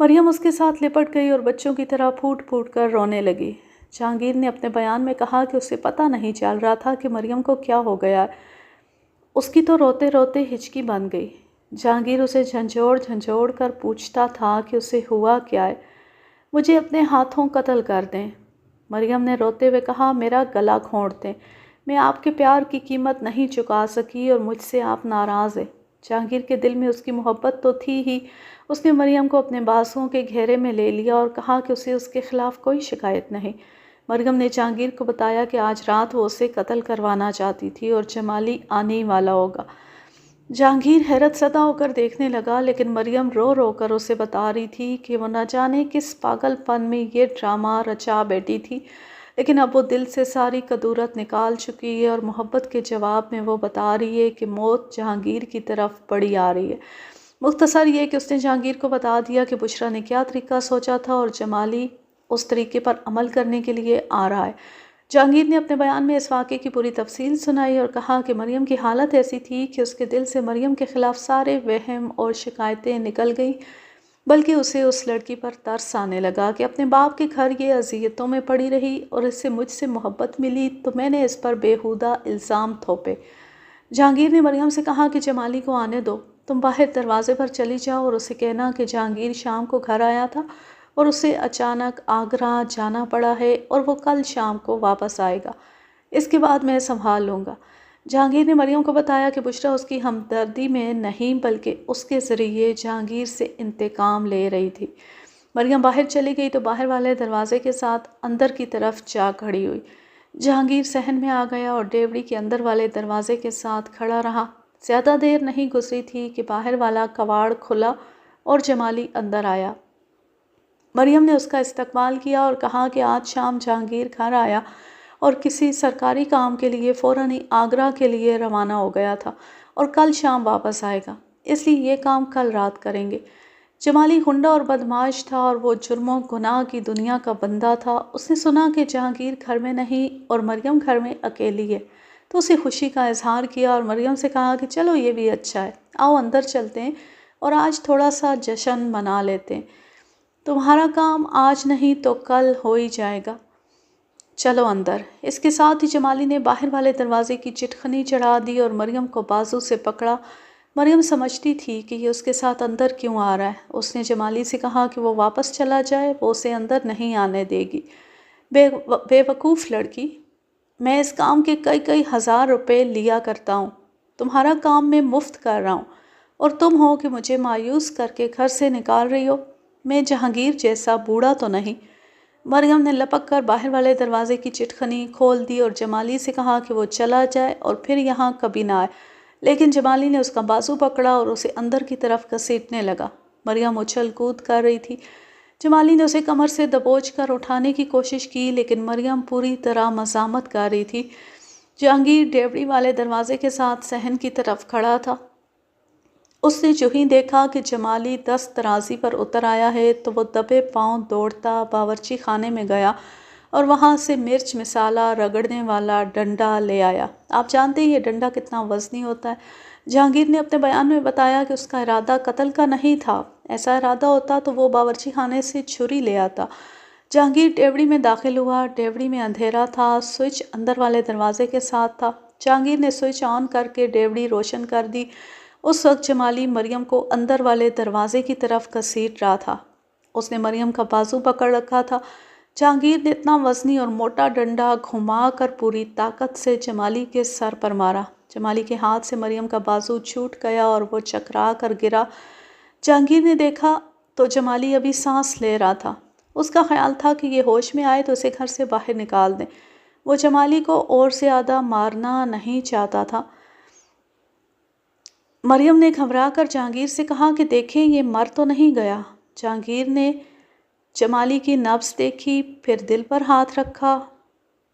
مریم اس کے ساتھ لپٹ گئی اور بچوں کی طرح پھوٹ پھوٹ کر رونے لگی۔ جہانگیر نے اپنے بیان میں کہا کہ اسے پتہ نہیں چل رہا تھا کہ مریم کو کیا ہو گیا ہے۔ اس کی تو روتے روتے ہچکی بن گئی۔ جہانگیر اسے جھنجھوڑ جھنجھوڑ کر پوچھتا تھا کہ اسے ہوا کیا ہے۔ مجھے اپنے ہاتھوں قتل کر دیں۔ مریم نے روتے ہوئے کہا میرا گلا گھونٹ دیں، میں آپ کے پیار کی قیمت نہیں چکا سکی اور مجھ سے آپ ناراض ہیں۔ جہانگیر کے دل میں اس کی محبت تو تھی ہی، اس نے مریم کو اپنے بازوؤں کے گھیرے میں لے لیا اور کہا کہ اسے اس کے خلاف کوئی شکایت نہیں۔ مریم نے جہانگیر کو بتایا کہ آج رات وہ اسے قتل کروانا چاہتی تھی اور جمالی آنے ہی والا ہوگا۔ جہانگیر حیرت زدہ ہو کر دیکھنے لگا، لیکن مریم رو رو کر اسے بتا رہی تھی کہ وہ نہ جانے کس پاگل پن میں یہ ڈرامہ رچا بیٹھی تھی، لیکن اب وہ دل سے ساری کدورت نکال چکی ہے اور محبت کے جواب میں وہ بتا رہی ہے کہ موت جہانگیر کی طرف بڑھی آ رہی ہے۔ مختصر یہ کہ اس نے جہانگیر کو بتا دیا کہ بشریٰ نے کیا طریقہ سوچا تھا اور جمالی اس طریقے پر عمل کرنے کے لیے آ رہا ہے۔ جہانگیر نے اپنے بیان میں اس واقعے کی پوری تفصیل سنائی اور کہا کہ مریم کی حالت ایسی تھی کہ اس کے دل سے مریم کے خلاف سارے وہم اور شکایتیں نکل گئیں، بلکہ اسے اس لڑکی پر ترس آنے لگا کہ اپنے باپ کے گھر یہ اذیتوں میں پڑی رہی اور اسے مجھ سے محبت ملی تو میں نے اس پر بےہودہ الزام تھوپے۔ جہانگیر نے مریم سے کہا کہ جمالی کو آنے دو، تم باہر دروازے پر چلی جاؤ اور اسے کہنا کہ جہانگیر شام کو گھر آیا تھا اور اسے اچانک آگرہ جانا پڑا ہے اور وہ کل شام کو واپس آئے گا، اس کے بعد میں سنبھال لوں گا۔ جہانگیر نے مریم کو بتایا کہ بشریٰ اس کی ہمدردی میں نہیں بلکہ اس کے ذریعے جہانگیر سے انتقام لے رہی تھی۔ مریم باہر چلی گئی تو باہر والے دروازے کے ساتھ اندر کی طرف جا کھڑی ہوئی۔ جہانگیر صحن میں آ گیا اور ڈیوڑی کے اندر والے دروازے کے ساتھ کھڑا رہا۔ زیادہ دیر نہیں گزری تھی کہ باہر والا کواڑ کھلا اور جمالی اندر آیا۔ مریم نے اس کا استقبال کیا اور کہا کہ آج شام جہانگیر گھر آیا اور کسی سرکاری کام کے لیے فوراً ہی آگرہ کے لیے روانہ ہو گیا تھا اور کل شام واپس آئے گا، اس لیے یہ کام کل رات کریں گے۔ جمالی ہنڈا اور بدمعاش تھا اور وہ جرم و گناہ کی دنیا کا بندہ تھا۔ اس نے سنا کہ جہانگیر گھر میں نہیں اور مریم گھر میں اکیلی ہے تو اسے خوشی کا اظہار کیا اور مریم سے کہا کہ چلو یہ بھی اچھا ہے، آؤ اندر چلتے ہیں اور آج تھوڑا سا جشن منا لیتے ہیں۔ تمہارا کام آج نہیں تو کل ہو ہی جائے گا، چلو اندر۔ اس کے ساتھ ہی جمالی نے باہر والے دروازے کی چٹخنی چڑھا دی اور مریم کو بازو سے پکڑا۔ مریم سمجھتی تھی کہ یہ اس کے ساتھ اندر کیوں آ رہا ہے۔ اس نے جمالی سے کہا کہ وہ واپس چلا جائے، وہ اسے اندر نہیں آنے دے گی۔ بے وقوف لڑکی، میں اس کام کے کئی ہزار روپے لیا کرتا ہوں، تمہارا کام میں مفت کر رہا ہوں اور تم ہو کہ مجھے مایوس کر کے گھر سے نکال رہی ہو۔ میں جہانگیر جیسا بوڑھا تو نہیں۔ مریم نے لپک کر باہر والے دروازے کی چٹخنی کھول دی اور جمالی سے کہا کہ وہ چلا جائے اور پھر یہاں کبھی نہ آئے، لیکن جمالی نے اس کا بازو پکڑا اور اسے اندر کی طرف گھسیٹنے لگا۔ مریم اچھل کود کر رہی تھی۔ جمالی نے اسے کمر سے دبوچ کر اٹھانے کی کوشش کی، لیکن مریم پوری طرح مزاحمت کر رہی تھی۔ جہانگیر ڈیوڑی والے دروازے کے ساتھ صحن کی طرف کھڑا تھا۔ اس نے جو ہی دیکھا کہ جمالی دست درازی پر اتر آیا ہے تو وہ دبے پاؤں دوڑتا باورچی خانے میں گیا اور وہاں سے مرچ مسالہ رگڑنے والا ڈنڈا لے آیا۔ آپ جانتے ہیں یہ ڈنڈا کتنا وزنی ہوتا ہے۔ جہانگیر نے اپنے بیان میں بتایا کہ اس کا ارادہ قتل کا نہیں تھا، ایسا ارادہ ہوتا تو وہ باورچی خانے سے چھری لے آتا۔ جہانگیر ڈیوڑی میں داخل ہوا۔ ڈیوڑی میں اندھیرا تھا، سوئچ اندر والے دروازے کے ساتھ تھا۔ جہانگیر نے سوئچ آن کر کے ڈیوڑی روشن کر دی اس وقت جمالی مریم کو اندر والے دروازے کی طرف گھسیٹ رہا تھا۔ اس نے مریم کا بازو پکڑ رکھا تھا۔ جہانگیر نے اتنا وزنی اور موٹا ڈنڈا گھما کر پوری طاقت سے جمالی کے سر پر مارا۔ جمالی کے ہاتھ سے مریم کا بازو چھوٹ گیا اور وہ چکرا کر گرا۔ جہانگیر نے دیکھا تو جمالی ابھی سانس لے رہا تھا۔ اس کا خیال تھا کہ یہ ہوش میں آئے تو اسے گھر سے باہر نکال دیں۔ وہ جمالی کو اور زیادہ مارنا نہیں چاہتا تھا۔ مریم نے گھبرا کر جہانگیر سے کہا کہ دیکھیں یہ مر تو نہیں گیا۔ جہانگیر نے جمالی کی نبض دیکھی، پھر دل پر ہاتھ رکھا،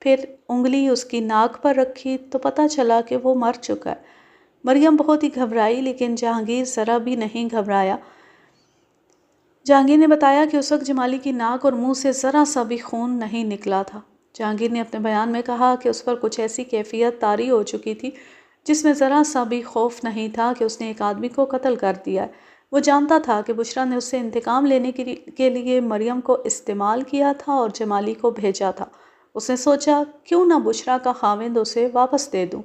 پھر انگلی اس کی ناک پر رکھی تو پتہ چلا کہ وہ مر چکا ہے۔ مریم بہت ہی گھبرائی لیکن جہانگیر ذرا بھی نہیں گھبرایا۔ جہانگیر نے بتایا کہ اس وقت جمالی کی ناک اور منہ سے ذرا سا بھی خون نہیں نکلا تھا۔ جہانگیر نے اپنے بیان میں کہا کہ اس پر کچھ ایسی کیفیت طاری ہو چکی تھی جس میں ذرا سا بھی خوف نہیں تھا کہ اس نے ایک آدمی کو قتل کر دیا ہے۔ وہ جانتا تھا کہ بشریٰ نے اس سے انتقام لینے کے لیے مریم کو استعمال کیا تھا اور جمالی کو بھیجا تھا۔ اس نے سوچا کیوں نہ بشریٰ کا خاوند اسے واپس دے دوں۔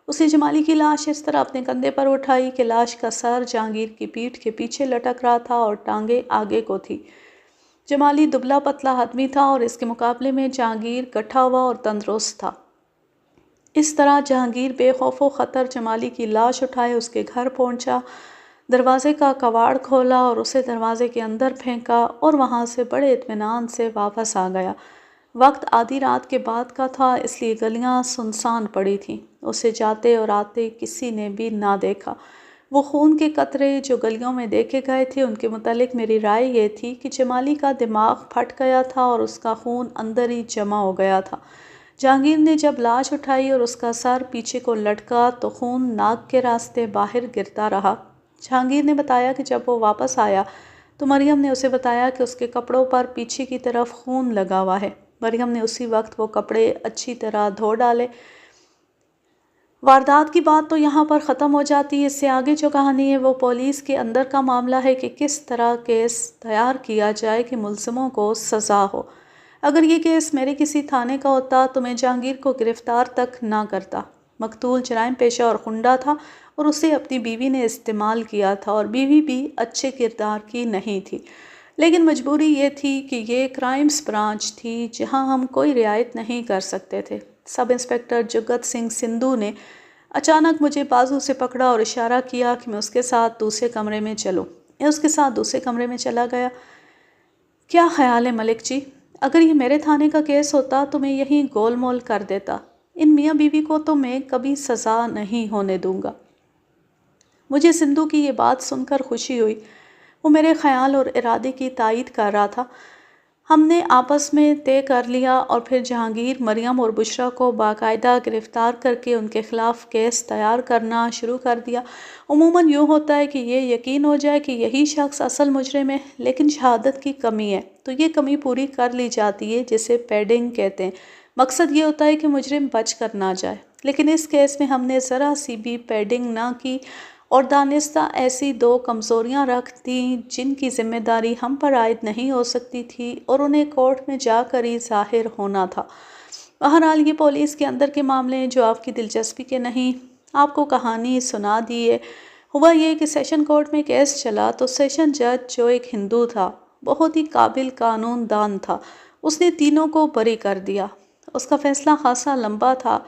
اس نے جمالی کی لاش اس طرح اپنے کندھے پر اٹھائی کہ لاش کا سر جہانگیر کی پیٹھ کے پیچھے لٹک رہا تھا اور ٹانگیں آگے کو تھی۔ جمالی دبلا پتلا آدمی تھا اور اس کے مقابلے میں جہانگیر گٹھا ہوا اور تندرست تھا۔ اس طرح جہانگیر بے خوف و خطر جمالی کی لاش اٹھائے اس کے گھر پہنچا، دروازے کا کواڑ کھولا اور اسے دروازے کے اندر پھینکا اور وہاں سے بڑے اطمینان سے واپس آ گیا۔ وقت آدھی رات کے بعد کا تھا اس لیے گلیاں سنسان پڑی تھیں۔ اسے جاتے اور آتے کسی نے بھی نہ دیکھا۔ وہ خون کے قطرے جو گلیوں میں دیکھے گئے تھے ان کے متعلق میری رائے یہ تھی کہ جمالی کا دماغ پھٹ گیا تھا اور اس کا خون اندر ہی جمع ہو گیا تھا۔ جہانگیر نے جب لاش اٹھائی اور اس کا سر پیچھے کو لٹکا تو خون ناک کے راستے باہر گرتا رہا۔ جہانگیر نے بتایا کہ جب وہ واپس آیا تو مریم نے اسے بتایا کہ اس کے کپڑوں پر پیچھے کی طرف خون لگا ہوا ہے۔ مریم نے اسی وقت وہ کپڑے اچھی طرح دھو ڈالے۔ واردات کی بات تو یہاں پر ختم ہو جاتی ہے۔ اس سے آگے جو کہانی ہے وہ پولیس کے اندر کا معاملہ ہے کہ کس طرح کیس تیار کیا جائے کہ ملزموں کو سزا ہو۔ اگر یہ کیس میرے کسی تھانے کا ہوتا تو میں جہانگیر کو گرفتار تک نہ کرتا۔ مقتول جرائم پیشہ اور غنڈہ تھا اور اسے اپنی بیوی نے استعمال کیا تھا اور بیوی بھی اچھے کردار کی نہیں تھی، لیکن مجبوری یہ تھی کہ یہ کرائمز برانچ تھی جہاں ہم کوئی رعایت نہیں کر سکتے تھے۔ سب انسپکٹر جگت سنگھ سندھو نے اچانک مجھے بازو سے پکڑا اور اشارہ کیا کہ میں اس کے ساتھ دوسرے کمرے میں چلوں۔ میں اس کے ساتھ دوسرے کمرے میں چلا گیا۔ کیا خیال ہے ملک جی؟ اگر یہ میرے تھانے کا کیس ہوتا تو میں یہیں گول مول کر دیتا۔ ان میاں بیوی کو تو میں کبھی سزا نہیں ہونے دوں گا۔ مجھے سندھو کی یہ بات سن کر خوشی ہوئی۔ وہ میرے خیال اور ارادے کی تائید کر رہا تھا۔ ہم نے آپس میں طے کر لیا اور پھر جہانگیر، مریم اور بشریٰ کو باقاعدہ گرفتار کر کے ان کے خلاف کیس تیار کرنا شروع کر دیا۔ عموماً یوں ہوتا ہے کہ یہ یقین ہو جائے کہ یہی شخص اصل مجرم ہے، لیکن شہادت کی کمی ہے تو یہ کمی پوری کر لی جاتی ہے جسے پیڈنگ کہتے ہیں۔ مقصد یہ ہوتا ہے کہ مجرم بچ کر نہ جائے، لیکن اس کیس میں ہم نے ذرا سی بھی پیڈنگ نہ کی اور دانستہ ایسی دو کمزوریاں رکھ دیں جن کی ذمہ داری ہم پر عائد نہیں ہو سکتی تھی اور انہیں کورٹ میں جا کر ہی ظاہر ہونا تھا۔ بہرحال یہ پولیس کے اندر کے معاملے ہیں جو آپ کی دلچسپی کے نہیں۔ آپ کو کہانی سنا دی ہے۔ ہوا یہ کہ سیشن کورٹ میں کیس چلا تو سیشن جج جو ایک ہندو تھا، بہت ہی قابل قانون دان تھا، اس نے تینوں کو بری کر دیا۔ اس کا فیصلہ خاصا لمبا تھا۔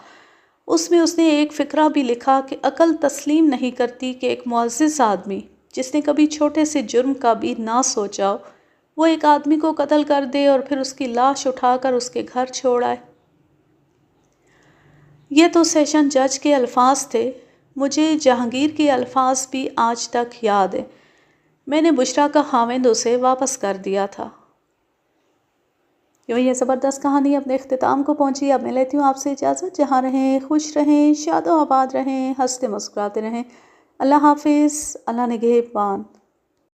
اس میں اس نے ایک فقرہ بھی لکھا کہ عقل تسلیم نہیں کرتی کہ ایک معزز آدمی جس نے کبھی چھوٹے سے جرم کا بھی نہ سوچا ہو، وہ ایک آدمی کو قتل کر دے اور پھر اس کی لاش اٹھا کر اس کے گھر چھوڑ آئے۔ یہ تو سیشن جج کے الفاظ تھے۔ مجھے جہانگیر کے الفاظ بھی آج تک یاد ہیں۔ میں نے بشریٰ کا خاوند اسے واپس کر دیا تھا۔ یہ زبردست کہانی اپنے اختتام کو پہنچی۔ اب میں لیتی ہوں آپ سے اجازت۔ جہاں رہیں خوش رہیں، شاد و آباد رہیں، ہنستے مسکراتے رہیں۔ اللہ حافظ، اللہ نگہبان۔